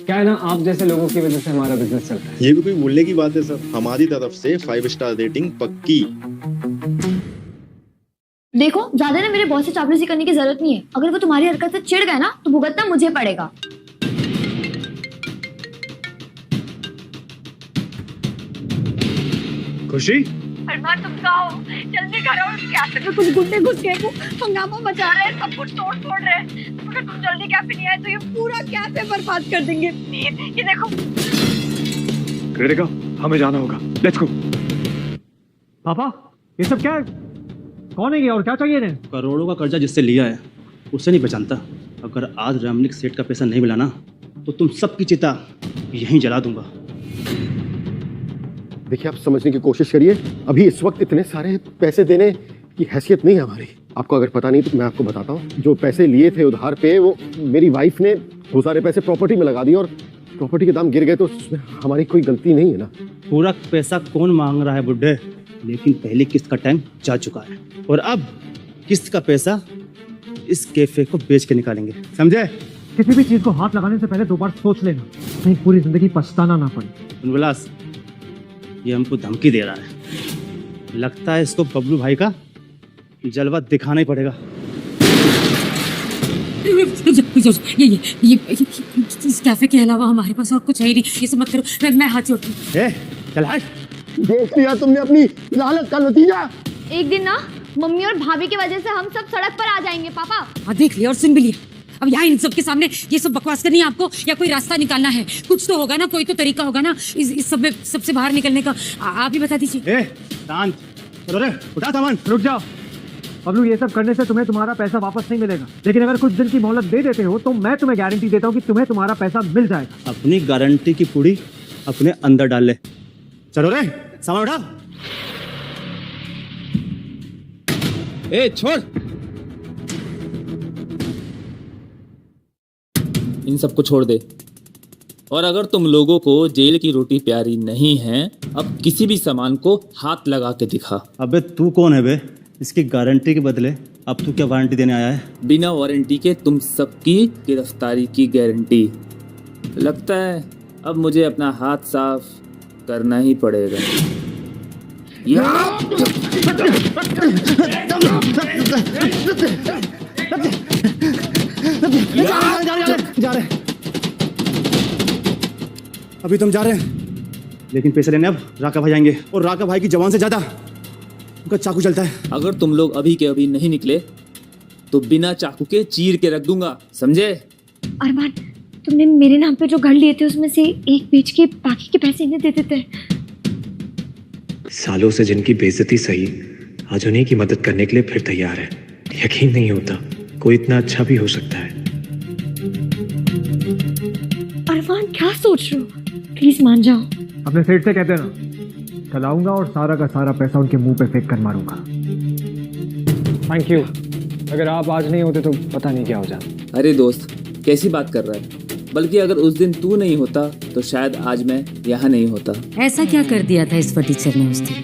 क्या है ना, आप जैसे लोगों की वजह से हमारा बिजनेस चलता है। ये भी कोई बोलने की बात है सर? हमारी तरफ से 5 स्टार रेटिंग पक्की। देखो ज्यादा ना मेरे बॉस से चापलूसी करने की जरूरत नहीं है। अगर वो तुम्हारी हरकत से चिढ़ गए ना तो भुगतना मुझे पड़ेगा। खुशी अरमान तुम जाओ, जल्दी करो। कैफे में कुछ गुंडे घुस गए, वो हंगामा मचा रहे हैं, सब कुछ तोड़ फोड़ रहे हैं। अगर तुम जल्दी कैफे नहीं आए तो ये पूरा कैफे बर्बाद कर देंगे। प्लीज ये देखो। कृतिका हमें जाना होगा, लेट्स गो। पापा ये सब क्या है? कौन है ये और क्या चाहिए इन्हें? करोड़ों का कर्जा जिससे लिया है उससे नहीं पहचानता। अगर आज रामनिक सेठ का पैसा नहीं मिला ना तो तुम सबकी चिता यहीं जला दूंगा। देखिए, आप समझने की कोशिश करिए, अभी इस वक्त इतने सारे पैसे देने की हैसियत नहीं है हमारी। आपको अगर पता नहीं तो मैं आपको बताता हूँ। जो पैसे लिए थे उधार पे, वो मेरी वाइफ ने वो सारे पैसे प्रॉपर्टी में लगा दिए और प्रॉपर्टी के दाम गिर गए, तो उसमें हमारी कोई गलती नहीं है ना। पूरा पैसा कौन मांग रहा है बुड्ढे? लेकिन पहले किस्त का टाइम जा चुका है और अब किस्त का पैसा इस कैफे को बेच के निकालेंगे, समझे? किसी भी चीज को हाथ लगाने से पहले 2 बार सोच लेना, नहीं पूरी जिंदगी पछताना ना पड़े। उनविलास ये हमको धमकी दे रहा है। लगता है इसको बबलू भाई का जलवा दिखाना ही पड़ेगा। ये इस कैफे के अलावा हमारे पास और कुछ है ही नहीं। ये सब मत करो, मैं हाथ जोड़ती हूँ। चल हट। देख लिया तुमने अपनी लालच का नतीजा। एक दिन ना मम्मी और भाभी की वजह से हम सब सड़क पर आ जाएंगे पापा। हाँ देख लिया और सुन भी लिया। अब यहाँ इन सब के सामने ये सब बकवास करनी है आपको, या कोई रास्ता निकालना है? कुछ तो होगा ना, कोई तो तरीका होगा ना इस सब में सबसे बाहर निकलने का। आप ही बता दीजिए। शांत चलो रे, उठा सामान। रुक जाओ बबलू, ये सब करने से तुम्हें तुम्हारा पैसा वापस नहीं मिलेगा, लेकिन अगर कुछ दिन की मोहलत दे देते हो तो मैं तुम्हें गारंटी देता हूँ कि तुम्हें तुम्हारा पैसा मिल जाएगा। अपनी गारंटी की पूरी अपने अंदर डाल ले। चलो रे, सामान उठा। ए छोड़। इन सबको छोड़ दे। और अगर तुम लोगों को जेल की रोटी प्यारी नहीं है, अब किसी भी सामान को हाथ लगा के दिखा। अबे तू कौन है बे? इसकी गारंटी के बदले अब तू क्या वारंटी देने आया है? बिना वारंटी के तुम सबकी गिरफ्तारी की गारंटी। लगता है अब मुझे अपना हाथ साफ करना ही पड़ेगा। जा रहे हैं। अभी तुम जा रहे हैं, लेकिन पैसे लेने अब राका भाई आएंगे, और राका भाई की जवान से ज्यादा उनका चाकू चलता है। अगर तुम लोग अभी के अभी नहीं निकले तो बिना चाकू के चीर के रख दूंगा, समझे? अरमान, तुमने मेरे नाम पे जो घर लिए थे उसमें से एक बेच के बाकी के पैसे इन्हें दे देते हैं। सालों से जिनकी बेइज्जती सही, आज उन्हीं की मदद करने के लिए फिर तैयार है। यकीन नहीं होता कोई इतना अच्छा भी हो सकता है। अरमान, क्या सोच रहे हो? प्लीज मान जाओ। अपने सेठ से कहते ना, कल आऊंगा और सारा का सारा पैसा उनके मुंह पे फेंक कर मारूंगा। Thank you. अगर आप आज नहीं होते तो पता नहीं क्या हो जाता। अरे दोस्त, कैसी बात कर रहा है? बल्कि अगर उस दिन तू नहीं होता तो शायद आज मैं यहाँ नहीं होता। ऐसा क्या कर दिया था इस फटीचर ने उस दिन?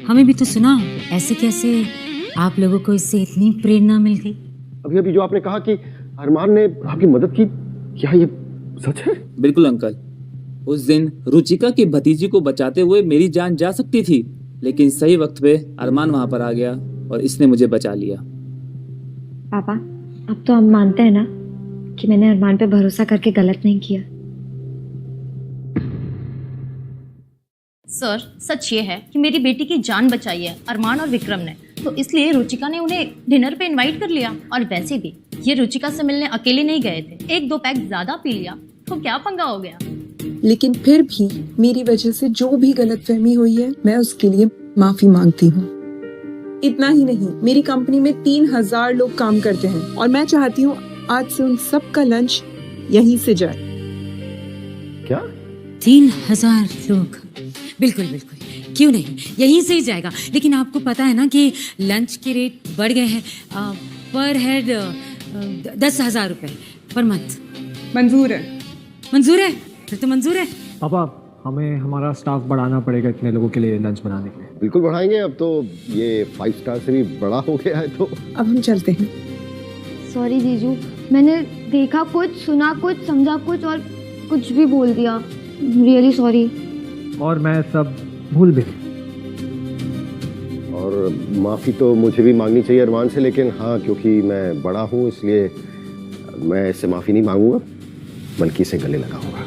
हमें भी तो सुना। ऐसे कैसे आप लोगों को इससे इतनी प्रेरणा मिल गई? अभी अभी जो आपने कहा कि अरमान ने आपकी मदद की, क्या ये सच है? बिल्कुल अंकल। उस दिन रुचिका की भतीजी को बचाते हुए मेरी जान जा सकती थी, लेकिन सही वक्त पे अरमान वहां पर आ गया और इसने मुझे बचा लिया। पापा, अब तो हम मानते हैं ना कि मैंने अरमान पे भरोसा करके गलत नहीं किया। सर, सच ये है कि मेरी बेटी की जान बचाई है अरमान और विक्रम ने, तो इसलिए रुचिका ने उन्हें डिनर पे इनवाइट कर लिया। और वैसे भी ये रुचिका से मिलने अकेले नहीं गए थे, 1-2 पैक ज्यादा पी लिया तो क्या पंगा हो गया। लेकिन फिर भी मेरी वजह से जो भी गलतफहमी हुई है, मैं उसके लिए माफी मांगती हूँ। इतना ही नहीं, मेरी कंपनी में 3000 लोग काम करते हैं और मैं चाहती हूँ आज से उन सब का लंच यहीं से जाए। क्या? 3000 लोग? बिल्कुल बिल्कुल, क्यों नहीं, यहीं से ही जाएगा। लेकिन आपको पता है ना कि लंच के रेट बढ़ गए हैं, पर हेड 10,000 रुपए पर मंथ। मंजूर है? मंजूर है, फिर तो मंजूर है। पापा, हमें हमारा स्टाफ बढ़ाना पड़ेगा इतने लोगों के लिए लंच बनाने के लिए। बिल्कुल बढ़ाएंगे। अब तो ये 5 स्टार से भी बड़ा हो गया है। तो अब हम चलते हैं। सॉरी जीजू, मैंने देखा कुछ, सुना कुछ, समझा कुछ और कुछ भी बोल दिया। Really sorry. और मैं सब भूल भी। और माफ़ी तो मुझे भी मांगनी चाहिए अरमान से, लेकिन हाँ, क्योंकि मैं बड़ा हूँ इसलिए मैं इससे माफ़ी नहीं मांगूंगा, बल्कि इसे गले लगाऊंगा।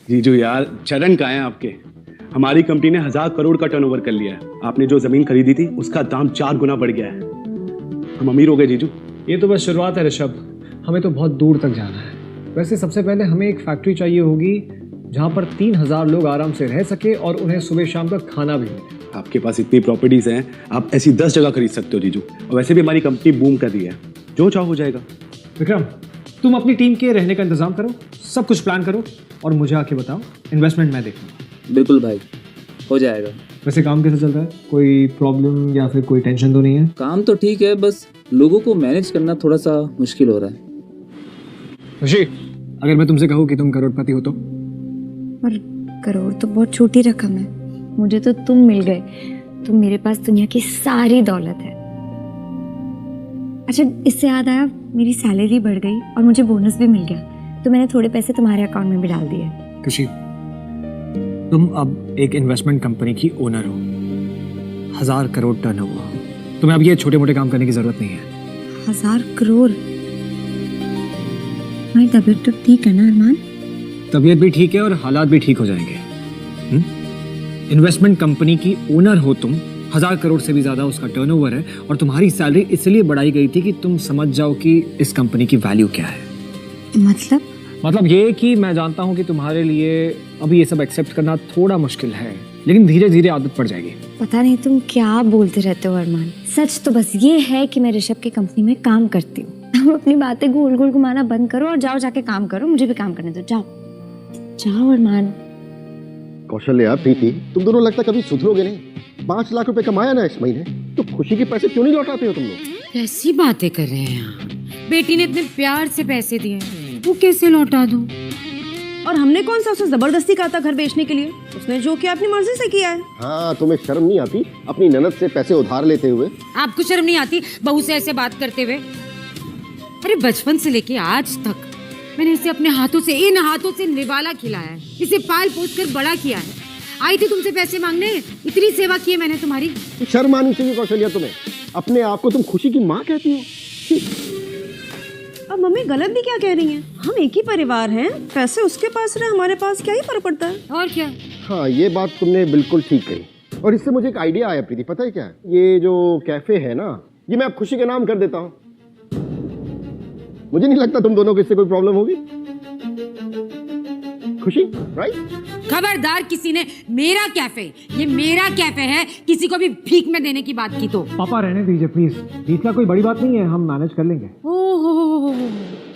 जीजू यार, चरण कहाँ हैं आपके? हमारी कंपनी ने 1000 करोड़ का टर्नओवर कर लिया है। आपने जो जमीन खरीदी थी उसका दाम 4 गुना बढ़ गया है। हम अमीर हो गए जीजू। ये तो बस शुरुआत है ऋषभ, हमें तो बहुत दूर तक जाना है। वैसे सबसे पहले हमें एक फैक्ट्री चाहिए होगी जहाँ पर 3000 लोग आराम से रह सके और उन्हें सुबह शाम तक खाना भी मिले। आपके पास इतनी प्रॉपर्टीज हैं, आप ऐसी 10 जगह खरीद सकते हो जीजू। और वैसे भी हमारी कंपनी बूम कर रही है, जो चाहो हो जाएगा। विक्रम, तुम अपनी टीम के रहने का इंतजाम करो, सब कुछ प्लान करो और मुझे आके बताओ। इन्वेस्टमेंट मैं देखूंगा। बिल्कुल भाई, हो जाएगा। वैसे काम कैसे चल रहा है? कोई प्रॉब्लम या फिर कोई टेंशन तो नहीं है? काम तो ठीक है, बस लोगों को मैनेज करना थोड़ा सा मुश्किल हो रहा है। खुशी, अगर मैं तुमसे कहूँ कि तुम करोड़पति हो तो? और करोड़ तो बहुत छोटी रकम है, मुझे तो तुम मिल गए। तुम मेरे पास दुनिया की सारी दौलत है। अच्छा, इससे याद आया, मेरी सैलरी बढ़ गई और मुझे बोनस भी मिल गया, तो मैंने थोड़े पैसे तुम्हारे अकाउंट में भी डाल दिए। खुशी, तुम अब एक इन्वेस्टमेंट कंपनी की ओनर हो, 1000 करोड़ टर्नओवर। तुम्हें अब ये छोटे मोटे काम करने की जरूरत नहीं है। 1000 करोड़? मेरी तबीयत तो ठीक है ना अरमान? तबीयत भी ठीक है और हालात भी ठीक हो जाएंगे। इन्वेस्टमेंट कंपनी की ओनर हो तुम, 1000 करोड़ से भी ज्यादा उसका टर्नओवर है, और तुम्हारी सैलरी इसलिए बढ़ाई गई थी कि तुम समझ जाओ कि इस कंपनी की वैल्यू क्या है। मतलब ये कि मैं जानता हूँ कि तुम्हारे लिए अभी ये सब एक्सेप्ट करना थोड़ा मुश्किल है, लेकिन धीरे धीरे आदत पड़ जाएगी। पता नहीं तुम क्या बोलते रहते हो अरमान। सच तो बस ये है कि मैं ऋषभ की कंपनी में काम करती हूँ। तुम अपनी बातें गोल गोल घुमाना बंद करो और जाओ जाके काम करो, मुझे भी काम करने दो। जाओ जाओ अरमान। कौशल्या, प्रीति, तुम दोनों लगता कभी सुधरोगे नहीं। 5 लाख रुपए कमाया ना इस महीने, तो खुशी के पैसे क्यों नहीं लौटाते हो तुम लोग? कैसी बातें कर रहे हैं आप? बेटी ने इतने प्यार से पैसे दिए, वो कैसे लौटा दूं? और हमने कौन सा उसे जबरदस्ती कहा था घर बेचने के लिए? उसने जो किया अपनी मर्जी से किया है। हाँ, तुम्हें शर्म नहीं आती अपनी ननद से पैसे उधार लेते हुए? आपको शर्म नहीं आती बहू से ऐसे बात करते हुए? अरे बचपन से लेके आज तक मैंने इसे अपने हाथों से, इन हाथों से निवाला खिलाया है, इसे पाल पोस कर बड़ा किया है। आई थी तुमसे पैसे मांगने, इतनी सेवा की है मैंने तुम्हारी। शर्म आनी चाहिए कौशल्या तुम्हें। अपने आप को तुम खुशी की माँ कहती हो। अब मम्मी गलत भी क्या कह रही हैं? हम एक ही परिवार हैं, पैसे उसके पास रहे, हमारे पास क्या ही फर्क पड़ता है? और क्या? हाँ, ये बात तुमने बिल्कुल ठीक कही। और इससे मुझे एक आइडिया आया प्रीति, पता है क्या? ये जो कैफे है ना, ये मैं अब खुशी के नाम कर देता हूँ। मुझे नहीं लगता तुम दोनों को इससे कोई प्रॉब्लम होगी। खुशी, राइट? खबरदार किसी ने मेरा कैफे, ये मेरा कैफे है, किसी को भी भीख में देने की बात की तो। पापा रहने दीजिए प्लीज, 20 लाख कोई बड़ी बात नहीं है, हम मैनेज कर लेंगे। ओहो,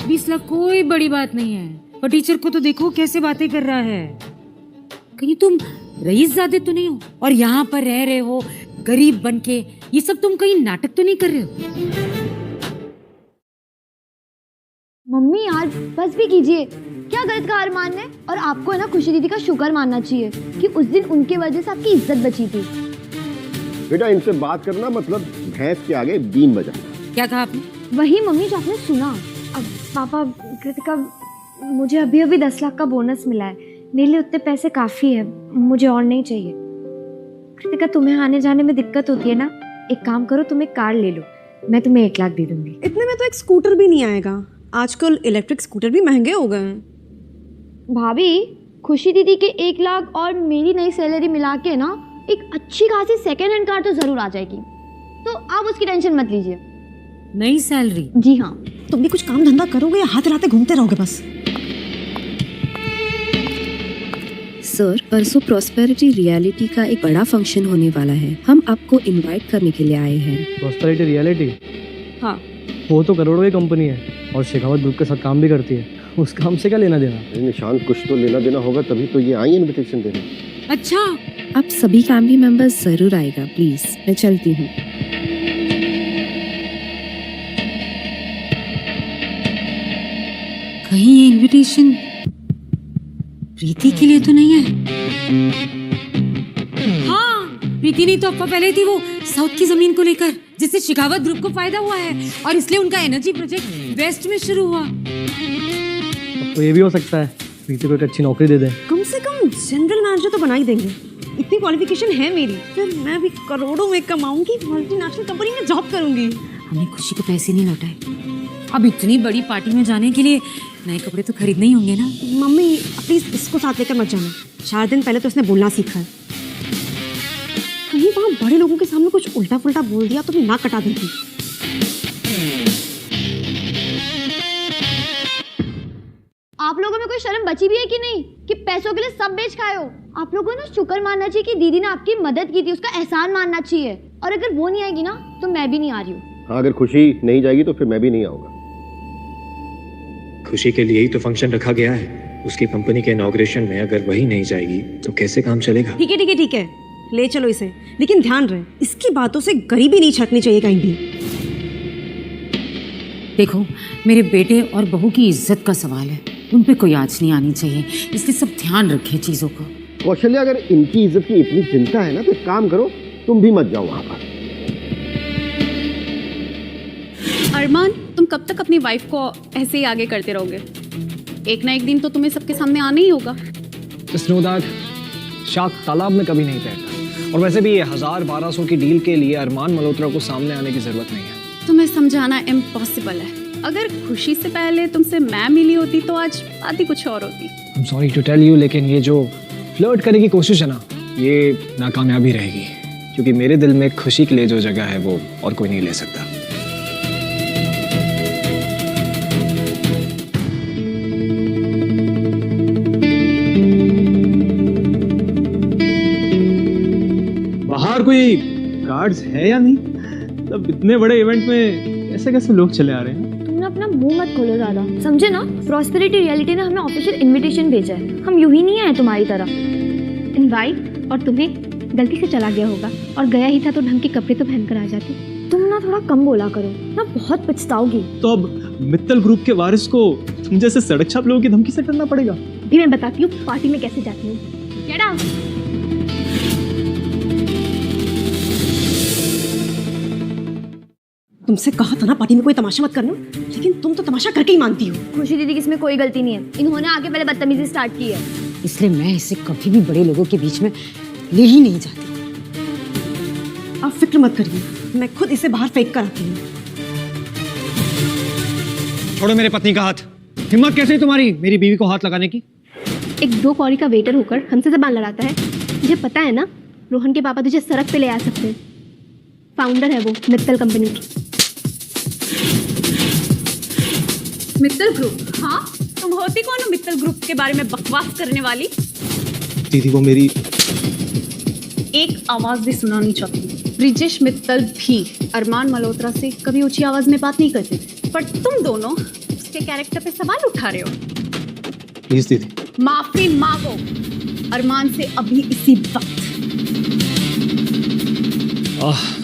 20 लाख कोई बड़ी बात नहीं है। और टीचर को तो देखो कैसे बातें कर रहा है। कहीं तुम रईसजादे तो नहीं हो और यहाँ पर रह रहे हो गरीब बन के? ये सब तुम कहीं नाटक तो नहीं कर रहे हो? मम्मी यार बस भी कीजिए, क्या गलत कहा अरमान ने? और आपको है ना खुशी दीदी का शुक्र मानना चाहिए कि उस दिन उनके वजह से आपकी इज्जत बची थी। बेटा, इनसे बात करना मतलब भैंस के आगे बीन बजाना। क्या कहा आपने? वही मम्मी जो आपने सुना। अब पापा, कृतिका, मुझे अभी अभी 10 लाख का बोनस मिला है, मेरे लिए उतने पैसे काफी है, मुझे और नहीं चाहिए। कृतिका, तुम्हें आने जाने में दिक्कत होती है ना, एक काम करो, तुम एक कार ले लो, मैं तुम्हें 1 लाख दे दूंगी। इतने में तो एक स्कूटर भी नहीं आएगा, आजकल इलेक्ट्रिक स्कूटर भी महंगे हो गए हैं। भाभी, खुशी दीदी के 1 लाख और मेरी नई सैलरी मिला के ना एक अच्छी खासी सेकेंड हैंड कार तो जरूर आ जाएगी, तो आप उसकी टेंशन मत लीजिए। नई सैलरी? जी हाँ। तुम भी कुछ काम धंधा करोगे या हाथ हिलाते घूमते रहोगे बस? सर, परसों प्रॉस्पेरिटी रियलिटी का एक बड़ा फंक्शन होने वाला है, हम आपको इनवाइट करने के लिए आए हैं। Prosperity reality? हाँ। वो तो करोड़ों की कंपनी है और शेखावत ग्रुप के साथ काम भी करती है, उस काम से क्या लेना देना? निशांत, कुछ तो लेना देना होगा, तभी तो ये आई इनविटेशन देने। अच्छा, आप सभी फैमिली मेंबर्स जरूर आएगा प्लीज, मैं चलती हूँ। कहीं ये इनविटेशन प्रीति के लिए तो नहीं है? हाँ, प्रीति नहीं तो अप्पा पहले थी वो साउथ की जमीन को लेकर, जिससे शेखावत ग्रुप को फायदा हुआ है और इसलिए उनका एनर्जी प्रोजेक्ट वेस्ट में शुरू हुआ। तो ये भी हो सकता है प्रीति को एक अच्छी नौकरी दे दे। कम से कम जनरल मैनेजर तो बना ही देंगे, इतनी क्वालिफिकेशन है मेरी, फिर मैं भी करोड़ों में कमाऊंगी, मल्टीनेशनल कंपनी में जॉब करूंगी। हमने खुशी को पैसे नहीं लौटाए, अब इतनी बड़ी पार्टी में जाने के लिए नए कपड़े तो खरीदने ही होंगे ना। मम्मी प्लीज इसको साथ लेकर मत जाना, 4 दिन पहले तो उसने बोलना सीखा है, कहीं वहाँ बड़े लोगों के सामने कुछ उल्टा पुल्टा बोल दिया तो मैं नाक कटा देती। आप लोगों में कोई शर्म बची भी है कि नहीं कि पैसों के लिए सब बेच खाए हो? आप लोगों को ना शुक्र मानना चाहिए कि दीदी ने आपकी मदद की थी, उसका एहसान मानना चाहिए। और अगर वो नहीं आएगी ना तो मैं भी नहीं आ रही हूँ। हाँ, अगर खुशी नहीं जाएगी तो फिर मैं भी नहीं आऊंगा। खुशी के लिए ही तो फंक्शन रखा गया है, उसकी कंपनी के इनॉग्रेशन में अगर वही नहीं जाएगी तो कैसे काम चलेगा? ठीक है ठीक है ठीक है, ले चलो इसे, लेकिन ध्यान रहे इसकी बातों से गरीबी नहीं छटनी चाहिए कहीं भी। देखो, मेरे बेटे और बहू की इज्जत का सवाल है, उन पे कोई आँच नहीं आनी चाहिए, इसलिए सब ध्यान रखें चीजों का। कौशल्या, अगर इनकी इज्जत की इतनी चिंता है ना तो एक काम करो, तुम भी मत जाओ वहां पर। अरमान, तुम कब तक अपनी वाइफ को ऐसे ही आगे करते रहोगे? एक ना एक दिन तो तुम्हें सबके सामने आना ही होगा। Just know that शार्क तालाब में कभी नहीं तैरता, और वैसे भी ये 1000-1200 की डील के लिए अरमान मल्होत्रा को सामने आने की जरूरत नहीं है। तुम्हें समझाना इम्पॉसिबल है, अगर खुशी से पहले तुमसे मैं मिली होती तो आज बात ही कुछ और होती। I'm sorry to tell you, लेकिन ये जो फ्लर्ट करने की कोशिश है ना, ये नाकामयाबी रहेगी, क्योंकि मेरे दिल में खुशी के लिए जो जगह है वो और कोई नहीं ले सकता। बाहर कोई गार्ड्स है या नहीं? मतलब इतने बड़े इवेंट में कैसे कैसे लोग चले आ रहे हैं? तुम ना अपना मुंह मत खोलो ज्यादा, समझे ना? प्रॉस्पेरिटी रियलिटी ने हमें ऑफिशियल इनविटेशन भेजा है, हम यूं ही नहीं आए तुम्हारी तरह। इनवाइट, और तुम्हें गलती से चला गया होगा, और गया ही था तो ढंग के कपड़े तो पहनकर आ जाती। तुम ना थोड़ा कम बोला करो ना, बहुत पछताओगी। तो अब मित्तल ग्रुप के वारिस को तुम जैसे सड़क छाप लोगों की धमकी से करना पड़ेगा। भी मैं बताती हूँ पार्टी में कैसे जाती हूँ। Get out! तुमसे कहा था ना पार्टी में कोई तमाशा मत करना, लेकिन तुम तो तमाशा करके ही मानती हो। खुशी दीदी की इसमें कोई गलती नहीं है, इन्होंने आके पहले बदतमीजी स्टार्ट की है। इसलिए मैं इसे कभी भी बड़े लोगों के बीच में ले ही नहीं जाती। आप फिक्र मत करिए, मैं खुद इसे बाहर फेंक कर आती हूँ। छोड़ो मेरे पत्नी का हाथ। हिम्मत कैसे है तुम्हारी मेरी बीवी को हाथ लगाने की? एक 2 कौड़ी का वेटर होकर हमसे जबान लड़ाता है। मुझे पता है ना, रोहन के पापा तुझे सड़क पे ले आ सकते हैं। फाउंडर है वो मित्तल कंपनी की। मित्तल ग्रुप? हाँ, तुम होती कौन हो मित्तल ग्रुप के बारे में बकवास करने वाली? दीदी वो मेरी एक आवाज भी सुनानी चाहती हूँ। ब्रिजेश मित्तल भी अरमान मल्होत्रा से कभी ऊंची आवाज में बात नहीं करते थे, पर तुम दोनों उसके कैरेक्टर पे सवाल उठा रहे हो। प्लीज दीदी। माफी मांगो अरमान से अभी इसी वक्त।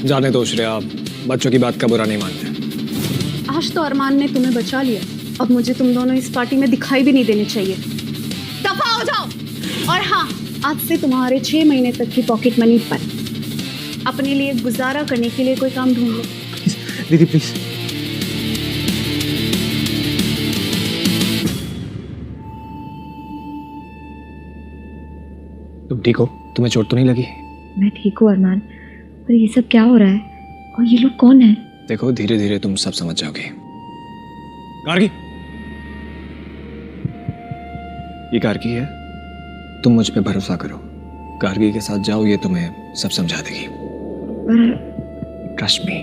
जाने दो श्रेया, आप बच्चों की बात का बुरा नहीं मानते। आज तो अरमान ने तुम्हें बचा लिया, अब मुझे तुम दोनों इस पार्टी में दिखाई भी नहीं देने चाहिए। दफा हो जाओ। और हाँ, आज से तुम्हारे 6 महीने तक की पॉकेट मनी पर अपने लिए गुजारा करने के लिए कोई काम ढूंढ लो। दीदी प्लीज। तुम ठीक हो? तुम्हें चोट तो नहीं लगी? मैं ठीक हूँ अरमान, पर ये सब क्या हो रहा है और ये लोग कौन है? देखो धीरे धीरे तुम सब समझ जाओगे। गार्गी, ये गार्गी है, तुम मुझ पे भरोसा करो। गार्गी के साथ जाओ, ये तुम्हें सब समझा देगी। Trust me.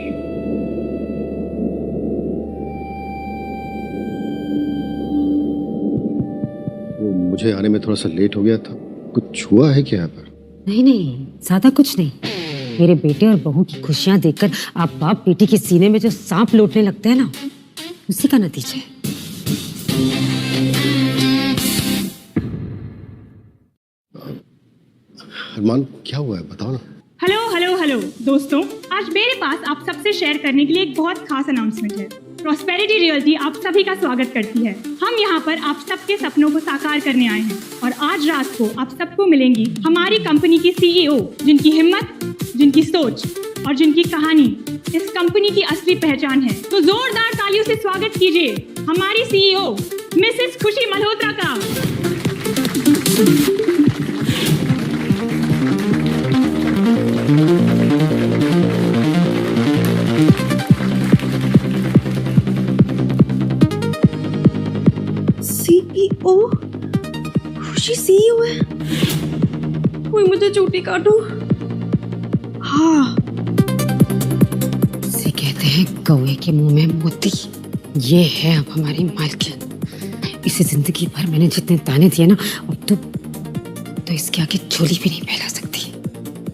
मुझे आने में थोड़ा सा लेट हो गया था, कुछ हुआ है क्या यहाँ पर? नहीं नहीं, ज्यादा कुछ नहीं। मेरे बेटे और बहू की खुशियां देखकर आप बाप बेटी के सीने में जो सांप लौटने लगते हैं ना, उसी का नतीजा है। अरमान क्या हुआ है, बताओ ना। हेलो हेलो हेलो दोस्तों, आज मेरे पास आप सबसे शेयर करने के लिए एक बहुत खास अनाउंसमेंट है। प्रॉस्पेरिटी रियल्टी आप सभी का स्वागत करती है। हम यहाँ पर आप सबके सपनों को साकार करने आए हैं और आज रात को आप सबको मिलेंगी हमारी कंपनी की सीईओ, जिनकी हिम्मत, जिनकी सोच और जिनकी कहानी इस कंपनी की असली पहचान है। तो जोरदार तालियों से स्वागत कीजिए हमारी सीईओ मिसेस खुशी मल्होत्रा का। सीईओ? खुशी सीईओ है? कोई मुझे चूटी काटो। हाँ, इसे कहते हैं कौवे के मुंह में मोती। ये है अब हमारी मालकिन। इसे जिंदगी भर मैंने जितने ताने दिए ना, अब तो इसके आगे झोली भी नहीं फैला सकती।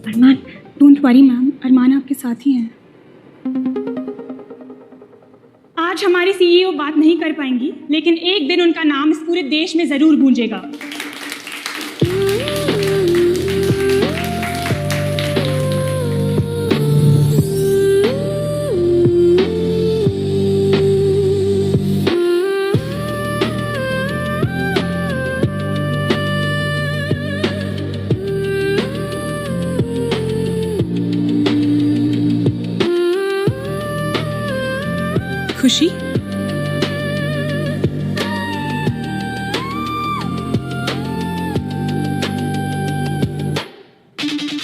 अरमान, डोंट वरी मैम, अरमान आपके साथ ही हैं। आज हमारी सीईओ बात नहीं कर पाएंगी, लेकिन एक दिन उनका नाम इस पूरे देश में जरूर गूंजेगा। खुशी,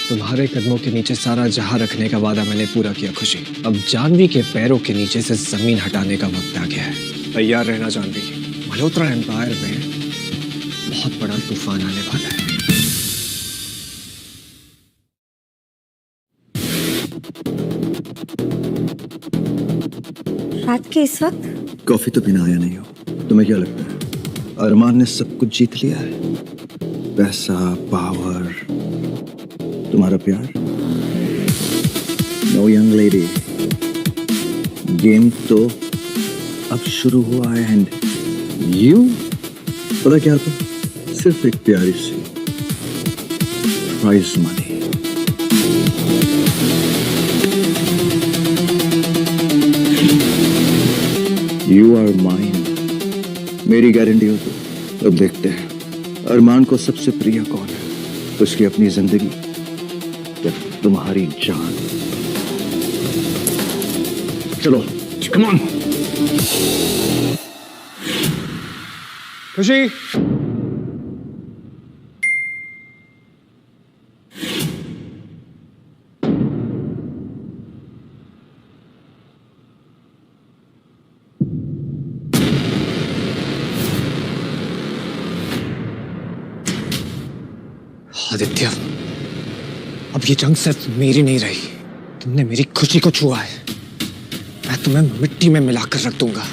तुम्हारे कदमों के नीचे सारा जहां रखने का वादा मैंने पूरा किया खुशी। अब जानवी के पैरों के नीचे से जमीन हटाने का वक्त आ गया है। तैयार रहना जानवी, मल्होत्रा एम्पायर में बहुत बड़ा तूफान आने वाला है। रात के इस वक्त कॉफी तो पीना आया नहीं हो? तुम्हें क्या लगता है अरमान ने सब कुछ जीत लिया है? पैसा, पावर, तुम्हारा प्यार? नो यंग लेडी, गेम तो अब शुरू हुआ है एंड यू पता क्या था, सिर्फ एक प्यारी सी prize money. You are mine, मेरी गारंटी हो तो अब देखते हैं अरमान को सबसे प्रिय कौन है, उसकी अपनी जिंदगी या तुम्हारी जान। चलो कम ऑन। खुशी, आदित्य, अब ये जंग सिर्फ मेरी नहीं रही। तुमने मेरी खुशी को छुआ है, मैं तुम्हें मिट्टी में मिलाकर रख दूंगा।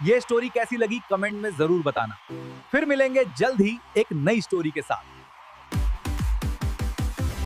ये स्टोरी कैसी लगी कमेंट में जरूर बताना। फिर मिलेंगे जल्द ही एक नई स्टोरी के साथ।